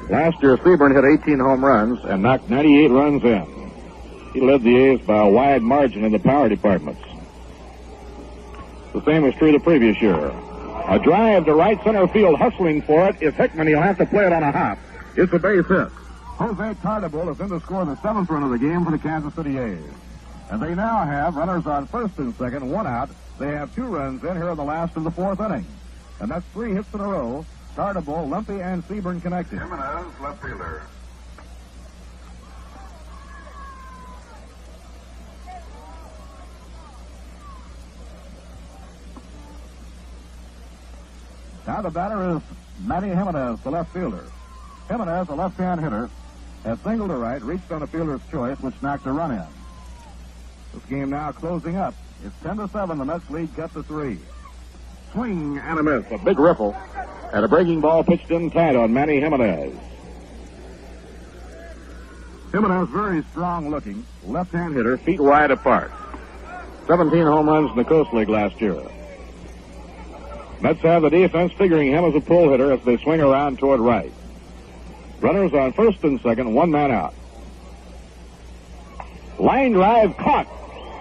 Last year, Seaburn hit 18 home runs and knocked 98 runs in. He led the A's by a wide margin in the power departments. The same was true the previous year. A drive to right center field, hustling for it is Hickman. He'll have to play it on a hop. It's a base hit. Jose Tartabull is in to score the 7th run of the game for the Kansas City A's. And they now have runners on first and second, 1 out. They have 2 runs in here in the last of the 4th inning. And that's 3 hits in a row. Tartabull, Lumpy, and Seaburn connected. Jimenez, left fielder. Now the batter is Manny Jimenez, the left fielder. Jimenez, a left-hand hitter, has singled to right, reached on a fielder's choice, which knocked a run in. This game now closing up. It's 10-7. The Mets lead cut to 3. Swing and a miss. A big riffle. And a breaking ball pitched in tight on Manny Jimenez. Jimenez, very strong looking. Left-hand hitter, feet wide apart. 17 home runs in the Coast League last year. Mets have the defense figuring him as a pull hitter as they swing around toward right. Runners on first and second, 1 man out. Line drive caught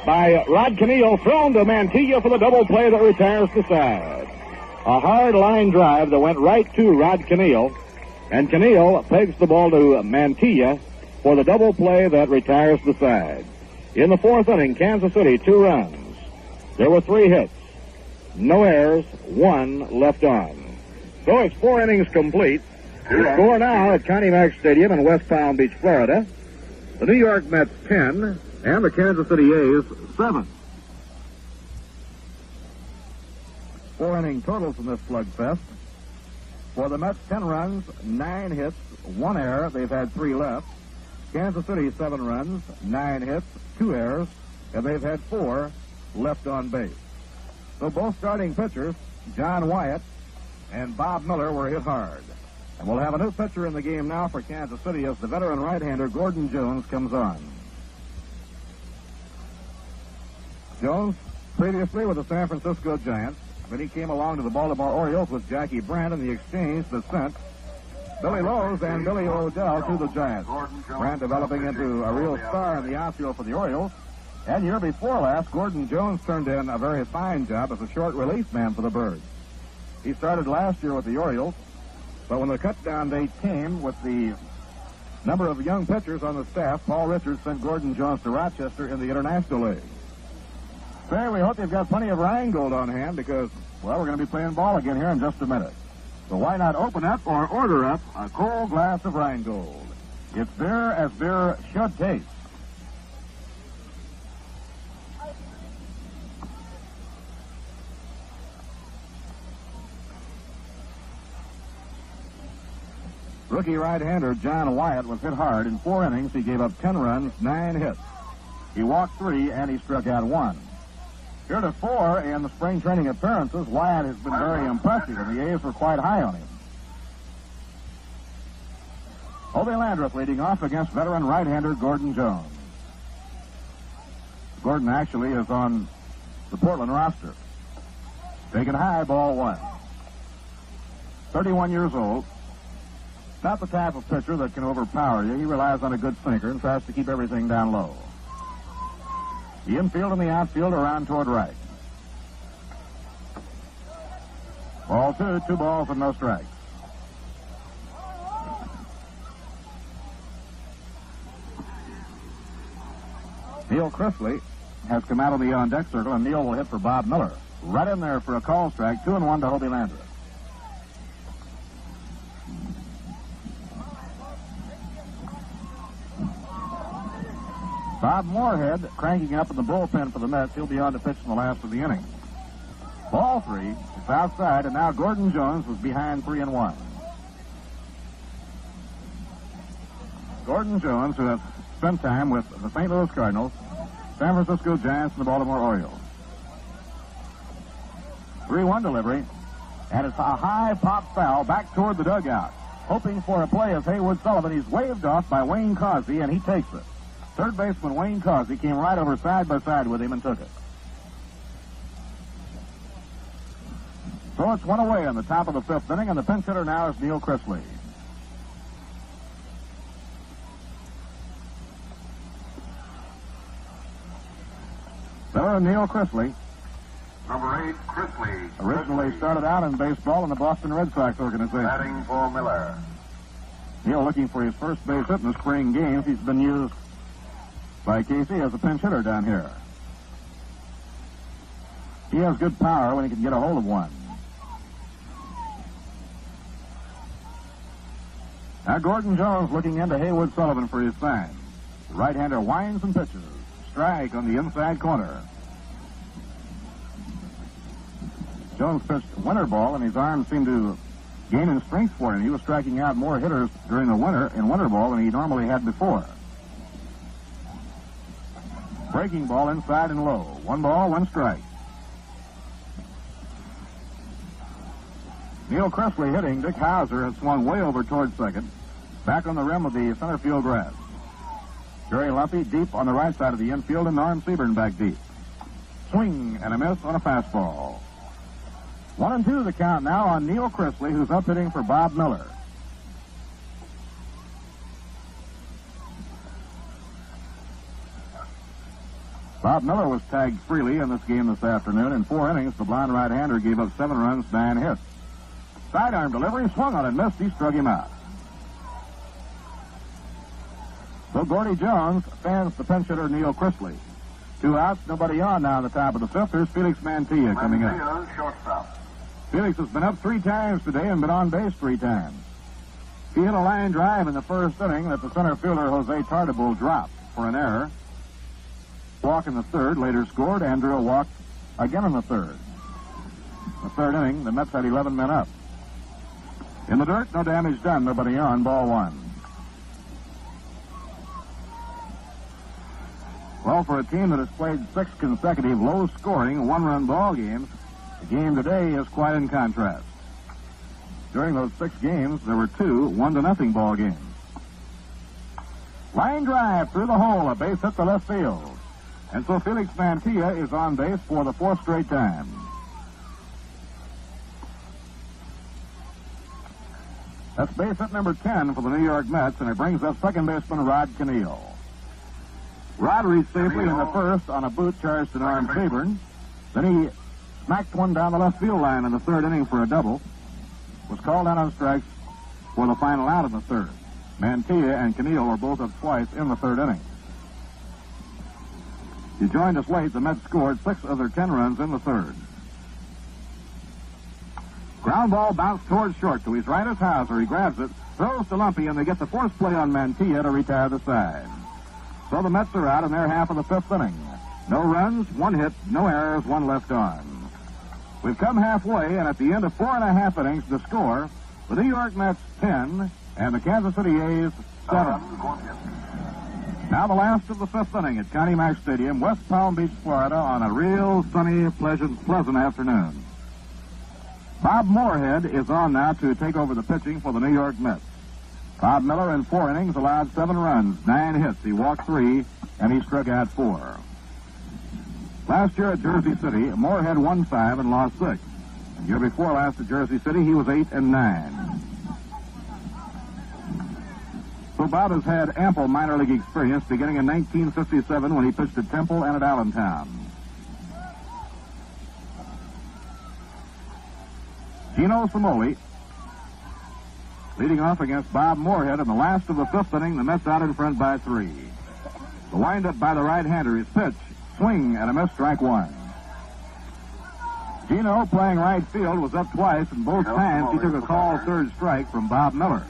by Rod Canillo, thrown to Mantilla for the double play that retires the side. A hard line drive that went right to Rod Canillo, and Canillo pegs the ball to Mantilla for the double play that retires the side. In the 4th inning, Kansas City, 2 runs. There were 3 hits. No errors, 1 left on. So it's 4 innings complete. The score now at Connie Mack Stadium in West Palm Beach, Florida. The New York Mets 10 and the Kansas City A's 7. 4 inning totals in this slugfest. For the Mets, 10 runs, 9 hits, 1 error. They've had 3 left. Kansas City, 7 runs, 9 hits, 2 errors, and they've had 4 left on base. So both starting pitchers, John Wyatt and Bob Miller, were hit hard. And we'll have a new pitcher in the game now for Kansas City as the veteran right-hander Gordon Jones comes on. Jones, previously with the San Francisco Giants, then he came along to the Baltimore Orioles with Jackie Brandt in the exchange that sent Billy Lowe's and Billy O'Dell to the Giants. Brandt developing into a real star in the outfield for the Orioles. And year before last, Gordon Jones turned in a very fine job as a short relief man for the Birds. He started last year with the Orioles, but when the cut-down date came with the number of young pitchers on the staff, Paul Richards sent Gordon Jones to Rochester in the International League. Say, we hope you've got plenty of Rheingold on hand because, well, we're going to be playing ball again here in just a minute. So why not open up or order up a cold glass of Rheingold? It's beer as beer should taste. Rookie right-hander John Wyatt was hit hard. In 4 innings, he gave up 10 runs, 9 hits. He walked 3, and he struck out 1. Heretofore, in the spring training appearances, Wyatt has been very impressive, and the A's were quite high on him. Obie Landreth leading off against veteran right-hander Gordon Jones. Gordon actually is on the Portland roster. Taken high, ball 1. 31 years old. Not the type of pitcher that can overpower you. He relies on a good sinker and tries to keep everything down low. The infield and the outfield around toward right. Ball 2, 2 balls and no strikes. Neil Chrisley has come out of the on-deck circle, and Neil will hit for Bob Miller. Right in there for a call strike, 2-1 to Obie Landreth. Bob Moorhead cranking up in the bullpen for the Mets. He'll be on to pitch in the last of the inning. Ball 3 is outside, and now Gordon Jones is behind 3-1. Gordon Jones, who has spent time with the St. Louis Cardinals, San Francisco Giants, and the Baltimore Orioles. 3-1 delivery, and it's a high pop foul back toward the dugout. Hoping for a play of Haywood Sullivan. He's waved off by Wayne Cosby, and he takes it. Third baseman Wayne Cosby came right over side by side with him and took it. So it's 1 away in the top of the 5th inning, and the pinch hitter now is Neil Chrisley. There, Neil Chrisley. Number 8, Chrisley. Originally started out in baseball in the Boston Red Sox organization. Batting for Miller. Neal looking for his first base hit in the spring games. He's been used by Casey as a pinch hitter down here. He has good power when he can get a hold of one. Now Gordon Jones looking into Haywood Sullivan for his sign. The right-hander winds and pitches. Strike on the inside corner. Jones pitched winter ball, and his arms seemed to gain in strength for him. He was striking out more hitters during the winter in winter ball than he normally had before. Breaking ball inside and low. 1 ball, 1 strike. Neil Cressley hitting. Dick Hauser has swung way over towards second. Back on the rim of the center field grass. Jerry Lumpy deep on the right side of the infield, and Norm Seaburn back deep. Swing and a miss on a fastball. 1-2 the count now on Neil Cressley, who's up hitting for Bob Miller. Bob Miller was tagged freely in this game this afternoon. In 4 innings, the blonde right-hander gave up 7 runs, 9 hits. Sidearm delivery, swung on and missed. He struck him out. So Gordy Jones fans the pinch hitter Neil Cressley. 2 outs, nobody on now in the top of the 5th. There's Felix Mantilla coming up. Shortstop. Felix has been up 3 times today and been on base 3 times. He hit a line drive in the first inning that the center fielder Jose Tartabull dropped for an error. Walk in the 3rd, later scored. Andrew walked again in the 3rd. The 3rd inning, the Mets had 11 men up. In the dirt, no damage done, nobody on, ball 1. Well, for a team that has played 6 consecutive low-scoring, 1-run ball games, the game today is quite in contrast. During those 6 games, there were 2 1-0 ball games. Line drive through the hole, a base hit to left field. And so Felix Mantilla is on base for the 4th straight time. That's base hit number 10 for the New York Mets, and it brings up second baseman Rod Keneal. Rod reached safely in the 1st on a boot charged to Norm Seaburn. Then he smacked one down the left field line in the 3rd inning for a double. Was called out on strikes for the final out of the 3rd. Mantilla and Keneal were both up twice in the 3rd inning. He joined us late. The Mets scored 6 of their 10 runs in the 3rd. Ground ball bounced towards short to his right as Hauser. He grabs it, throws to Lumpy, and they get the force play on Mantilla to retire the side. So the Mets are out in their half of the 5th inning. No runs, 1 hit, no errors, 1 left on. We've come halfway, and at the end of 4.5 innings, the score, the New York Mets 10 and the Kansas City A's 7. Now the last of the 5th inning at Connie Mack Stadium, West Palm Beach, Florida, on a real sunny, pleasant afternoon. Bob Moorhead is on now to take over the pitching for the New York Mets. Bob Miller in 4 innings allowed 7 runs, 9 hits. He walked 3, and he struck out 4. Last year at Jersey City, Moorhead won 5 and lost 6. The year before last at Jersey City, he was 8 and 9. So Bob has had ample minor league experience beginning in 1957 when he pitched at Temple and at Allentown. Gino Cimoli leading off against Bob Moorhead in the last of the 5th inning. The Mets out in front by 3. The windup by the right-hander, his pitch, swing and a miss, strike 1. Gino, playing right field, was up twice, and both times he took a called 3rd strike from Bob Miller.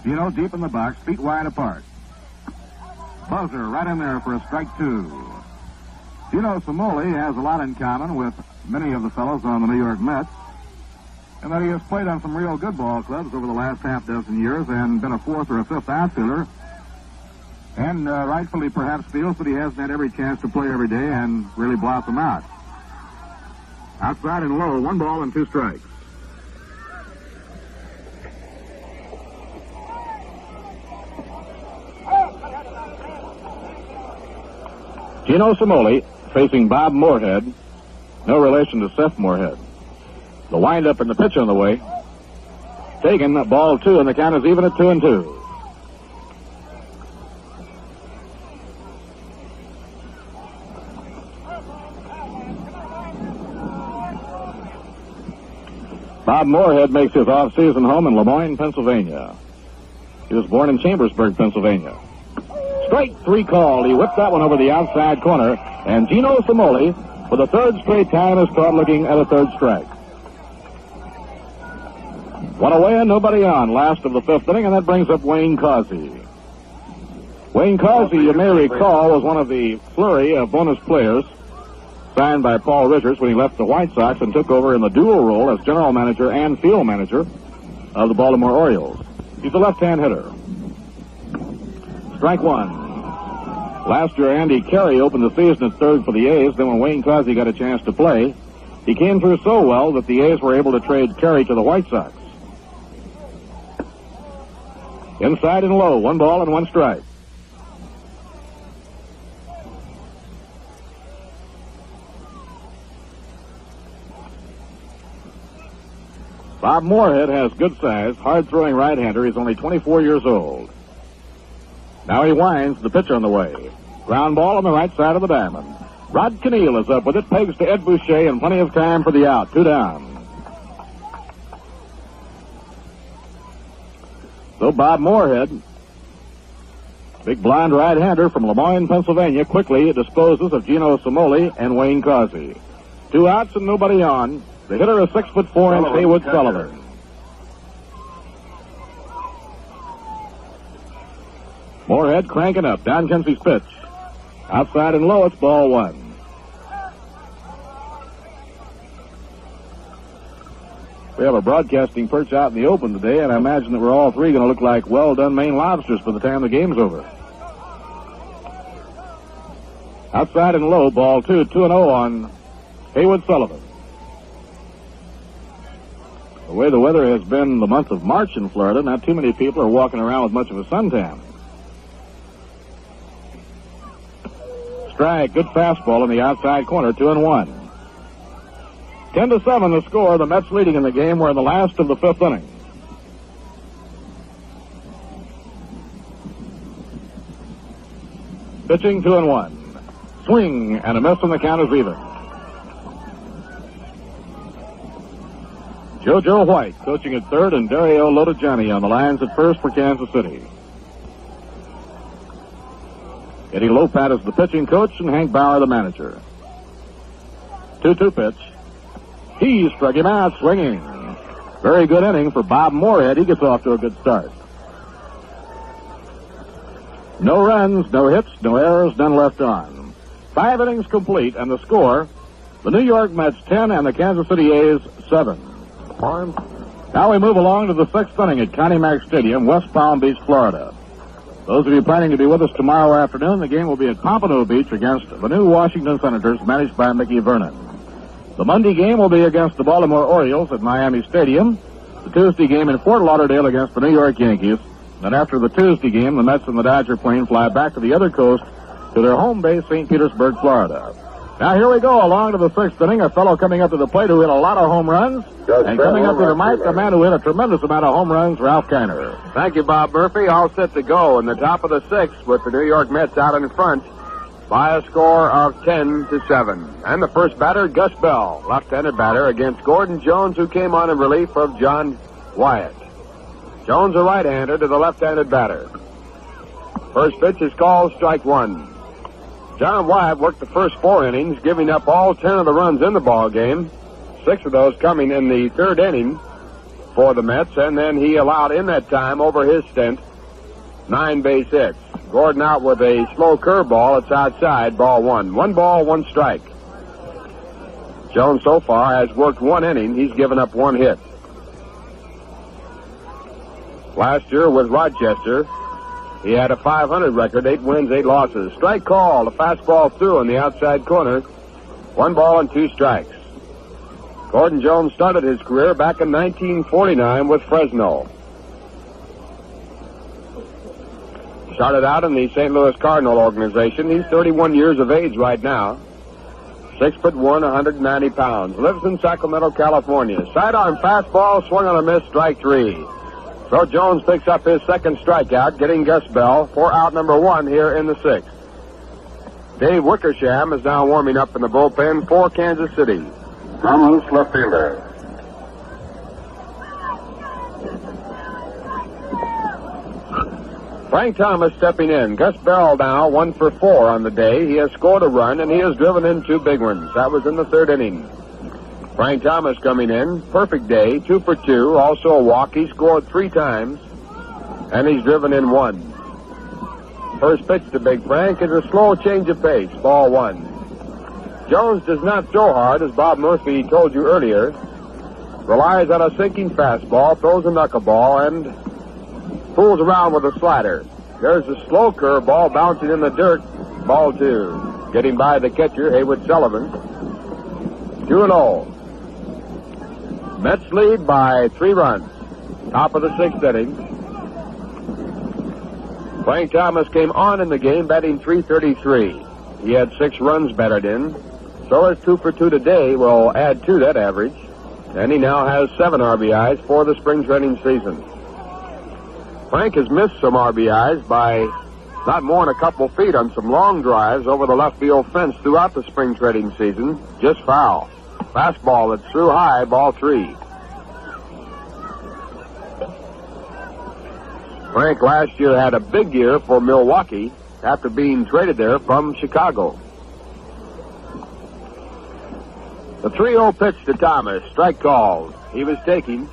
Gino deep in the box, feet wide apart. Buzzer right in there for a strike 2. Gino Cimoli has a lot in common with many of the fellows on the New York Mets, and that he has played on some real good ball clubs over the last half dozen years and been a 4th or a 5th outfielder, and rightfully perhaps feels that he hasn't had every chance to play every day and really blossom out. Outside and low, 1 ball and 2 strikes. Gino Cimoli facing Bob Moorhead, no relation to Seth Moorhead. The windup and the pitch on the way. Taken, ball 2, and the count is even at 2-2. Bob Moorhead makes his off-season home in Lemoyne, Pennsylvania. He was born in Chambersburg, Pennsylvania. Strike 3 called. He whipped that one over the outside corner, and Gino Simoli, for the third straight time, is caught looking at a third strike. One away and nobody on, last of the 5th inning, and that brings up Wayne Cosby. Wayne Cosby, you may recall, was one of the flurry of bonus players signed by Paul Richards when he left the White Sox and took over in the dual role as general manager and field manager of the Baltimore Orioles. He's a left-hand hitter. Strike 1. Last year, Andy Carey opened the season at third for the A's. Then when Wayne Cosby got a chance to play, he came through so well that the A's were able to trade Carey to the White Sox. Inside and low, 1 ball and 1 strike. Bob Moorhead has good size, hard-throwing right-hander. He's only 24 years old. Now he winds, the pitch on the way. Ground ball on the right side of the diamond. Rod Keneal is up with it, pegs to Ed Boucher, and plenty of time for the out. 2 down. So Bob Moorhead, big blonde right-hander from Lemoyne, Pennsylvania, quickly disposes of Gino Simoli and Wayne Cosby. 2 outs and nobody on. The hitter is 6'4" Haywood Sullivan. Moorhead cranking up. Down comes his pitch. Outside and low, it's ball 1. We have a broadcasting perch out in the open today, and I imagine that we're all 3 going to look like well-done Maine lobsters by the time the game's over. Outside and low, ball 2, 2-0 on Haywood Sullivan. The way the weather has been the month of March in Florida, not too many people are walking around with much of a suntan. Strike, good fastball in the outside corner, 2-1. 10-7 the score. The Mets leading in the game. We're in the last of the 5th inning. Pitching 2-1. Swing and a miss, and the count is even. JoJo White coaching at third, and Dario Lodajani on the lines at first for Kansas City. Eddie Lopat is the pitching coach, and Hank Bauer the manager. 2-2 pitch. He struck him out swinging. Very good inning for Bob Moorhead. He gets off to a good start. No runs, no hits, no errors, none left on. 5 innings complete, and the score, the New York Mets 10 and the Kansas City A's 7. Now we move along to the 6th inning at Connie Mack Stadium, West Palm Beach, Florida. Those of you planning to be with us tomorrow afternoon, the game will be at Pompano Beach against the new Washington Senators, managed by Mickey Vernon. The Monday game will be against the Baltimore Orioles at Miami Stadium. The Tuesday game in Fort Lauderdale against the New York Yankees. Then after the Tuesday game, the Mets and the Dodger plane fly back to the other coast to their home base, St. Petersburg, Florida. Now here we go, along to the 6th inning. A fellow coming up to the plate who hit a lot of home runs. And coming up to the mic, a man who hit a tremendous amount of home runs, Ralph Kiner. Thank you, Bob Murphy. All set to go in the top of the 6th with the New York Mets out in front by a score of 10-7. And the first batter, Gus Bell, left-handed batter against Gordon Jones, who came on in relief of John Wyatt. Jones, a right-hander, to the left-handed batter. First pitch is called strike 1. John Wyatt worked the first 4 innings, giving up all 10 of the runs in the ball game. 6 of those coming in the 3rd inning for the Mets, and then he allowed in that time, over his stint, 9 base hits. Gordon out with a slow curveball. It's outside, ball 1. 1 ball, 1 strike. Jones so far has worked 1 inning. He's given up 1 hit. Last year with Rochester, he had a .500 record, 8 wins, 8 losses. Strike call, a fastball through in the outside corner. 1 ball and 2 strikes. Gordon Jones started his career back in 1949 with Fresno. Started out in the St. Louis Cardinal organization. He's 31 years of age right now. 6'1", 190 pounds. Lives in Sacramento, California. Sidearm fastball, swung on a miss, strike 3. So Jones picks up his 2nd strikeout, getting Gus Bell for out number 1 here in the 6th. Dave Wickersham is now warming up in the bullpen for Kansas City. Thomas, left fielder. Frank Thomas stepping in. Gus Bell now 1 for 4 on the day. He has scored a run, and he has driven in 2 big ones. That was in the 3rd inning. Frank Thomas coming in. Perfect day, 2 for 2. Also a walk. He scored 3 times, and he's driven in 1. First pitch to Big Frank is a slow change of pace. Ball 1. Jones does not throw hard, as Bob Murphy told you earlier. Relies on a sinking fastball, throws a knuckleball, and fools around with a slider. There's a slow curve ball bouncing in the dirt. Ball 2. Getting by the catcher, Haywood Sullivan. 2-0. Mets lead by 3 runs. Top of the 6th inning. Frank Thomas came on in the game, batting .333. He had 6 runs batted in. So his 2 for 2 today will add to that average. And he now has 7 RBIs for the spring training season. Frank has missed some RBIs by not more than a couple feet on some long drives over the left field fence throughout the spring training season. Just foul. Fastball that's through high, ball 3. Frank last year had a big year for Milwaukee after being traded there from Chicago. The 3-0 pitch to Thomas. Strike called. He was taking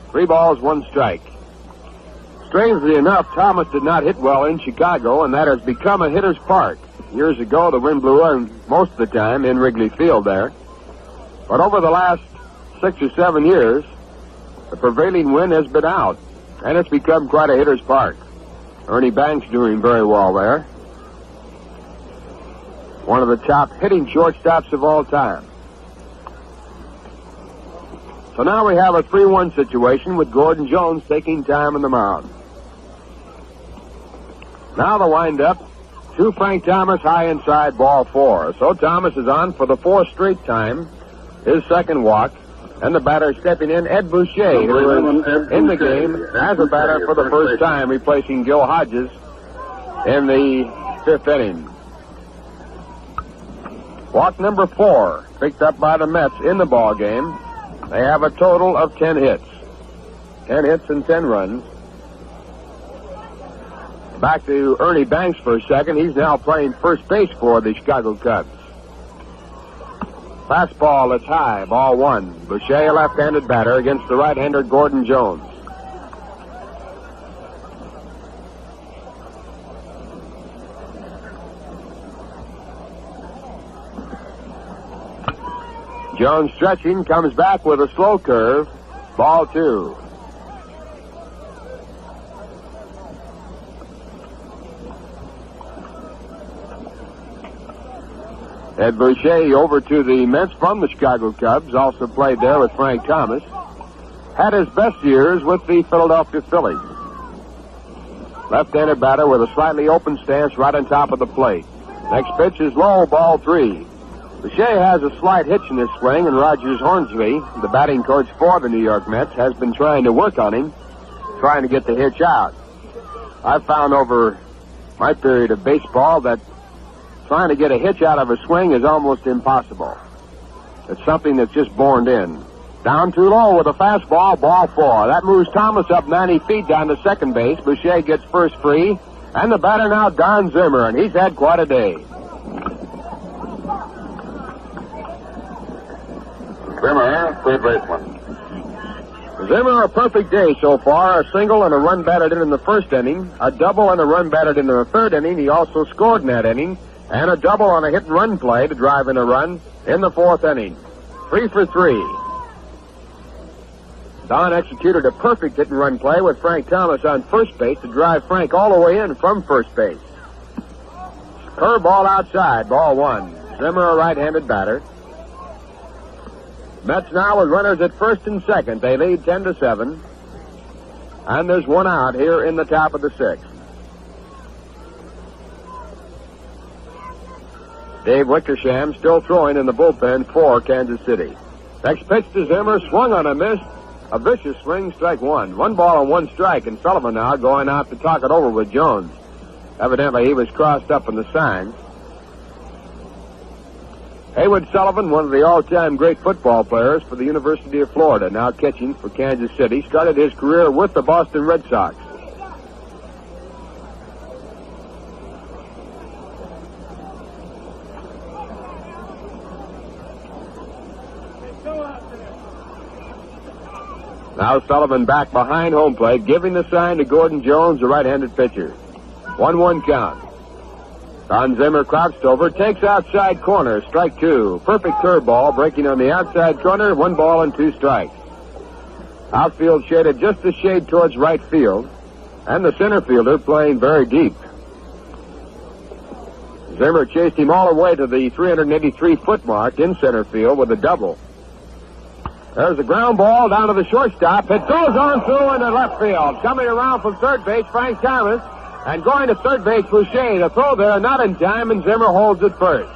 3 balls, 1 strike. Strangely enough, Thomas did not hit well in Chicago, and that has become a hitter's park. Years ago, the wind blew in most of the time in Wrigley Field there. But over the last 6 or 7 years, the prevailing wind has been out, and it's become quite a hitter's park. Ernie Banks doing very well there. One of the top hitting shortstops of all time. So now we have a 3-1 situation with Gordon Jones taking time on the mound. Now the windup to Frank Thomas, high inside, ball 4. So Thomas is on for the 4th straight time, his 2nd walk, and the batter stepping in, Ed Boucher, who is in the game as a batter for the first time, replacing Gil Hodges in the 5th inning. Walk number 4, picked up by the Mets in the ball game. They have a total of 10 hits. 10 hits and 10 runs. Back to Ernie Banks for a second. He's now playing first base for the Chicago Cubs. Fastball that's high, ball 1. Boucher, a left-handed batter, against the right-hander Gordon Jones. Jones stretching, comes back with a slow curve. Ball 2. Ed Boucher over to the Mets from the Chicago Cubs, also played there with Frank Thomas. Had his best years with the Philadelphia Phillies. Left-handed batter with a slightly open stance right on top of the plate. Next pitch is low, ball 3. Boucher has a slight hitch in his swing, and Rogers Hornsby, the batting coach for the New York Mets, has been trying to work on him, trying to get the hitch out. I've found over my period of baseball that trying to get a hitch out of a swing is almost impossible. It's something that's just born in. Down too low with a fastball, ball 4. That moves Thomas up 90 feet down to second base. Boucher gets first free, and the batter now, Don Zimmer, and he's had quite a day. Zimmer, third baseman. Zimmer, a perfect day so far. A single and a run batted in the 1st inning, a double and a run batted in the 3rd inning. He also scored in that inning, and a double on a hit-and-run play to drive in a run in the 4th inning. 3 for 3. Don executed a perfect hit-and-run play with Frank Thomas on first base to drive Frank all the way in from first base. Curveball outside, ball 1. Zimmer, a right-handed batter. Mets now with runners at first and second. They lead 10-7. And there's one out here in the top of the 6th. Dave Wickersham still throwing in the bullpen for Kansas City. Next pitch to Zimmer, swung on a miss. A vicious swing, strike 1. 1 ball and 1 strike, and Sullivan now going out to talk it over with Jones. Evidently he was crossed up in the signs. Haywood Sullivan, one of the all-time great football players for the University of Florida, now catching for Kansas City, started his career with the Boston Red Sox. Now Sullivan back behind home plate, giving the sign to Gordon Jones, the right-handed pitcher. 1-1 count. Don Zimmer crouched over, takes outside corner, strike two. Perfect curveball, breaking on the outside corner, 1 ball and 2 strikes. Outfield shaded just a shade towards right field, and the center fielder playing very deep. Zimmer chased him all the way to the 383-foot mark in center field with a double. There's a ground ball down to the shortstop. It goes on through into left field. Coming around from third base, Frank Thomas. And going to third base, Boucher. The throw there, not in time, and Zimmer holds it first.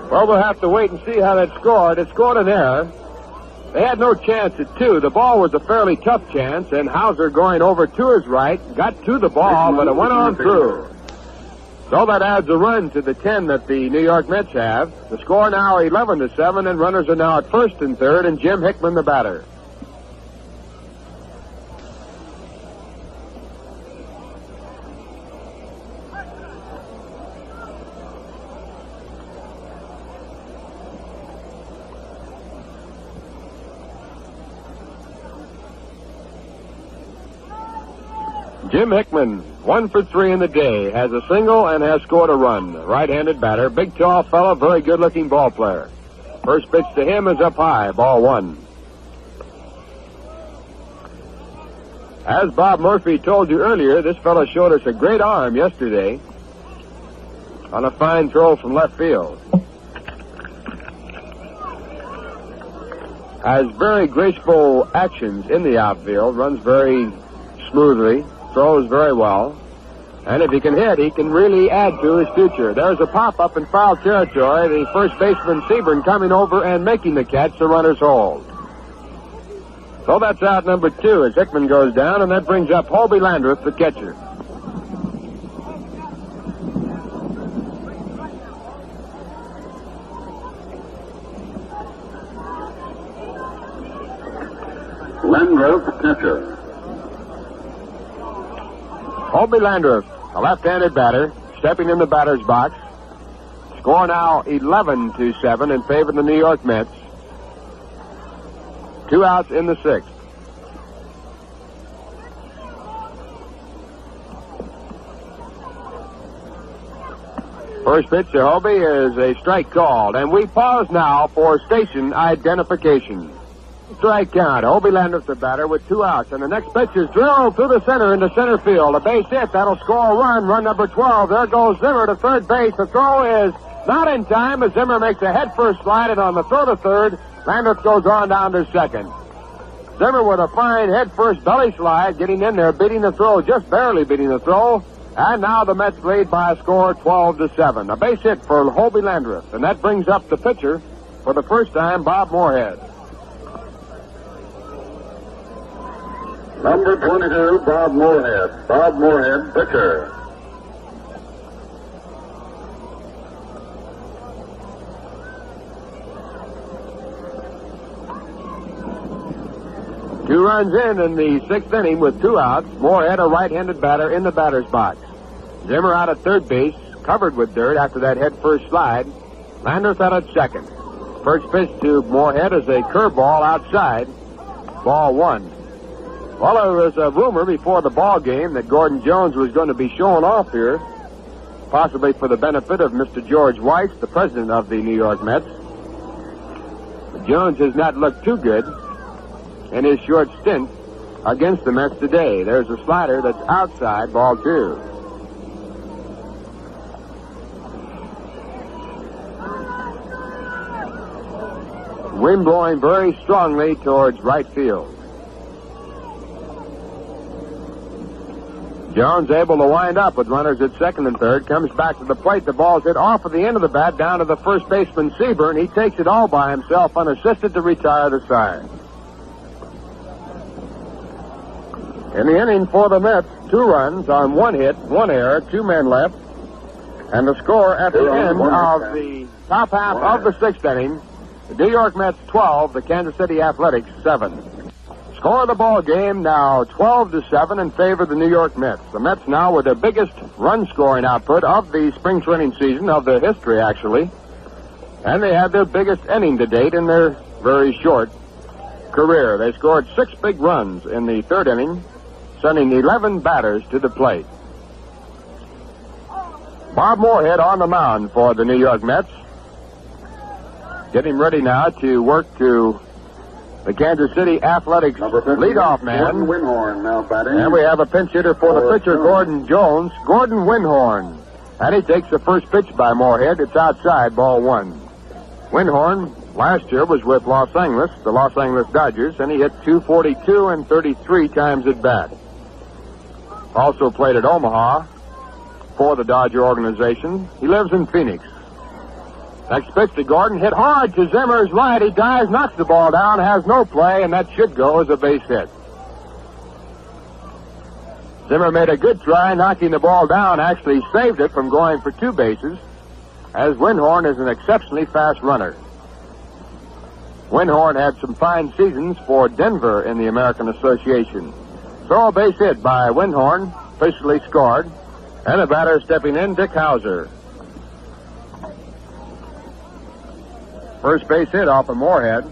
Well, we'll have to wait and see how that scored. It scored an error. They had no chance at 2. The ball was a fairly tough chance, and Hauser going over to his right, got to the ball, but it went on through. So that adds a run to the 10 that the New York Mets have. The score now 11-7, and runners are now at first and third, and Jim Hickman the batter. Jim Hickman, 1 for 3 in the day, has a single and has scored a run. Right-handed batter, big tall fellow, very good-looking ball player. First pitch to him is up high, ball 1. As Bob Murphy told you earlier, this fellow showed us a great arm yesterday on a fine throw from left field. Has very graceful actions in the outfield, runs very smoothly, throws very well, and if he can hit, he can really add to his future. There's a pop-up in foul territory. The first baseman, Seaburn, coming over and making the catch. The runners hold. So that's out number 2 as Hickman goes down, and that brings up Hobie Landreth, the catcher. Landreth, catcher. Hobie Landreth, a left-handed batter, stepping in the batter's box. Score now 11-7 in favor of the New York Mets. 2 outs in the 6th. First pitch to Hobie is a strike called, and we pause now for station identification. Strike count. Hobie Landreth the batter with 2 outs, and the next pitch is drilled through the center into center field. A base hit. That'll score a run. Run number 12. There goes Zimmer to third base. The throw is not in time as Zimmer makes a head-first slide, and on the throw to third, Landreth goes on down to second. Zimmer with a fine head-first belly slide, getting in there, beating the throw, just barely beating the throw. And now the Mets lead by a score 12-7. A base hit for Hobie Landreth, and that brings up the pitcher for the first time, Bob Moorhead. Number 22, Bob Moorhead. Bob Moorhead, pitcher. Two runs in the 6th inning with 2 outs. Moorhead, a right-handed batter, in the batter's box. Zimmer out at third base, covered with dirt after that head-first slide. Landreth out at second. First pitch to Moorhead is a curveball outside. Ball 1. Well, there was a rumor before the ball game that Gordon Jones was going to be showing off here, possibly for the benefit of Mr. George Weiss, the president of the New York Mets. But Jones has not looked too good in his short stint against the Mets today. There's a slider that's outside, ball 2. Wind blowing very strongly towards right field. Jones able to wind up with runners at second and third. Comes back to the plate. The ball's hit off of the end of the bat down to the first baseman, Seaburn. He takes it all by himself, unassisted, to retire the side. In the inning for the Mets, 2 runs on 1 hit, 1 error, 2 men left. And the score at the end of the top half of the 6th inning, the New York Mets 12, the Kansas City Athletics 7. Score of the ball game now 12-7 in favor of the New York Mets. The Mets now with their biggest run-scoring output of the spring training season, of their history, actually. And they had their biggest inning to date in their very short career. They scored 6 big runs in the third inning, sending 11 batters to the plate. Bob Moorhead on the mound for the New York Mets. Getting ready now to work to the Kansas City Athletics leadoff man. Gordon Winhorn now batting. And we have a pinch hitter for the pitcher, Gordon Jones. Gordon Winhorn. And he takes the first pitch by Moorhead. It's outside, ball 1. Winhorn last year was with Los Angeles, the Los Angeles Dodgers, and he hit .242 and 33 times at bat. Also played at Omaha for the Dodger organization. He lives in Phoenix. Next pitch to Gordon, hit hard to Zimmer's right. He dives, knocks the ball down, has no play, and that should go as a base hit. Zimmer made a good try knocking the ball down, actually saved it from going for 2 bases, as Winhorn is an exceptionally fast runner. Winhorn had some fine seasons for Denver in the American Association. So a base hit by Winhorn, officially scored, and a batter stepping in, Dick Hauser. First base hit off of Moorhead.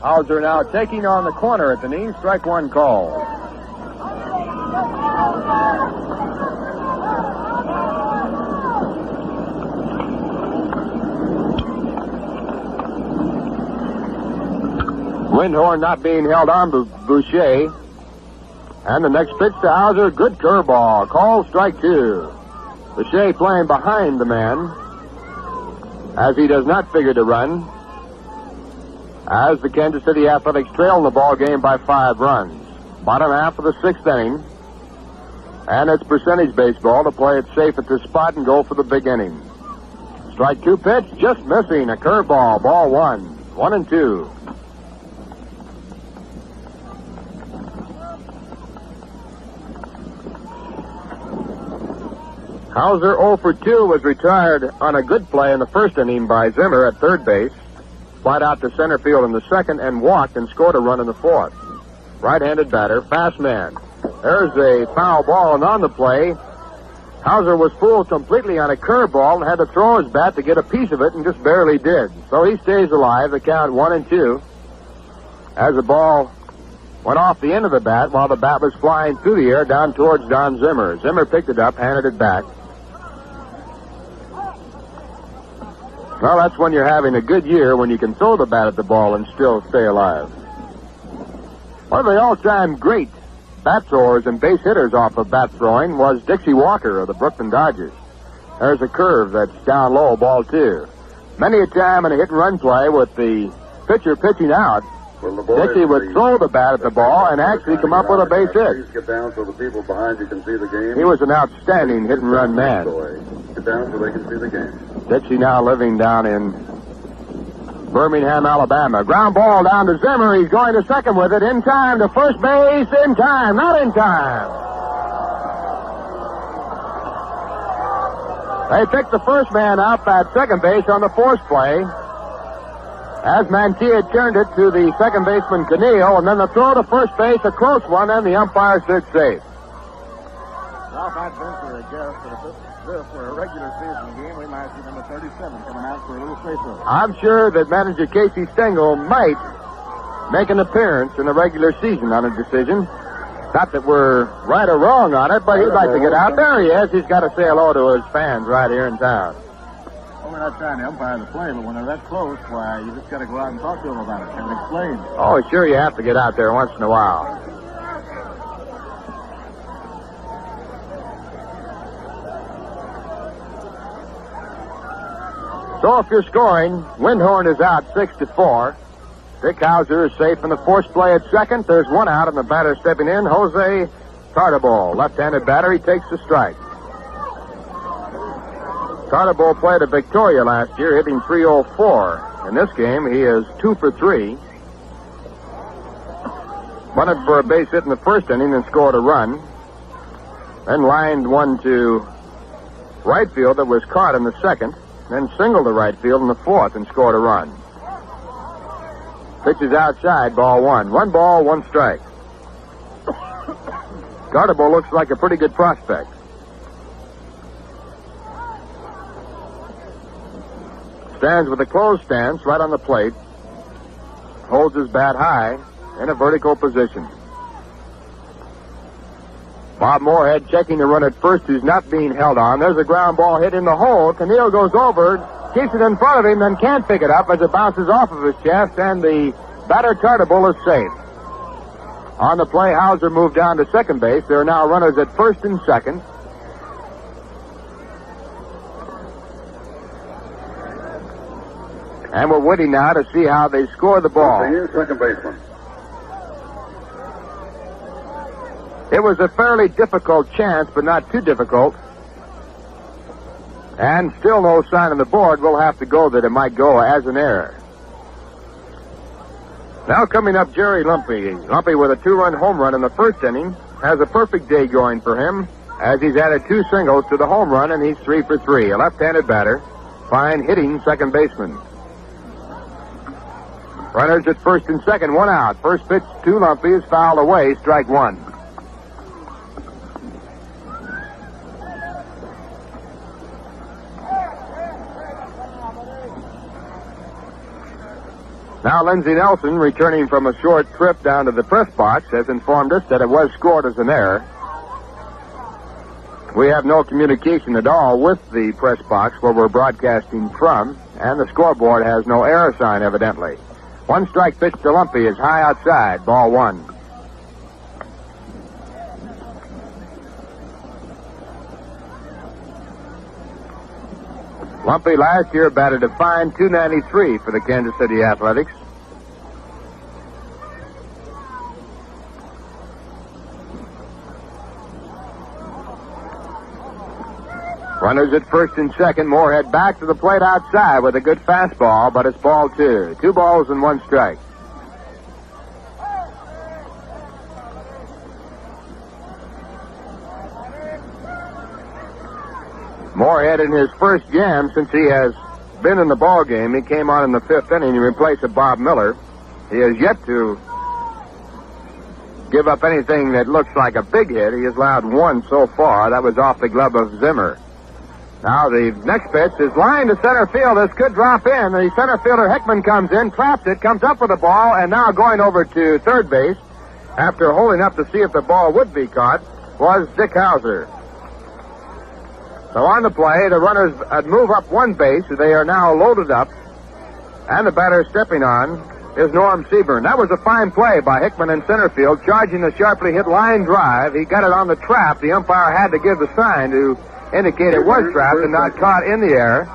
Hauser now taking on the corner at the knee, strike 1 call. Winhorn not being held on by Boucher. And the next pitch to Hauser, good curveball. Call strike 2. Boucher playing behind the man, as he does not figure to run, as the Kansas City Athletics trail in the ball game by 5 runs. Bottom half of the 6th inning. And it's percentage baseball to play it safe at the spot and go for the big inning. Strike 2 pitch, just missing. A curveball, ball 1. 1-2. Hauser 0 for 2 was retired on a good play in the first inning by Zimmer at third base. Flied out to center field in the second and walked and scored a run in the fourth. Right-handed batter, fast man. There's a foul ball, and on the play, Hauser was fooled completely on a curveball and had to throw his bat to get a piece of it and just barely did. So he stays alive. The count 1-2 as the ball went off the end of the bat while the bat was flying through the air down towards Don Zimmer. Zimmer picked it up, handed it back. Well, that's when you're having a good year, when you can throw the bat at the ball and still stay alive. One of the all-time great bat throwers and base hitters off of bat throwing was Dixie Walker of the Brooklyn Dodgers. There's a curve that's down low, ball 2. Many a time in a hit-and-run play with the pitcher pitching out, Dixie would throw the bat at the ball and actually come up with a base hit. Please get down so the people behind you can see the game. He was an outstanding hit-and-run man. Get down so they can see the game. Dixie now living down in Birmingham, Alabama. Ground ball down to Zimmer. He's going to second with it. In time to first base. In time. Not in time. They picked the first man up at second base on the force play, as Mantilla turned it to the second baseman, Canillo, and then the throw to first base, a close one, and the umpire stood safe. Well, if I'd venture a guess that if this were a regular season game, we might see number 37 coming out for a little face-off. I'm sure that manager Casey Stengel might make an appearance in the regular season on a decision. Not that we're right or wrong on it, but he'd like to get out. There he is. He's got to say hello to his fans right here in town. Well, we're not trying to umpire the play, but when they're that close, why, you just got to go out and talk to them about it and explain. Oh, sure, you have to get out there once in a while. So if you're scoring, Winhorn is out 6-4. Dick Hauser is safe in the force play at second. There's one out, and the batter stepping in, Jose Tartabull. Left-handed batter, he takes the strike. Tartabull played at Victoria last year, hitting .304. In this game, he is 2 for 3. Bunted for a base hit in the first inning and scored a run. Then lined one to right field that was caught in the second. Then singled to right field in the fourth and scored a run. Pitch is outside, ball 1. 1 ball, 1 strike. Tartabull looks like a pretty good prospect. Stands with a closed stance right on the plate. holds his bat high in a vertical position. Bob Moorhead checking the run at first, who's not being held on. There's a ground ball hit in the hole. Camille goes over, keeps it in front of him, then can't pick it up as it bounces off of his chest, and the batter Tartabull is safe. On the play, Hauser moved down to second base. There are now runners at first and second. And we're waiting now to see how they score the ball. Here's second baseman. It was a fairly difficult chance, but not too difficult. And still no sign on the board. We'll have to go that it might go as an error. Now coming up, Jerry Lumpy. Lumpy with a 2-run home run in the first inning. Has a perfect day going for him as he's added 2 singles to the home run, and he's 3 for 3. A left-handed batter. Fine hitting second baseman. Runners at first and second, 1 out. First pitch to Lumpy is fouled away, strike 1. Now Lindsey Nelson, returning from a short trip down to the press box, has informed us that it was scored as an error. We have no communication at all with the press box where we're broadcasting from, and the scoreboard has no error sign, evidently. 1 strike pitch to Lumpy is high outside, ball 1. Lumpy last year batted a fine .293 for the Kansas City Athletics. Runners at first and second. Moorhead back to the plate outside with a good fastball, but it's ball 2. 2 balls and 1 strike. Moorhead in his first jam since he has been in the ball game. He came on in the 5th inning to replace Bob Miller. He has yet to give up anything that looks like a big hit. He has allowed 1 so far. That was off the glove of Zimmer. Now the next pitch is lined to center field. This could drop in. The center fielder Hickman comes in, traps it, comes up with the ball, and now going over to third base after holding up to see if the ball would be caught was Dick Hauser. So on the play, the runners move up 1 base. They are now loaded up. And the batter stepping on is Norm Seaburn. That was a fine play by Hickman in center field, charging the sharply hit line drive. He got it on the trap. The umpire had to give the sign to indicate it was trapped and not caught in the air.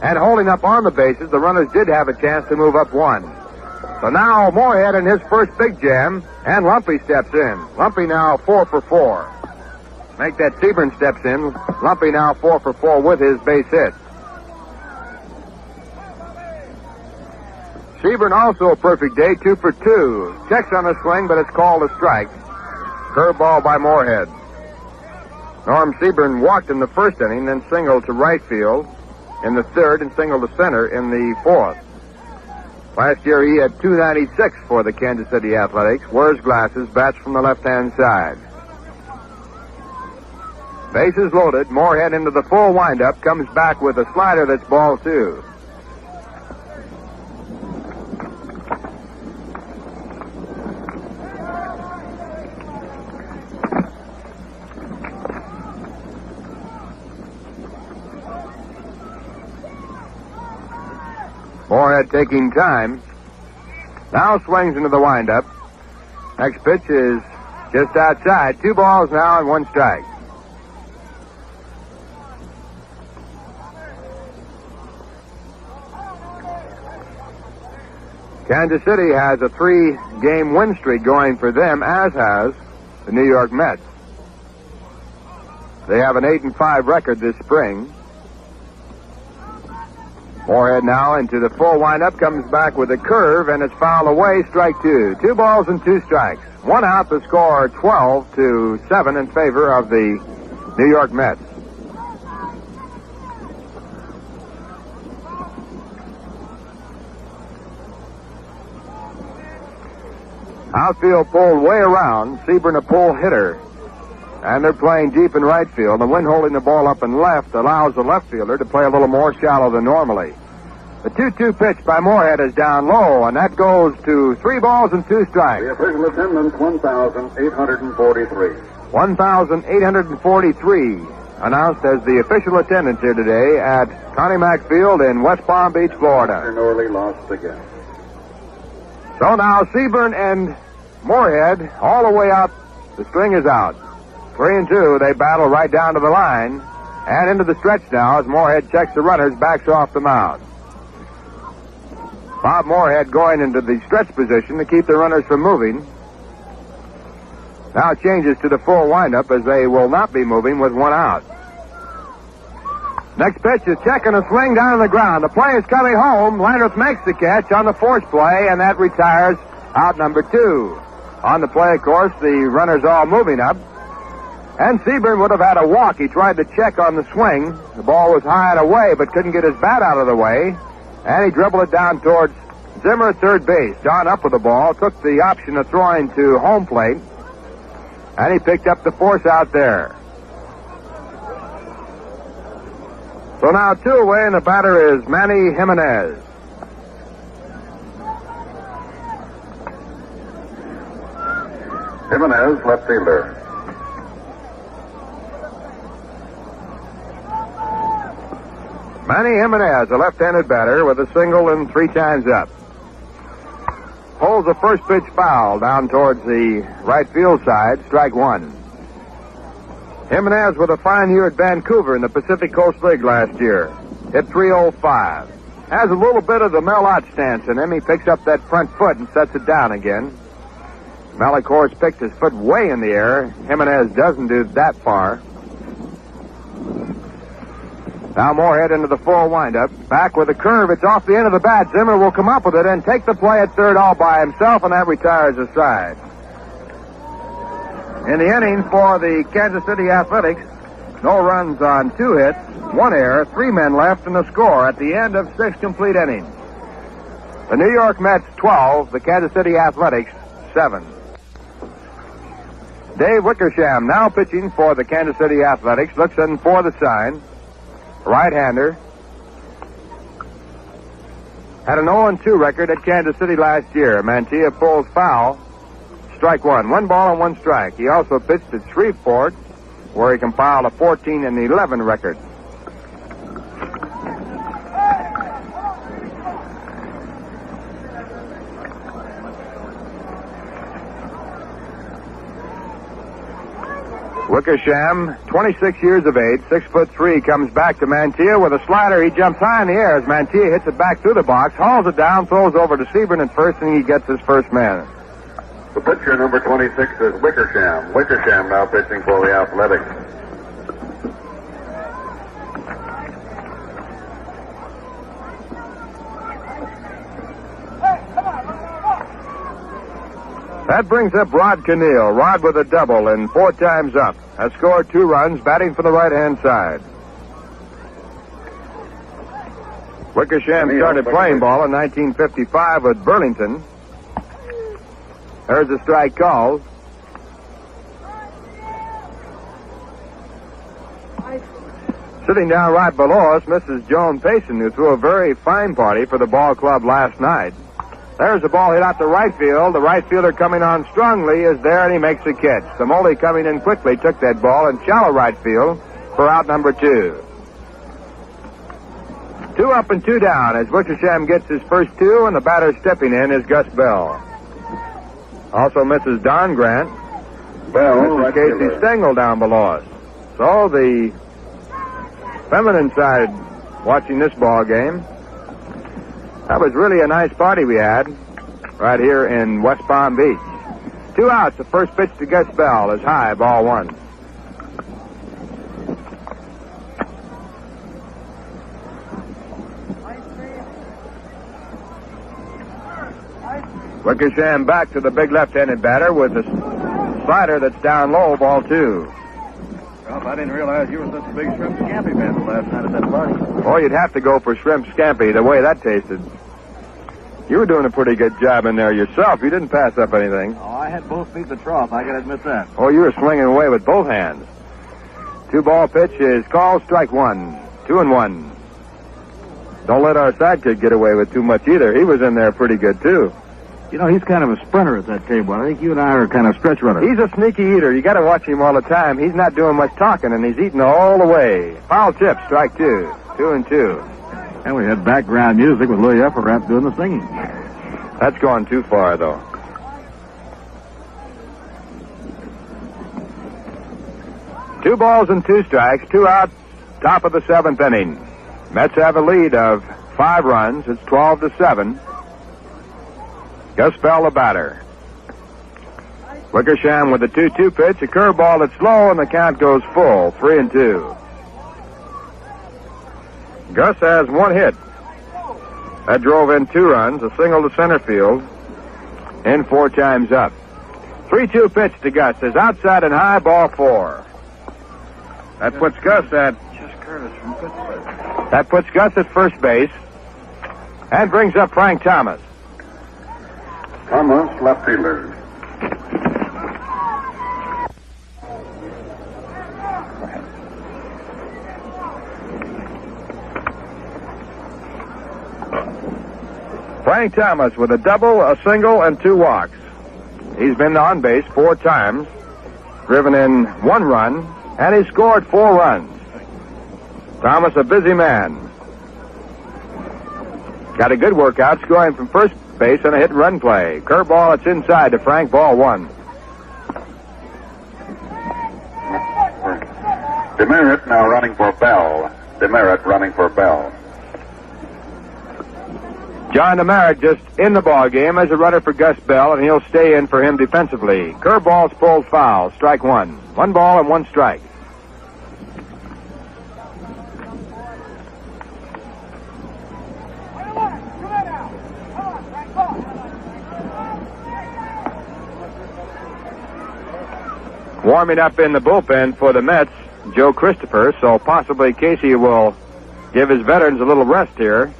And holding up on the bases, the runners did have a chance to move up 1. So now Moorhead in his first big jam, and Lumpy steps in. Lumpy now 4 for 4. Make that Seaburn steps in. Lumpy now 4 for 4 with his base hit. Seaburn also a perfect day, 2 for 2. Checks on the swing, but it's called a strike. Curveball by Moorhead. Norm Seaburn walked in the first inning, then singled to right field in the 3rd and singled to center in the 4th. Last year he had .296 for the Kansas City Athletics. Wears glasses, bats from the left-hand side. Bases loaded. Moorhead into the full windup. Comes back with a slider that's ball 2. Moorhead taking time. Now swings into the windup. Next pitch is just outside. 2 balls now and 1 strike. Kansas City has a 3-game win streak going for them, as has the New York Mets. They have an 8-5 record this spring. Moorhead now into the full windup, comes back with a curve, and it's fouled away, strike 2. 2 balls and 2 strikes. 1 out, the score 12-7 in favor of the New York Mets. Outfield pulled way around. Seaburn a pull hitter. And they're playing deep in right field. The wind holding the ball up and left allows the left fielder to play a little more shallow than normally. The 2-2 pitch by Moorhead is down low, and that goes to 3 balls and 2 strikes. The official attendance, 1,843. 1,843 announced as the official attendance here today at Connie Mack Field in West Palm Beach, Florida. And Orley lost again. So now Seaburn and Moorhead all the way out. The string is out. 3-2. They battle right down to the line and into the stretch now as Moorhead checks the runners, backs off the mound. Bob Moorhead going into the stretch position to keep the runners from moving. Now changes to the full windup as they will not be moving with 1 out. Next pitch is checking a swing down on the ground. The play is coming home. Landreth makes the catch on the force play, and that retires out number 2. On the play, of course, the runners all moving up. And Seaburn would have had a walk. He tried to check on the swing. The ball was high and away, but couldn't get his bat out of the way. And he dribbled it down towards Zimmer at third base. John up with the ball, took the option of throwing to home plate. And he picked up the force out there. So now 2 away, and the batter is Manny Jimenez. Jimenez, left fielder. Manny Jimenez, a left-handed batter with a single and 3 times up. Holds the first pitch foul down towards the right field side, strike 1. Jimenez with a fine year at Vancouver in the Pacific Coast League last year. Hit .305. Has a little bit of the Mel Ott stance in him. He picks up that front foot and sets it down again. Mel, of course, picked his foot way in the air. Jimenez doesn't do that far. Now Moorhead into the full windup. Back with a curve. It's off the end of the bat. Zimmer will come up with it and take the play at third all by himself, and that retires the side. In the inning for the Kansas City Athletics, no runs on 2 hits, 1 error, 3 men left, and a score at the end of 6 complete innings. The New York Mets 12, the Kansas City Athletics 7. Dave Wickersham now pitching for the Kansas City Athletics, looks in for the sign. Right-hander. Had an 0-2 record at Kansas City last year. Mantilla pulls foul. Strike 1. 1 ball and 1 strike. He also pitched at Shreveport, where he compiled a 14-11 record. Wickersham, 26 years of age, 6'3", comes back to Mantilla with a slider. He jumps high in the air as Mantilla hits it back through the box, hauls it down, throws over to Seaburn at first, and he gets his first man. The pitcher, number 26, is Wickersham. Wickersham now pitching for the Athletics. That brings up Rod Cannell. Rod with a double and 4 times up. Has scored 2 runs, batting for the right-hand side. Wickersham started playing ball in 1955 with Burlington. There's a strike called. Sitting down right below us, Mrs. Joan Payson, who threw a very fine party for the ball club last night. There's the ball hit out to right field. The right fielder coming on strongly is there, and he makes the catch. Samoli coming in quickly took that ball in shallow right field for out number 2. 2 up and 2 down as Wickersham gets his first 2, and the batter stepping in is Gus Bell. Also Mrs. Don Grant. Bell, Mrs. Casey Stengel down below us. So the feminine side watching this ball game. That was really a nice party we had right here in West Palm Beach. 2 outs. The first pitch to Gus Bell is high, ball 1. Wickersham back to the big left-handed batter with a slider that's down low, ball 2. Well, I didn't realize you were such a big shrimp scampi fan last night at that party. Oh, you'd have to go for shrimp scampi the way that tasted. You were doing a pretty good job in there yourself. You didn't pass up anything. Oh, I had both feet the trough. I gotta admit that. Oh, you were swinging away with both hands. 2-ball pitch is called, strike 1. 2-1. Don't let our sidekick get away with too much either. He was in there pretty good, too. You know, he's kind of a sprinter at that table. I think you and I are kind of stretch runners. He's a sneaky eater. You got to watch him all the time. He's not doing much talking, and he's eating all the way. Foul tip, strike 2. 2-2. And we had background music with Louis Efferrap doing the singing. That's gone too far, though. Two balls and 2 strikes, 2 out, top of the 7th inning. Mets have a lead of 5 runs. It's 12-7. Gus Bell, the batter. Wickersham with a 2-2 pitch, a curveball that's slow, and the count goes full, 3-2. Gus has 1 hit. That drove in 2 runs, a single to center field, and 4 times up. 3-2 pitch to Gus is outside and high, ball 4. That puts Gus at first base and brings up Frank Thomas. Thomas, left fielder. Frank Thomas with a double, a single, and 2 walks. He's been on base 4 times, driven in 1 run, and he scored 4 runs. Thomas, a busy man. Got a good workout, scoring from first base on a hit-and-run play. Curveball, it's inside to Frank, ball 1. Demerit now running for Bell. Demerit running for Bell. John Demerit just in the ball game as a runner for Gus Bell, and he'll stay in for him defensively. Curveball's pulled foul, strike 1. 1 ball and 1 strike. Warming up in the bullpen for the Mets, Joe Christopher, so possibly Casey will give his veterans a little rest here.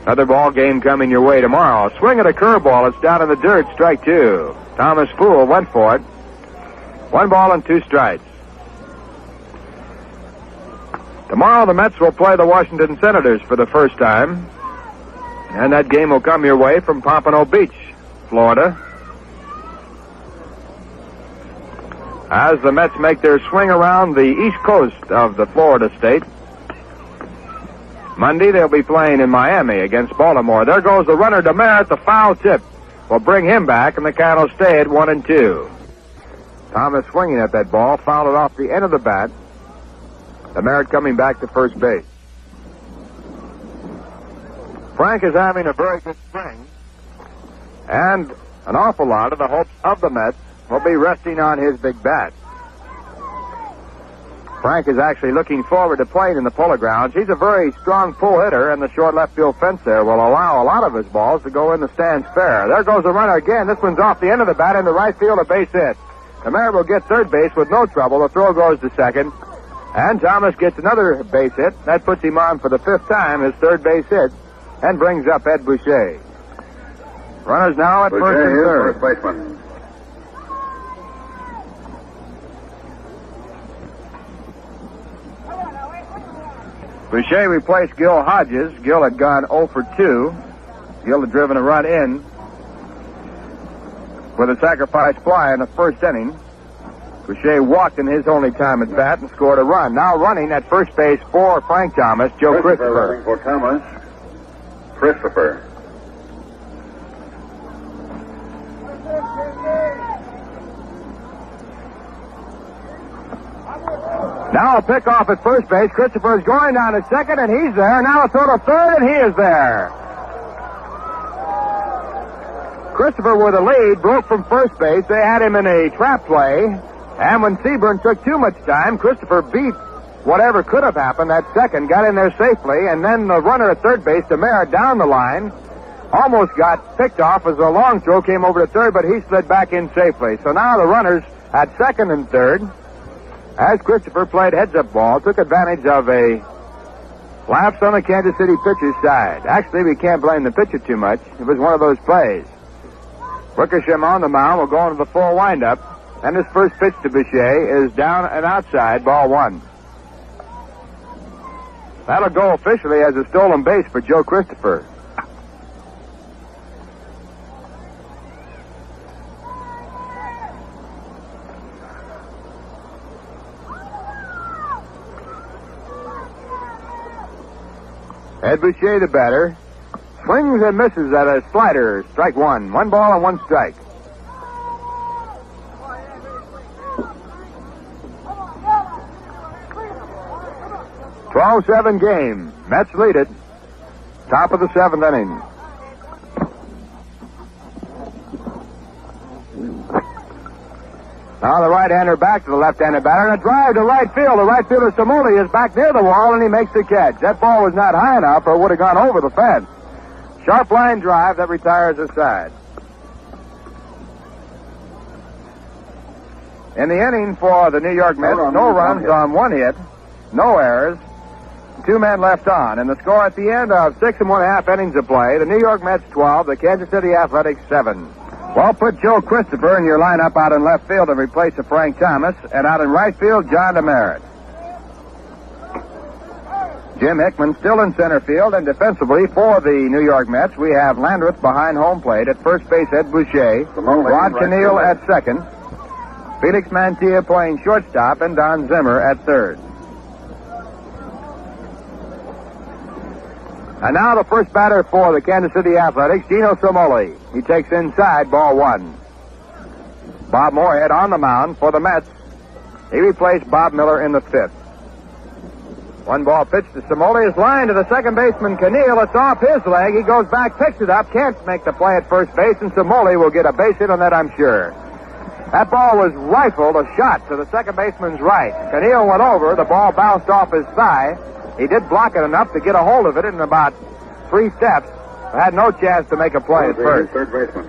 Another ball game coming your way tomorrow. Swing at a curveball. It's down in the dirt. Strike 2. Thomas Poole went for it. 1 ball and 2 strikes. Tomorrow the Mets will play the Washington Senators for the first time. And that game will come your way from Pompano Beach, Florida. As the Mets make their swing around the east coast of the Florida state. Monday, they'll be playing in Miami against Baltimore. There goes the runner, Demerit. The foul tip will bring him back, and the count will stay at 1-2. Thomas swinging at that ball, fouled it off the end of the bat. Demerit coming back to first base. Frank is having a very good spring, and an awful lot of the hopes of the Mets will be resting on his big bat. Frank is actually looking forward to playing in the Polo Grounds. He's a very strong pull hitter, and the short left field fence there will allow a lot of his balls to go in the stands fair. There goes the runner again. This one's off the end of the bat into right field, a base hit. Demerit will get third base with no trouble. The throw goes to second, and Thomas gets another base hit. That puts him on for the 5th time, his third base hit, and brings up Ed Boucher. Runners now at first and third. First baseman. Boucher replaced Gil Hodges. Gil had gone 0 for 2. Gil had driven a run in with a sacrifice fly in the first inning. Boucher walked in his only time at bat and scored a run. Now running at first base for Frank Thomas, Joe Christopher. Running for Thomas. Christopher. Now a pick off at first base. Christopher is going down to second, and he's there. Now a throw to third, and he is there. Christopher with a lead, broke from first base. They had him in a trap play, and when Seaburn took too much time, Christopher beat whatever could have happened at second, got in there safely, and then the runner at third base, Demerit, down the line, almost got picked off as a long throw came over to third, but he slid back in safely. So now the runners at second and third, as Christopher played heads-up ball, took advantage of a lapse on the Kansas City pitcher's side. Actually, we can't blame the pitcher too much. It was one of those plays. Wickersham on the mound will go into the full windup, and his first pitch to Boucher is down and outside, ball 1. That'll go officially as a stolen base for Joe Christopher. Ed Boucher, the batter, swings and misses at a slider. Strike one. 1 ball and 1 strike. "12-7 game. Mets lead it. Top of the 7th inning. Now the right-hander back to the left-handed batter, and a drive to right field. The right fielder Samoli is back near the wall, and he makes the catch. That ball was not high enough, or would have gone over the fence. Sharp line drive that retires the side. In the inning for the New York Mets, no runs on 1 hit, no errors, 2 men left on, and the score at the end of 6 1/2 innings of play: the New York Mets 12, the Kansas City Athletics 7. Well, put Joe Christopher in your lineup out in left field in replace of Frank Thomas, and out in right field, John DeMeritt. Jim Hickman still in center field, and defensively for the New York Mets, we have Landreth behind home plate. At first base, Ed Boucher, Rod Cannell at second, Felix Mantilla playing shortstop, and Don Zimmer at third. And now the first batter for the Kansas City Athletics, Gino Samoli. He takes inside, ball 1. Bob Moorhead on the mound for the Mets. He replaced Bob Miller in the 5th. 1 ball pitch to Samoli is lined to the second baseman, Cannell. It's off his leg. He goes back, picks it up, can't make the play at first base, and Samoli will get a base hit on that, I'm sure. That ball was rifled, a shot to the second baseman's right. Cannell went over. The ball bounced off his thigh. He did block it enough to get a hold of it in about 3 steps. Had no chance to make a play at first. Third baseman.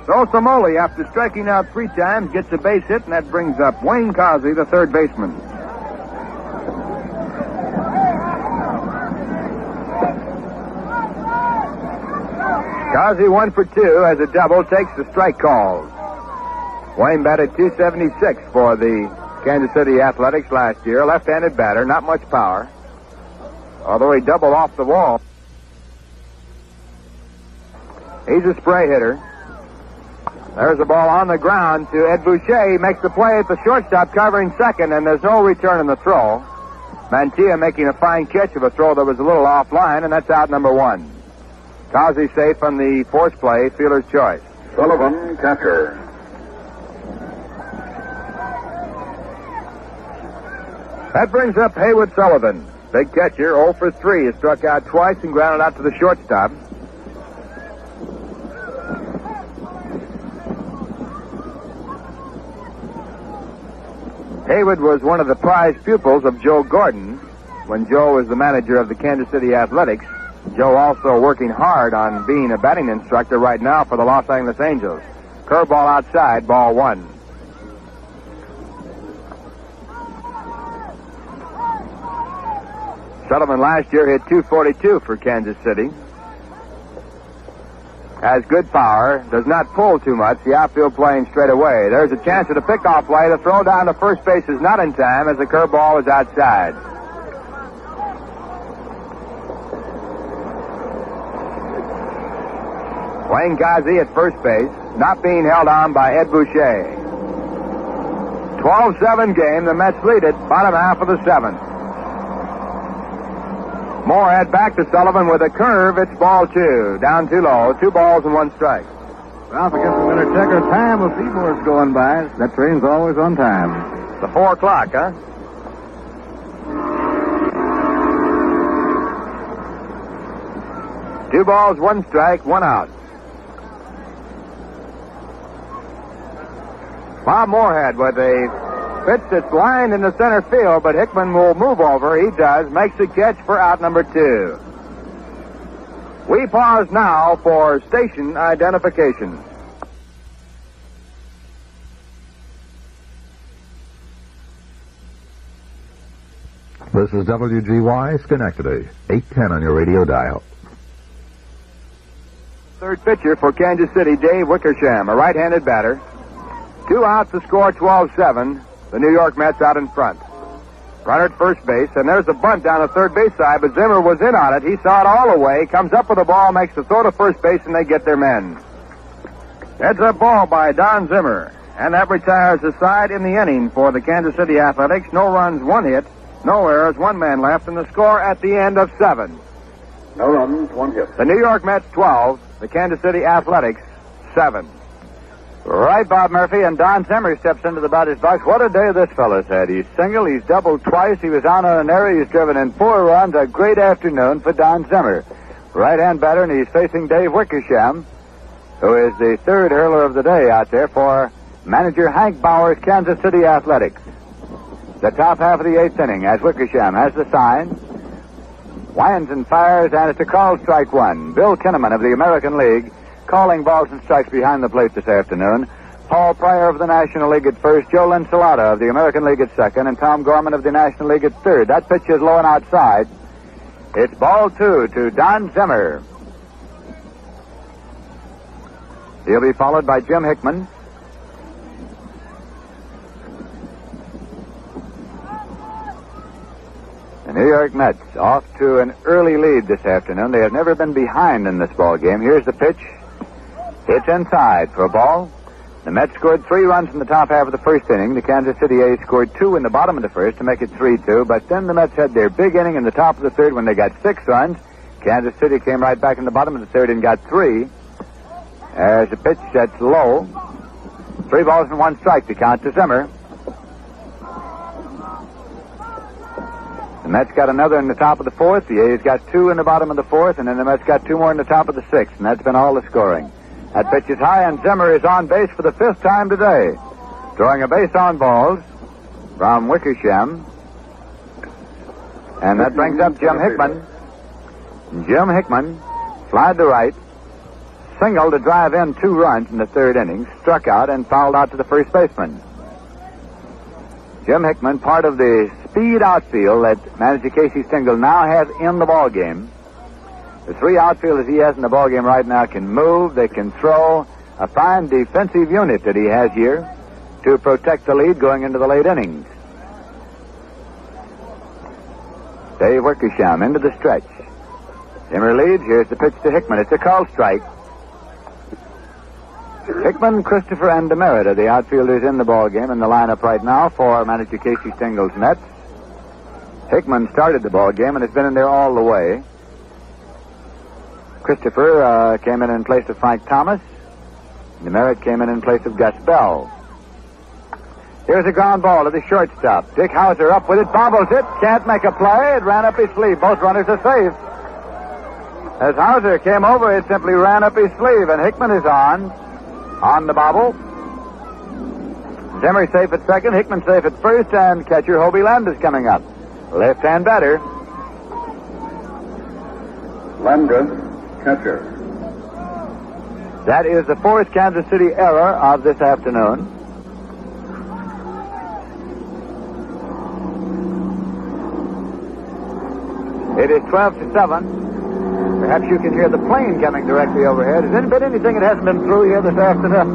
So Samoli, after striking out 3 times, gets a base hit, and that brings up Wayne Cosby, the third baseman. Cosby 1 for 2 as a double, takes the strike calls. Wayne batted .276 for the Kansas City Athletics last year. Left-handed batter, not much power, although he doubled off the wall. He's a spray hitter. There's a ball on the ground to Ed Boucher. He makes the play at the shortstop, covering second, and there's no return in the throw. Mantilla making a fine catch of a throw that was a little offline, and that's out number 1. Cosby safe on the force play, fielder's choice. Sullivan, catcher. That brings up Haywood Sullivan. Big catcher, 0 for 3. He struck out twice and grounded out to the shortstop. Haywood was one of the prize pupils of Joe Gordon when Joe was the manager of the Kansas City Athletics. Joe also working hard on being a batting instructor right now for the Los Angeles Angels. Curveball outside, ball 1. Sullivan last year hit .242 for Kansas City. Has good power, does not pull too much. The outfield playing straight away. There's a chance at a pickoff play. The throw down to first base is not in time as the curveball is outside. Wayne Cosby at first base, not being held on by Ed Boucher. 12-7 game. The Mets lead it, bottom half of the 7th. Moorhead back to Sullivan with a curve. It's ball 2. Down too low. 2 balls and 1 strike. Ralph against the winner checker. Time of Seaboard's going by. That train's always on time. The 4 o'clock, huh? Two balls, 1 strike, 1 out. Bob Moorhead with a pitch that's lined in the center field, but Hickman will move over. He does. Makes the catch for out number 2. We pause now for station identification. This is WGY Schenectady, 810 on your radio dial. Third pitcher for Kansas City, Dave Wickersham, a right-handed batter. 2 outs to score 12-7. The New York Mets out in front. runner at first base, and there's a bunt down the third base side, but Zimmer was in on it. He saw it all the way, comes up with the ball, makes the throw to first base, and they get their men. Heads up ball by Don Zimmer, and that retires the side in the inning for the Kansas City Athletics. No runs, 1 hit, no errors, 1 man left, and the score at the end of 7. No runs, 1 hit. The New York Mets 12, the Kansas City Athletics 7. Right, Bob Murphy, and Don Zimmer steps into the batter's box. What a day this fellow's had. He's singled, he's doubled twice, he was on an error, he's driven in 4 runs. A great afternoon for Don Zimmer. Right-hand batter, and he's facing Dave Wickersham, who is the third hurler of the day out there for manager Hank Bauer's Kansas City Athletics. The top half of the 8th inning as Wickersham has the sign. Winds and fires, and it's a called strike 1. Bill Kinnaman of the American League calling balls and strikes behind the plate this afternoon. Paul Pryor of the National League at first, Joe Linsalata of the American League at second, and Tom Gorman of the National League at third. That pitch is low and outside. It's ball 2 to Don Zimmer. He'll be followed by Jim Hickman. The New York Mets off to an early lead this afternoon. They have never been behind in this ball game. Here's the pitch. It's inside for a ball. The Mets scored 3 runs in the top half of the first inning. The Kansas City A's scored 2 in the bottom of the first to make it 3-2. But then the Mets had their big inning in the top of the third when they got 6 runs. Kansas City came right back in the bottom of the third and got 3. There's a pitch that's low. 3 balls and 1 strike to count to Zimmer. The Mets got another in the top of the 4th. The A's got 2 in the bottom of the 4th, and then the Mets got 2 more in the top of the 6th, and that's been all the scoring. That pitch is high, and Zimmer is on base for the 5th time today. Throwing a base on balls from Wickersham. And that brings up Jim Hickman. Jim Hickman flied to right, singled to drive in 2 runs in the 3rd inning, struck out and fouled out to the first baseman. Jim Hickman, part of the speed outfield that manager Casey Stengel now has in the ball game. The 3 outfielders he has in the ball game right now can move, they can throw. A fine defensive unit that he has here to protect the lead going into the late innings. Dave Wickersham into the stretch. Zimmer leads. Here's the pitch to Hickman. It's a called strike. Hickman, Christopher, and Demerit are the outfielders in the ball game in the lineup right now for manager Casey Stengel's Mets. Hickman started the ball game and has been in there all the way. Christopher came in place of Frank Thomas. Demerit came in place of Gus Bell. Here's a ground ball to the shortstop. Dick Hauser up with it, bobbles it, can't make a play. It ran up his sleeve. Both runners are safe. As Hauser came over, it simply ran up his sleeve, and Hickman is on the bobble. Zimmer safe at second, Hickman safe at first, and catcher Hobie Landis coming up. Left-hand batter. Landis, catcher. That is the 4th Kansas City error of this afternoon. It is 12-7. Perhaps you can hear the plane coming directly overhead. Has there been anything that hasn't been through here this afternoon?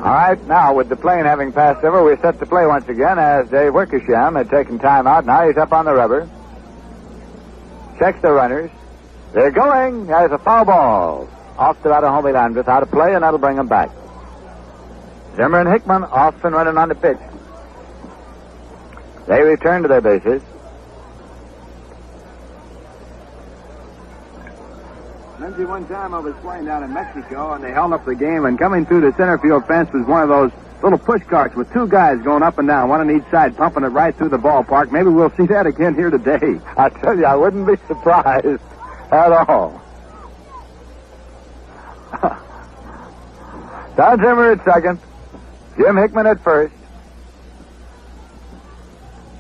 All right, now with the plane having passed over, we're set to play once again as Dave Wickersham had taken time out. Now he's up on the rubber. Checks the runners. They're going. There's a foul ball. Off to Hobie Landis. Out of play, and that'll bring them back. Zimmer and Hickman off and running on the pitch. They return to their bases. Lindsay, one time I was playing down in Mexico, and they held up the game, and coming through the center field fence was one of those little push carts with 2 guys going up and down, one on each side, pumping it right through the ballpark. Maybe we'll see that again here today. I tell you, I wouldn't be surprised at all. Don Zimmer at second. Jim Hickman at first.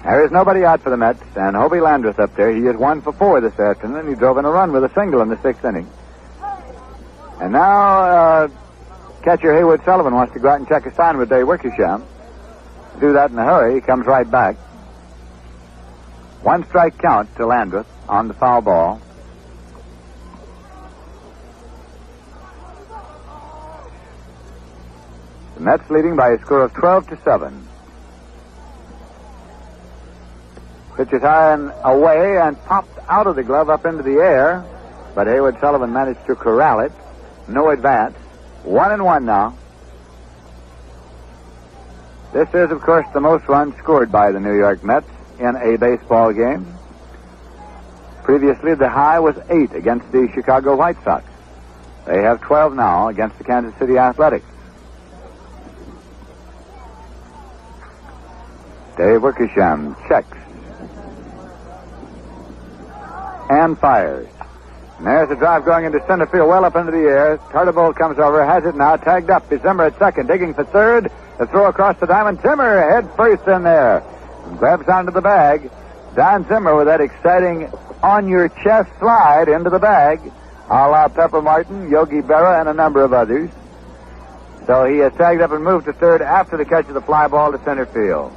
There is nobody out for the Mets, and Hobie Landis up there. He is 1 for 4 this afternoon. He drove in a run with a single in the 6th inning. And now, catcher Haywood Sullivan wants to go out and check a sign with Dave Wickersham. Do that in a hurry. He comes right back. 1 strike count to Landreth on the foul ball. The Mets leading by a score of 12-7. Pitch is high and away and popped out of the glove up into the air, but Hayward Sullivan managed to corral it. No advance. 1-1 now. This is, of course, the most runs scored by the New York Mets in a baseball game. Previously, the high was 8 against the Chicago White Sox. They have 12 now against the Kansas City Athletics. Dave Wickersham checks and fires. And there's a drive going into center field, well up into the air. Tartabull comes over, has it now, tagged up. Is Zimmer at second, digging for third. The throw across the diamond. Zimmer head first in there. And grabs onto the bag. Don Zimmer with that exciting on-your-chest slide into the bag, a la Pepper Martin, Yogi Berra, and a number of others. So he has tagged up and moved to third after the catch of the fly ball to center field.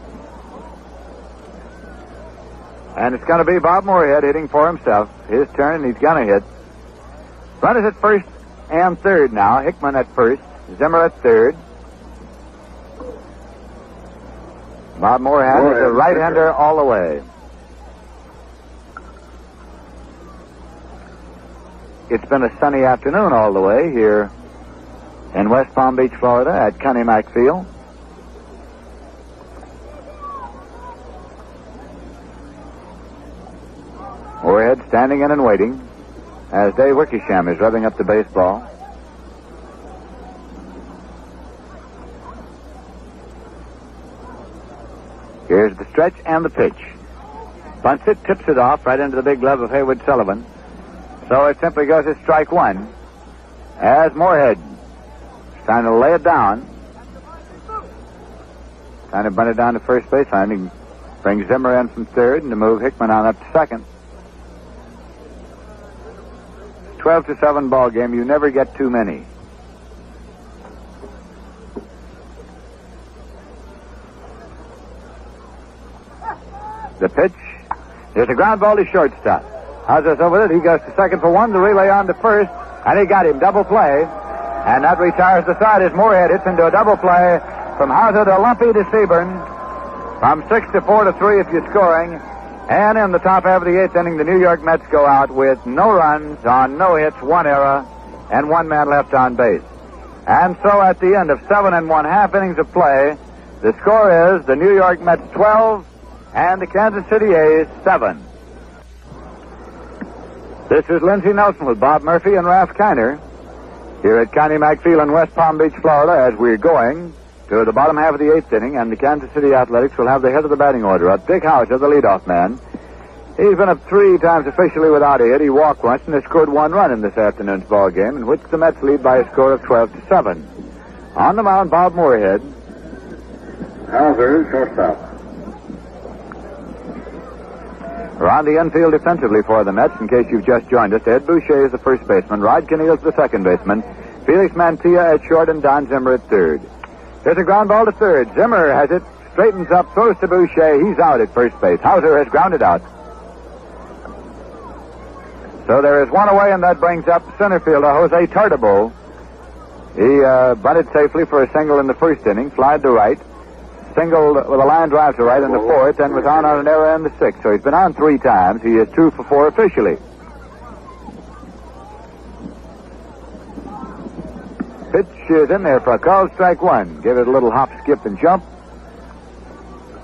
And it's going to be Bob Moorhead hitting for himself. His turn, and he's going to hit. Runners at first and third now. Hickman at first. Zimmer at third. Bob Moorhead is a right-hander all the way. It's been a sunny afternoon all the way here in West Palm Beach, Florida at Connie Mack Field. Moorhead standing in and waiting as Dave Wickersham is revving up the baseball. Here's the stretch and the pitch. Bunts it, tips it off right into the big glove of Hayward Sullivan. So it simply goes as strike one as Moorhead is trying to lay it down. Trying to bunt it down to first baseline. He brings Zimmer in from third and to move Hickman on up to second. 12-7 ball game. You never get too many. The pitch. There's a ground ball to shortstop. Hauser's over it. He goes to second for one. The relay on to first. And he got him. Double play. And that retires the side as Moorhead hits into a double play from Hauser to Lumpy to Seaburn. From 6-4 to 3 if you're scoring. And in the top half of the eighth inning, the New York Mets go out with no runs on no hits, 1 error, and 1 man left on base. And so at the end of 7 1/2 innings of play, the score is the New York Mets 12 and the Kansas City A's 7. This is Lindsey Nelson with Bob Murphy and Ralph Kiner here at Connie Mack Field in West Palm Beach, Florida, as we're going to the bottom half of the eighth inning, and the Kansas City Athletics will have the head of the batting order up. Dick Hauser, the leadoff man. He's been up 3 times officially without a hit. He walked once and has scored 1 run in this afternoon's ball game, in which the Mets lead by a score of 12-7. On the mound, Bob Moorhead. Hauser, shortstop. Around the infield defensively for the Mets, in case you've just joined us, Ed Boucher is the first baseman, Rod Keneal's the second baseman, Felix Mantilla at short, and Don Zimmer at third. There's a ground ball to third. Zimmer has it, straightens up, throws to Boucher. He's out at first base. Hauser has grounded out. So there is 1 away, and that brings up center fielder Jose Tartabull. He bunted safely for a single in the first inning, flied to right, singled with a line drive to right in the fourth, and was on an error in the sixth. So he's been on 3 times. He is 2 for 4 officially. Pitch is in there for a called strike one. Give it a little hop, skip, and jump.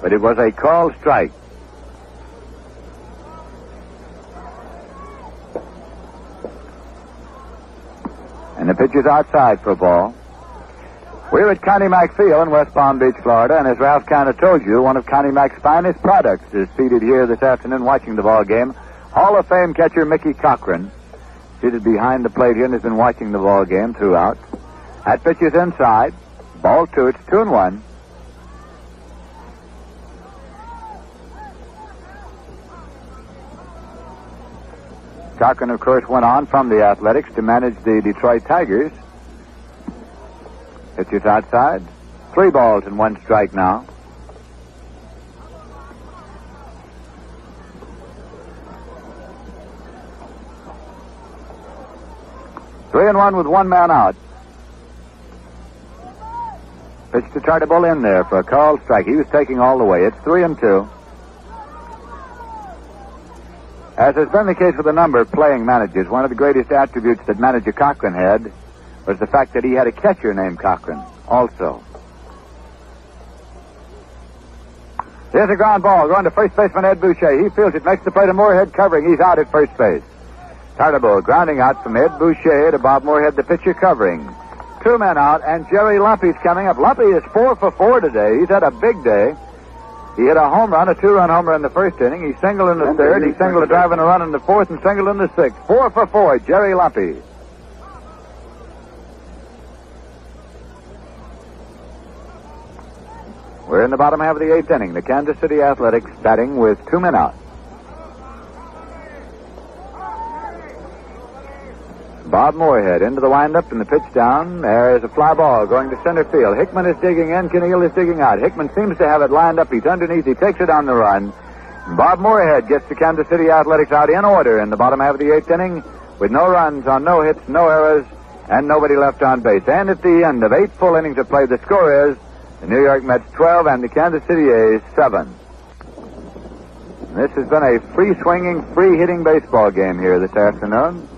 But it was a called strike. And the pitch is outside for a ball. We're at Connie Mack Field in West Palm Beach, Florida, and as Ralph kind of told you, one of Connie Mack's finest products is seated here this afternoon watching the ball game. Hall of Fame catcher Mickey Cochran, seated behind the plate here and has been watching the ball game throughout. That pitch is inside. Ball 2. It's 2-1. Cochran, of course, went on from the Athletics to manage the Detroit Tigers. Pitch is outside. 3 balls and 1 strike now. 3-1 with one man out. Pitch to Tartabull in there for a called strike. He was taking all the way. It's 3-2. As has been the case with a number of playing managers, one of the greatest attributes that manager Cochran had was the fact that he had a catcher named Cochran also. Here's a ground ball going to first baseman Ed Boucher. He fields it, makes the play to Moorhead covering. He's out at first base. Tartabull grounding out from Ed Boucher to Bob Moorhead, the pitcher covering. 2 men out, and Jerry Lumpy's coming up. Lumpy is 4 for 4 today. He's had a big day. He hit a home run, a 2-run homer in the first inning. He singled in the third. He singled a drive and a run in the fourth and singled in the sixth. 4 for 4, Jerry Lumpy. We're in the bottom half of the 8th inning. The Kansas City Athletics batting with 2 men out. Bob Moorhead into the windup and the pitch down. There is a fly ball going to center field. Hickman is digging in. Keneal is digging out. Hickman seems to have it lined up. He's underneath. He takes it on the run. Bob Moorhead gets the Kansas City Athletics out in order in the bottom half of the 8th inning with no runs on no hits, no errors, and nobody left on base. And at the end of 8 full innings of play, the score is the New York Mets 12 and the Kansas City A's 7. This has been a free-swinging, free-hitting baseball game here this afternoon.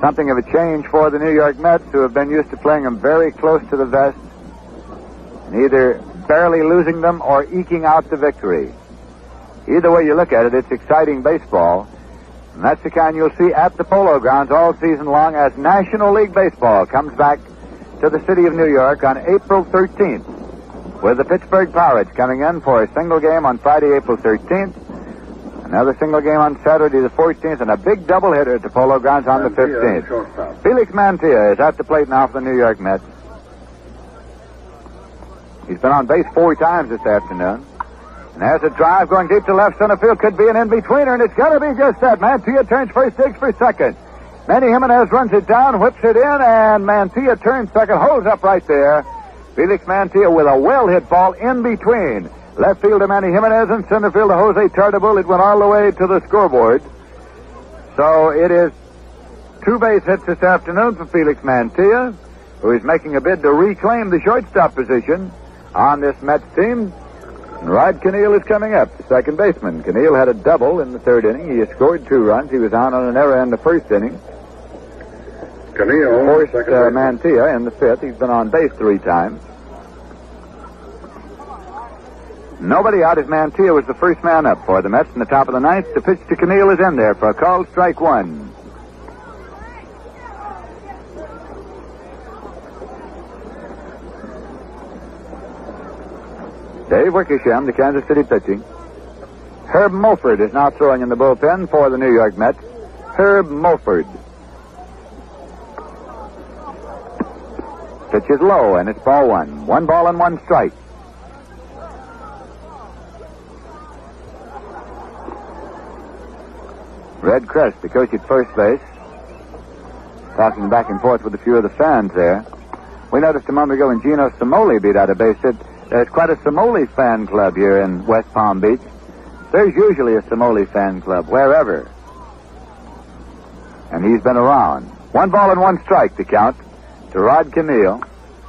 Something of a change for the New York Mets, who have been used to playing them very close to the vest and either barely losing them or eking out the victory. Either way you look at it, it's exciting baseball. And that's the kind you'll see at the Polo Grounds all season long as National League Baseball comes back to the city of New York on April 13th, with the Pittsburgh Pirates coming in for a single game on Friday, April 13th, another single game on Saturday the 14th, and a big doubleheader at the Polo Grounds on the 15th. Felix Mantilla is at the plate now for the New York Mets. He's been on base 4 times this afternoon. And there's a drive going deep to left center field. Could be an in-betweener, and it's got to be just that. Mantilla turns first, digs for second. Manny Jimenez runs it down, whips it in, and Mantilla turns second, holds up right there. Felix Mantilla with a well-hit ball in between. Left field to Manny Jimenez and center field to Jose Tartabull. It went all the way to the scoreboard. So it is 2 base hits this afternoon for Felix Mantilla, who is making a bid to reclaim the shortstop position on this Mets team. And Rod Keneal is coming up, the second baseman. Keneal had a double in the 3rd inning. He has scored 2 runs. He was on an error in the 1st inning. Keneal, forced Mantilla in the 5th. He's been on base 3 times. Nobody out as Mantilla was the first man up for the Mets in the top of the 9th. The pitch to Keneal is in there for a called strike 1. Dave Wickersham, the Kansas City pitching. Herb Mulford is now throwing in the bullpen for the New York Mets. Herb Mulford. Pitch is low, and it's ball 1. 1 ball and 1 strike. Red Crest, the coach at first base, talking back and forth with a few of the fans there. We noticed a moment ago when Gino Simoli beat out a base hit. There's quite a Simoli fan club here in West Palm Beach. There's usually a Simoli fan club wherever. And he's been around. 1 ball and 1 strike to count to Rod Keneal.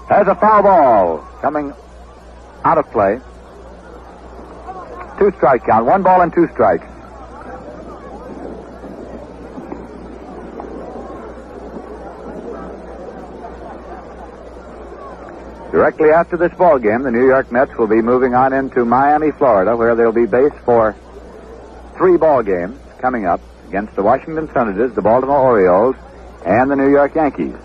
Has a foul ball coming out of play. 2 strike count. 1 ball and 2 strikes. Directly after this ball game, the New York Mets will be moving on into Miami, Florida, where they'll be based for 3 ball games coming up against the Washington Senators, the Baltimore Orioles, and the New York Yankees.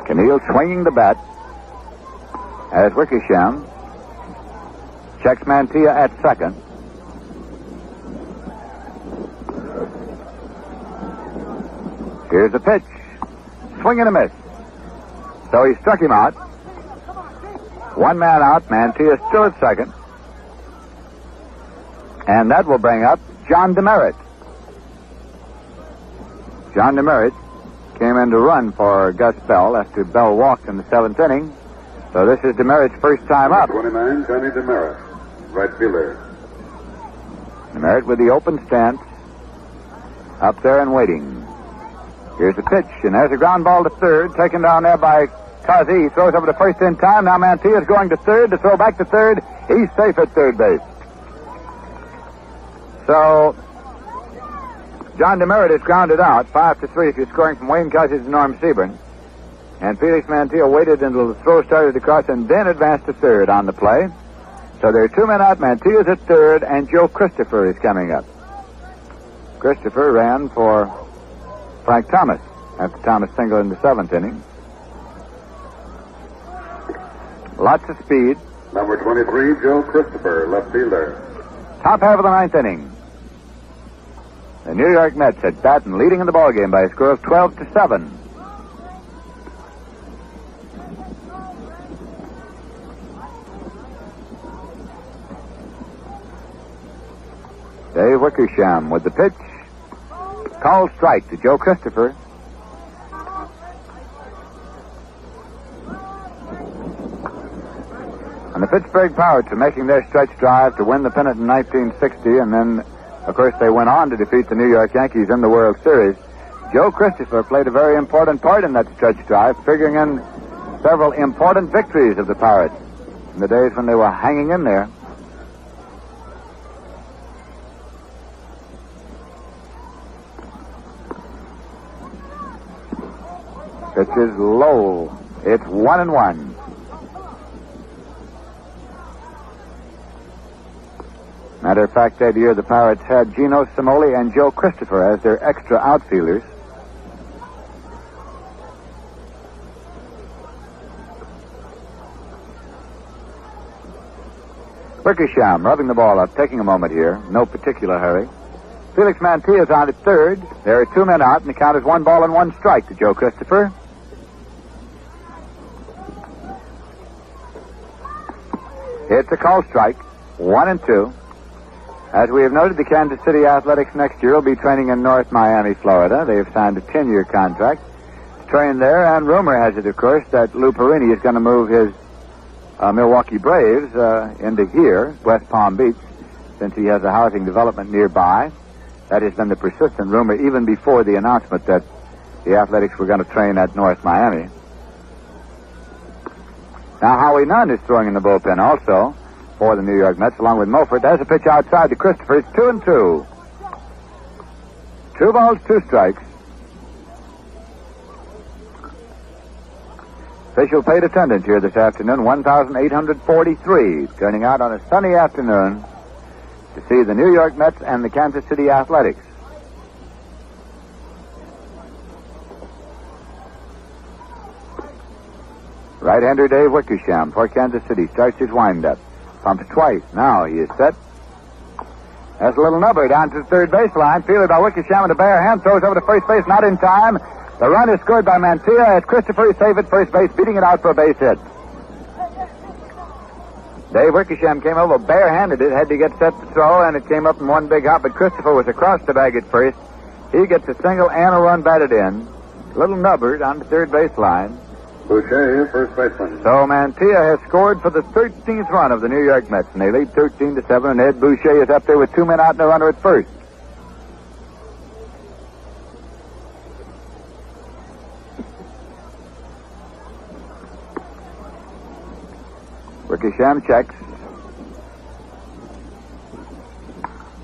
Keneal swinging the bat as Wickersham checks Mantilla at second. Here's the pitch. Swing and a miss. So he struck him out. 1 man out. Mantilla still at second. And that will bring up John Demerit. John Demerit came in to run for Gus Bell after Bell walked in the 7th inning. So this is Demerit's first time up. 29, Johnny Demerit, right fielder. Merritt with the open stance. Up there and waiting. Here's the pitch, and there's a ground ball to third, taken down there by Cosby. He throws over to first in time. Now Mantilla's going to third, to throw back to third. He's safe at third base. So, John DeMeritt is grounded out, 5-3 if you're scoring from Wayne Cousins to Norm Seaborn. And Felix Mantilla waited until the throw started across and then advanced to third on the play. So there are two men out. Mantilla's at third, and Joe Christopher is coming up. Christopher ran for Frank Thomas after Thomas singled in the seventh inning. Lots of speed. Number 23, Joe Christopher, left fielder. Top half of the ninth inning. The New York Mets at bat and leading in the ballgame by a score of 12-7. Dave Wickersham with the pitch. Called strike to Joe Christopher. And the Pittsburgh Pirates are making their stretch drive to win the pennant in 1960, and then, of course, they went on to defeat the New York Yankees in the World Series. Joe Christopher played a very important part in that stretch drive, figuring in several important victories of the Pirates in the days when they were hanging in there. Pitch is low. It's 1-1. Matter of fact, that year the Pirates had Gino Cimoli and Joe Christopher as their extra outfielders. Wickersham rubbing the ball up, taking a moment here. No particular hurry. Felix Mantilla is on at third. There are two men out, and the count is 1-1 strike to Joe Christopher. It's a call strike, 1-2. As we have noted, the Kansas City Athletics next year will be training in North Miami, Florida. They have signed a 10-year contract to train there, and rumor has it, of course, that Lou Perini is going to move his Milwaukee Braves into here, West Palm Beach, since he has a housing development nearby. That has been the persistent rumor even before the announcement that the Athletics were going to train at North Miami. Now, Howie Nunn is throwing in the bullpen also for the New York Mets, along with Mulford. There's a pitch outside to Christopher. It's 2-2. 2 balls, 2 strikes. Official paid attendance here this afternoon, 1,843, turning out on a sunny afternoon to see the New York Mets and the Kansas City Athletics. Right-hander Dave Wickersham for Kansas City starts his windup. Pumps twice. Now he is set. That's a little nubber down to the third baseline. Fielded by Wickersham with a bare hand. Throws over to first base. Not in time. The run is scored by Mantilla as Christopher is safe at first base, beating it out for a base hit. Dave Wickersham came over barehanded. It had to get set to throw, and it came up in one big hop, but Christopher was across the bag at first. He gets a single and a run batted in. Little nubber down the third baseline. Boucher, first baseman. So Mantilla has scored for the 13th run of the New York Mets, and they lead 13-7, and Ed Boucher is up there with 2 men out and a runner at first. Wickersham checks.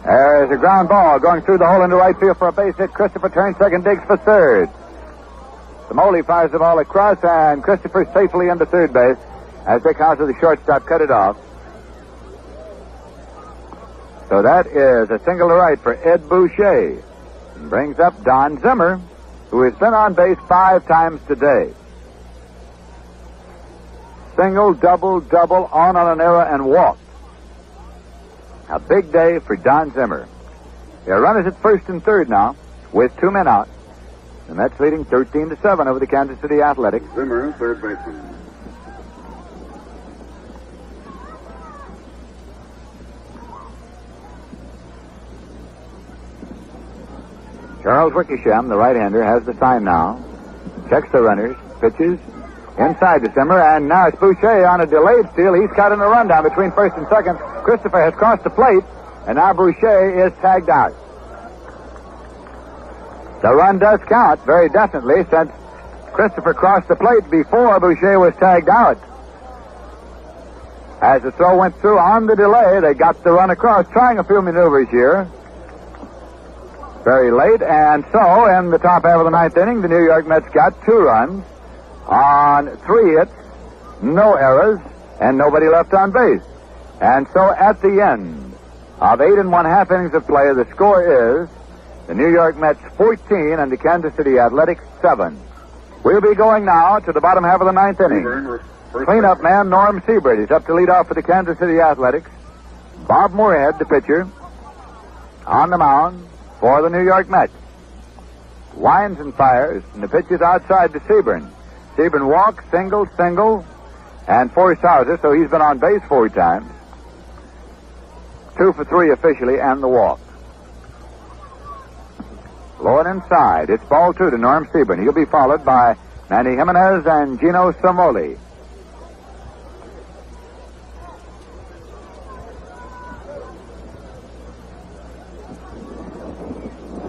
There's a ground ball going through the hole into right field for a base hit. Christopher turns second, digs for third. Samoli fires the ball across, and Christopher safely into third base as Dick Hauser, the shortstop, cut it off. So that is a single to right for Ed Boucher. And brings up Don Zimmer, who has been on base 5 times today. Single, double, on an error, and walked. A big day for Don Zimmer. Their runners at first and third now, with 2 men out. And that's leading 13-7 over the Kansas City Athletics. Zimmer, third baseman. Charles Wickersham, the right-hander, has the sign now. Checks the runners, pitches inside to Zimmer, and now it's Boucher on a delayed steal. He's caught in a rundown between first and second. Christopher has crossed the plate. And now Boucher is tagged out. The run does count very definitely since Christopher crossed the plate before Boucher was tagged out. As the throw went through on the delay, they got the run across, trying a few maneuvers here. Very late, and so in the top half of the ninth inning, the New York Mets got 2 runs on 3 hits, no errors, and nobody left on base. And so at the end of 8 1/2 innings of play, the score is the New York Mets 14 and the Kansas City Athletics 7. We'll be going now to the bottom half of the ninth inning. Cleanup man Norm Siebert is up to lead off for the Kansas City Athletics. Bob Moorhead, the pitcher, on the mound for the New York Mets. Winds and fires, and the pitch is outside to Sebring. Sebring walks, single, and forced houses, so he's been on base 4 times. 2 for 3 officially, and the walk. Low and inside. It's ball 2 to Norm Sebring. He'll be followed by Manny Jimenez and Gino Samoli.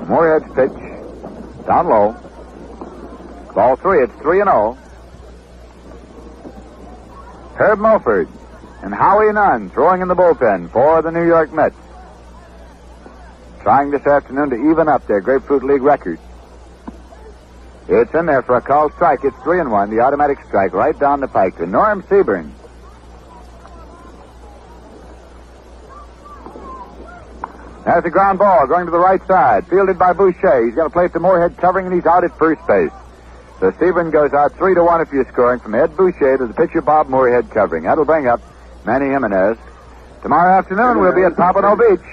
Moorhead's pitch. Down low. Ball 3. It's 3-0. Herb Mulford and Howie Nunn throwing in the bullpen for the New York Mets. Trying this afternoon to even up their Grapefruit League record. It's in there for a called strike. It's 3-1. The automatic strike right down the pike to Norm Sebring. There's a ground ball going to the right side. Fielded by Boucher. He's going to play it to Moorhead covering, and he's out at first base. So Sebring goes out 3-1 if you're scoring from Ed Boucher to the pitcher Bob Moorhead covering. That'll bring up Manny Jimenez. Tomorrow afternoon we'll be at Pompano Beach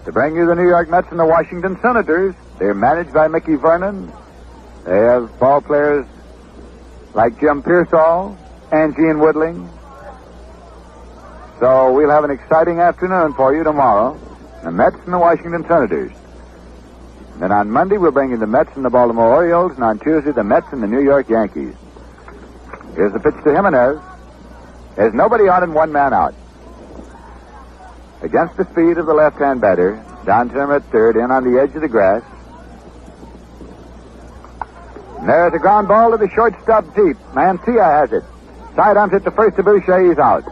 to bring you the New York Mets and the Washington Senators. They're managed by Mickey Vernon. They have ball players like Jim Pearsall and Gene Woodling. So we'll have an exciting afternoon for you tomorrow. The Mets and the Washington Senators. Then on Monday, we'll bring you the Mets and the Baltimore Orioles, and on Tuesday, the Mets and the New York Yankees. Here's the pitch to Jimenez. There's nobody on and 1 man out. Against the speed of the left-hand batter, down to him at third, in on the edge of the grass. And there's a ground ball to the shortstop deep. Mancia has it. Sidearms it to first to Boucher, he's out.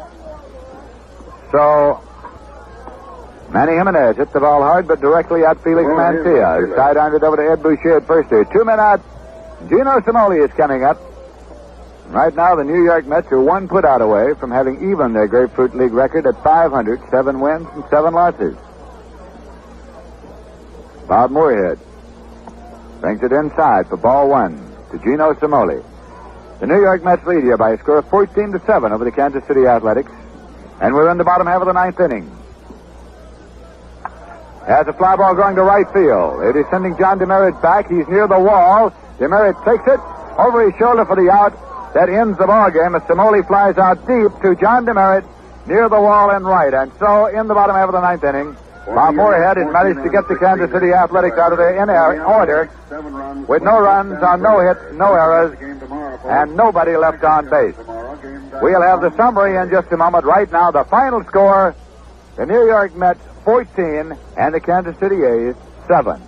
So Manny Jimenez hit the ball hard, but directly at Felix Mancia. Sidearmed it over to Ed Boucher at first. There are 2 men out. Gino Samoli is coming up. Right now, the New York Mets are 1 put-out away from having even their Grapefruit League record at 500, 7 wins and 7 losses. Bob Moorhead brings it inside for ball 1 to Gino Samoli. The New York Mets lead here by a score of 14-7 over the Kansas City Athletics. And we're in the bottom half of the ninth inning. Has a fly ball going to right field. It is sending John DeMeritt back. He's near the wall. DeMeritt takes it over his shoulder for the out. That ends the ball game as Samoli flies out deep to John DeMeritt near the wall and right. And so in the bottom half of the ninth inning, Bob Moorhead has managed to get the Kansas City Athletics out of their order with no runs on no hits, no errors, and nobody left on base. We'll have the summary in just a moment. Right now, the final score, the New York Mets 14 and the Kansas City A's 7.